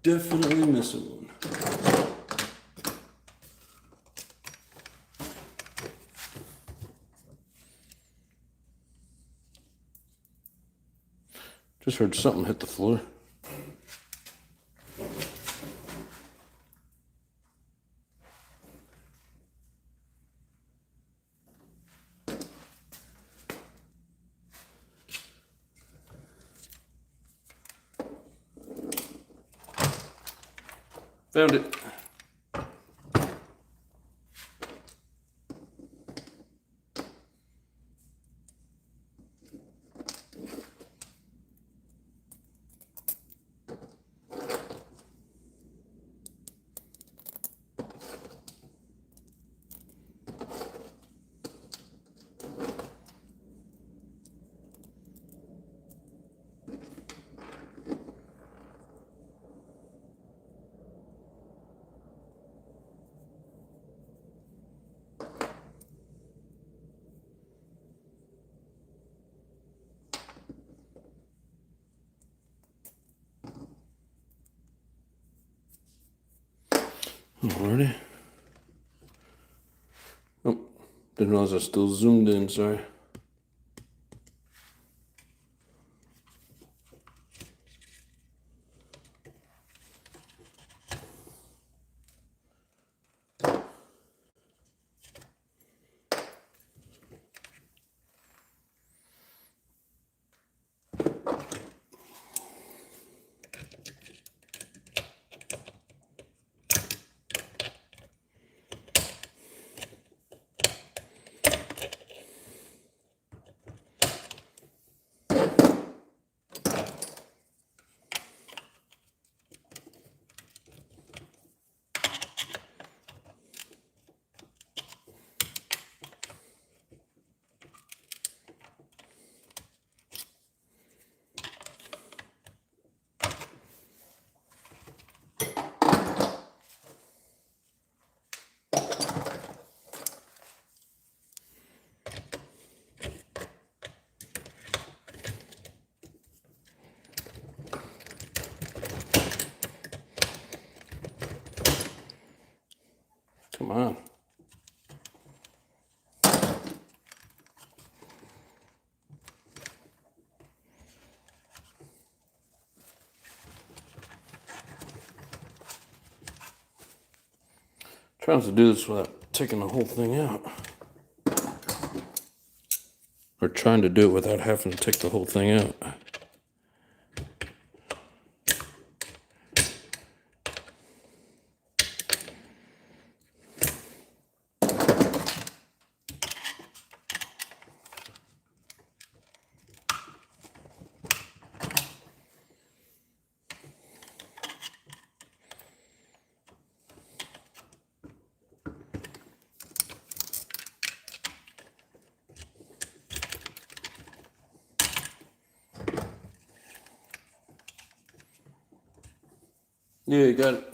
Definitely missing one. Just heard something hit the floor. Found it. Alrighty. Oh, didn't realize I still zoomed in, sorry. Come on. Trying to do this without taking the whole thing out. Or trying to do it without having to take the whole thing out. Yeah, you got it.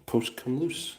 Post come loose.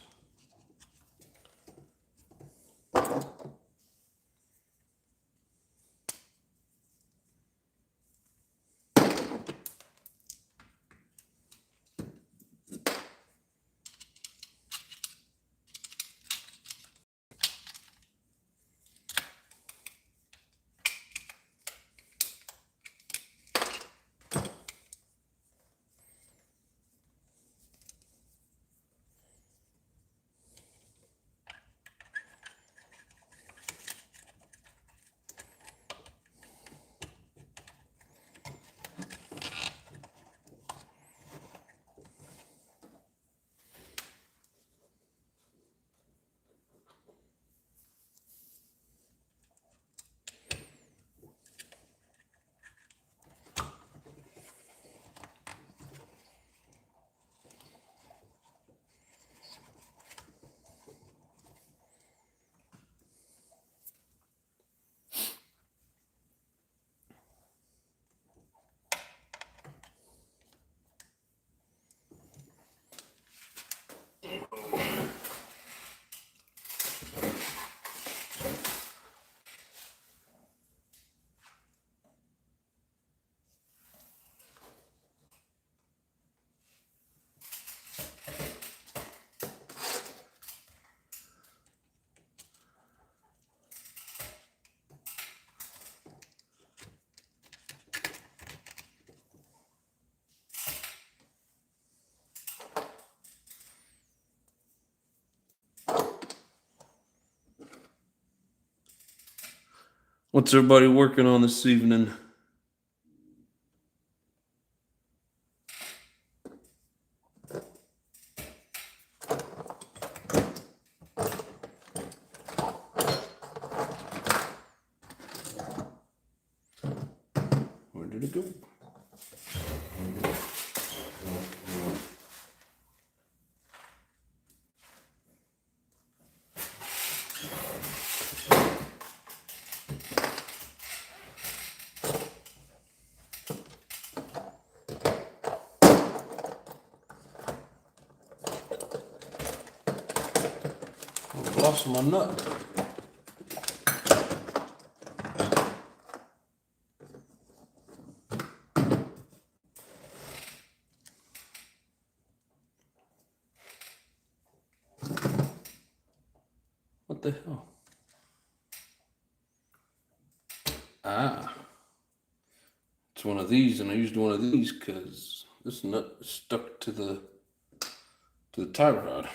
What's everybody working on this evening? Where did it go? I lost my nut. What the hell? Ah, it's one of these, and I used one of these because this nut is stuck to the tie rod.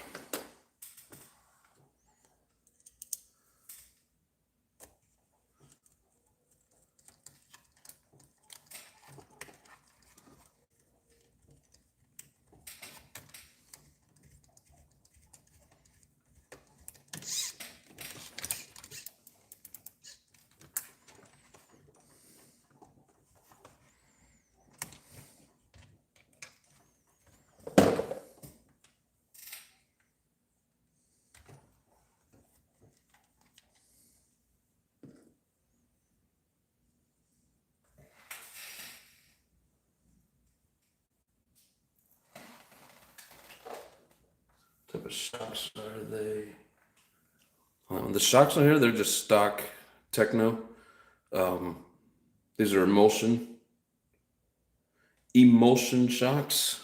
What type of shocks are they? The shocks on here, they're just stock Techno. These are emulsion shocks.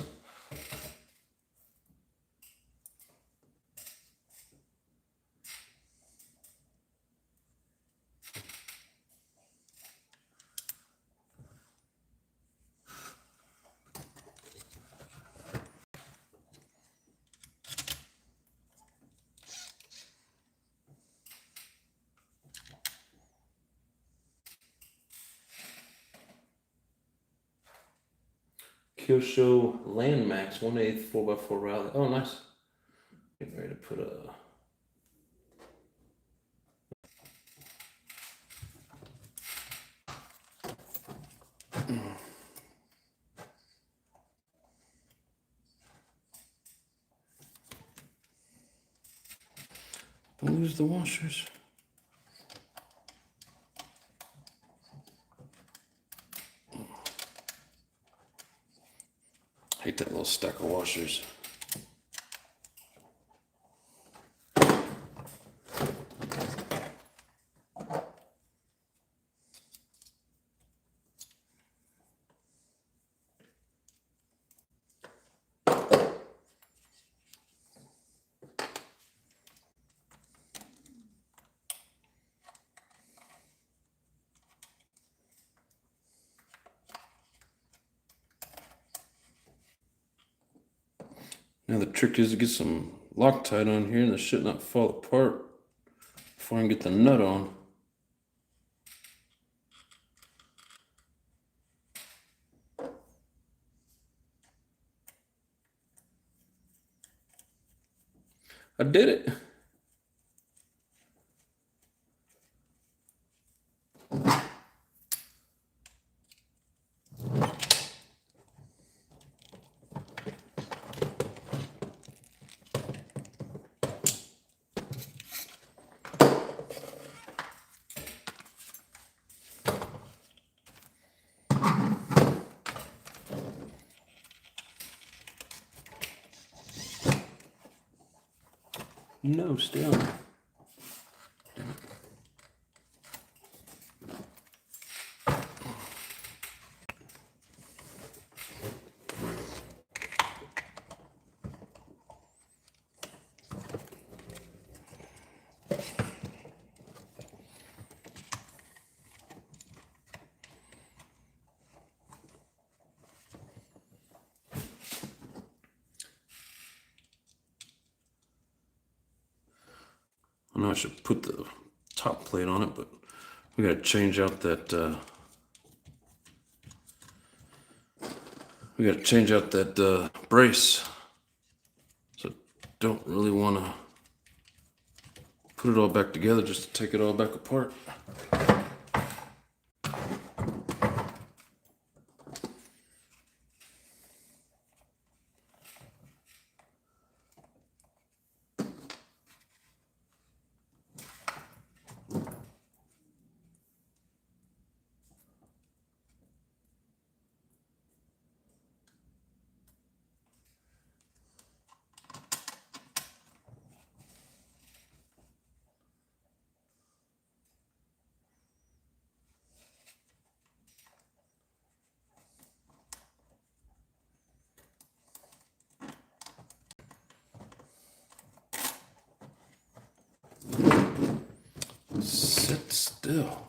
Kyosho Landmax 1/8 4x4 rally. Oh, nice. Getting ready to put a. Don't lose the washers. Hate that little stack of washers. Now the trick is to get some Loctite on here and the shit not fall apart before I can get the nut on. I did it. No, stay on. I know I should put the top plate on it, but We gotta change out that brace. So don't really want to put it all back together just to take it all back apart. Sit still.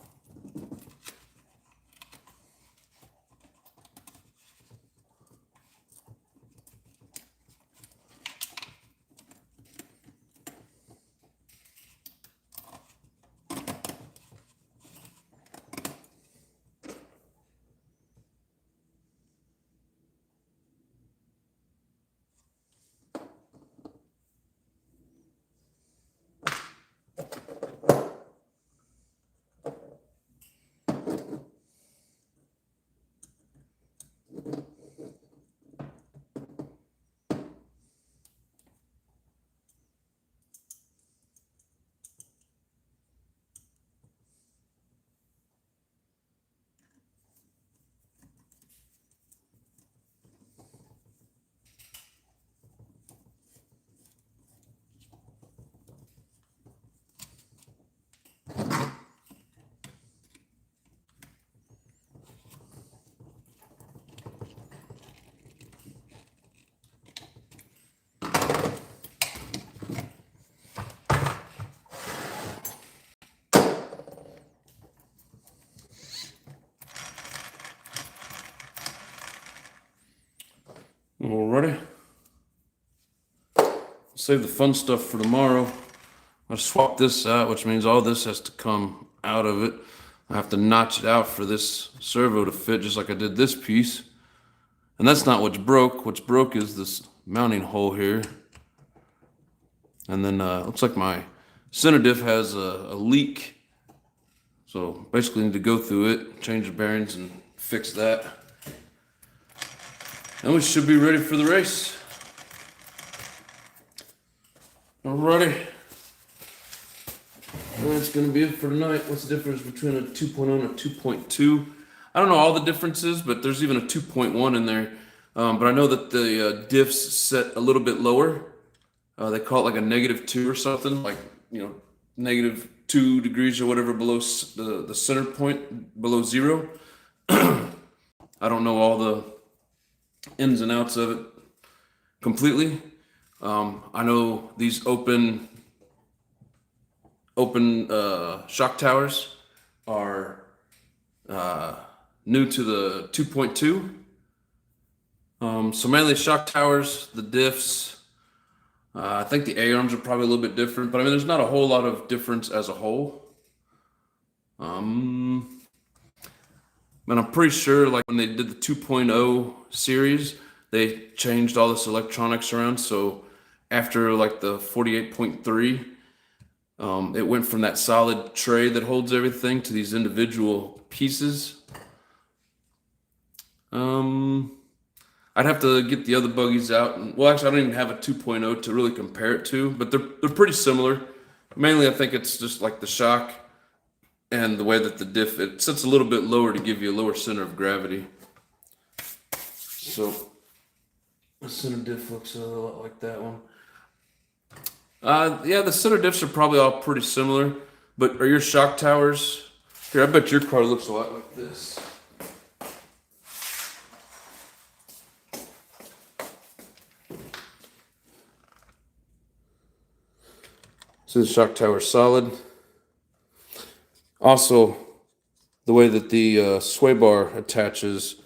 Alrighty. Save the fun stuff for tomorrow. I'll swap this out, which means all this has to come out of it. I have to notch it out for this servo to fit, just like I did this piece. And that's not what's broke. What's broke is this mounting hole here. And then looks like my center diff has a leak. So basically need to go through it, change the bearings and fix that. And we should be ready for the race. Alrighty. That's going to be it for tonight. What's the difference between a 2.0 and a 2.2? I don't know all the differences, but there's even a 2.1 in there. But I know that the diffs set a little bit lower. They call it like a -2 or something, like, -2 degrees or whatever below the center point, below zero. I don't know all the ins and outs of it completely. I know these open shock towers are new to the 2.2. So mainly shock towers, the diffs. I think the A-arms are probably a little bit different, but I mean, there's not a whole lot of difference as a whole. But I'm pretty sure, like when they did the 2.0 series, they changed all this electronics around. So after like the 48.3, it went from that solid tray that holds everything to these individual pieces. I'd have to get the other buggies out. Well, actually, I don't even have a 2.0 to really compare it to, but they're pretty similar. Mainly, I think it's just like the shock and the way that the diff, it sits a little bit lower to give you a lower center of gravity. So the center diff looks a lot like that one. Yeah, the center diffs are probably all pretty similar, but are your shock towers? Here, I bet your car looks a lot like this. So the shock tower is solid. Also, the way that the sway bar attaches,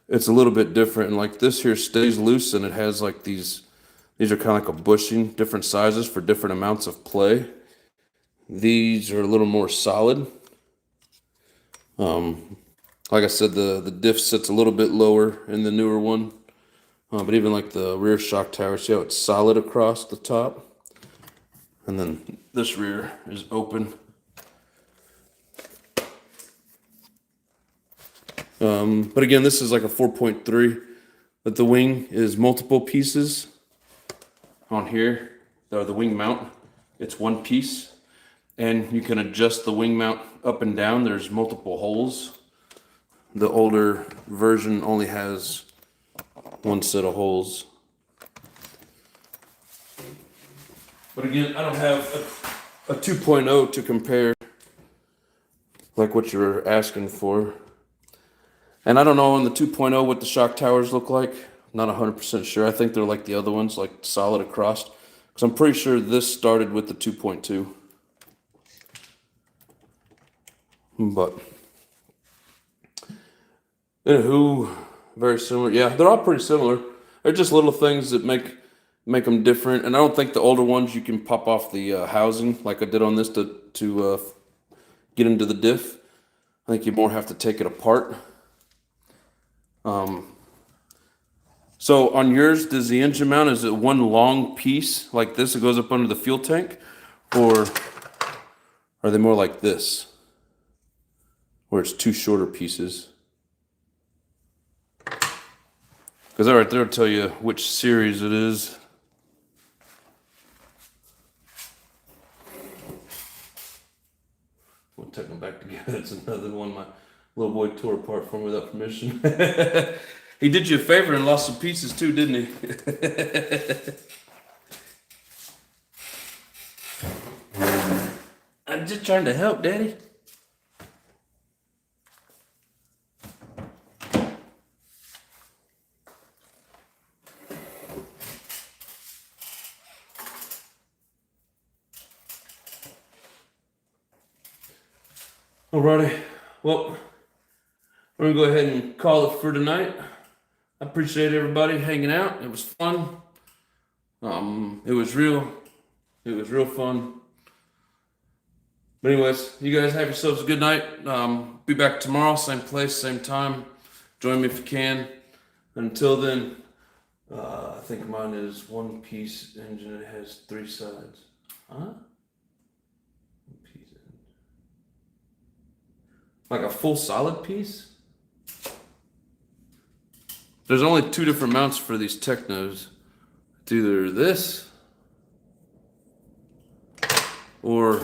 it's a little bit different. And like this here stays loose, and it has like these are kind of like a bushing, different sizes for different amounts of play. These are a little more solid. Like I said, the diff sits a little bit lower in the newer one. But even like the rear shock tower, see how it's solid across the top? And then this rear is open. But again, this is like a 4.3, but the wing is multiple pieces on here, or the wing mount. It's one piece, and you can adjust the wing mount up and down. There's multiple holes. The older version only has one set of holes. But again, I don't have a 2.0 to compare like what you're asking for. And I don't know on the 2.0 what the shock towers look like. Not 100% sure. I think they're like the other ones, like solid across. Because I'm pretty sure this started with the 2.2. But, anywho, very similar. Yeah, they're all pretty similar. They're just little things that make them different. And I don't think the older ones you can pop off the housing like I did on this to get into the diff. I think you more have to take it apart. So on yours, does the engine mount, is it one long piece like this that goes up under the fuel tank? Or are they more like this, where it's two shorter pieces? Because that right there will tell you which series it is. We'll take them back together. It's another one my little boy tore apart for me without permission. He did you a favor and lost some pieces too, didn't he? I'm just trying to help, Daddy. Alrighty, well, we're gonna go ahead and call it for tonight. I appreciate everybody hanging out. It was fun. It was real fun. But anyways, you guys have yourselves a good night. Be back tomorrow, same place, same time. Join me if you can. Until then, I think mine is one piece engine. It has three sides. Huh? Like a full solid piece? There's only two different mounts for these Technos. It's either this or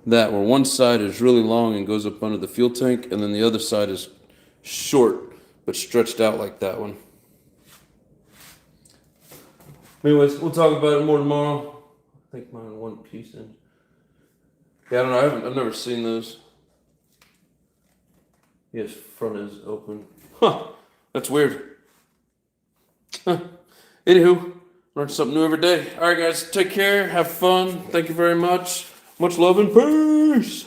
that, where one side is really long and goes up under the fuel tank, and then the other side is short but stretched out like that one. Anyways, we'll talk about it more tomorrow. I think mine one piece in. Yeah, I don't know. I've never seen those. Yes, front is open. Huh, that's weird. Huh. Anywho, learn something new every day. All right, guys, take care. Have fun. Thank you very much. Much love and peace.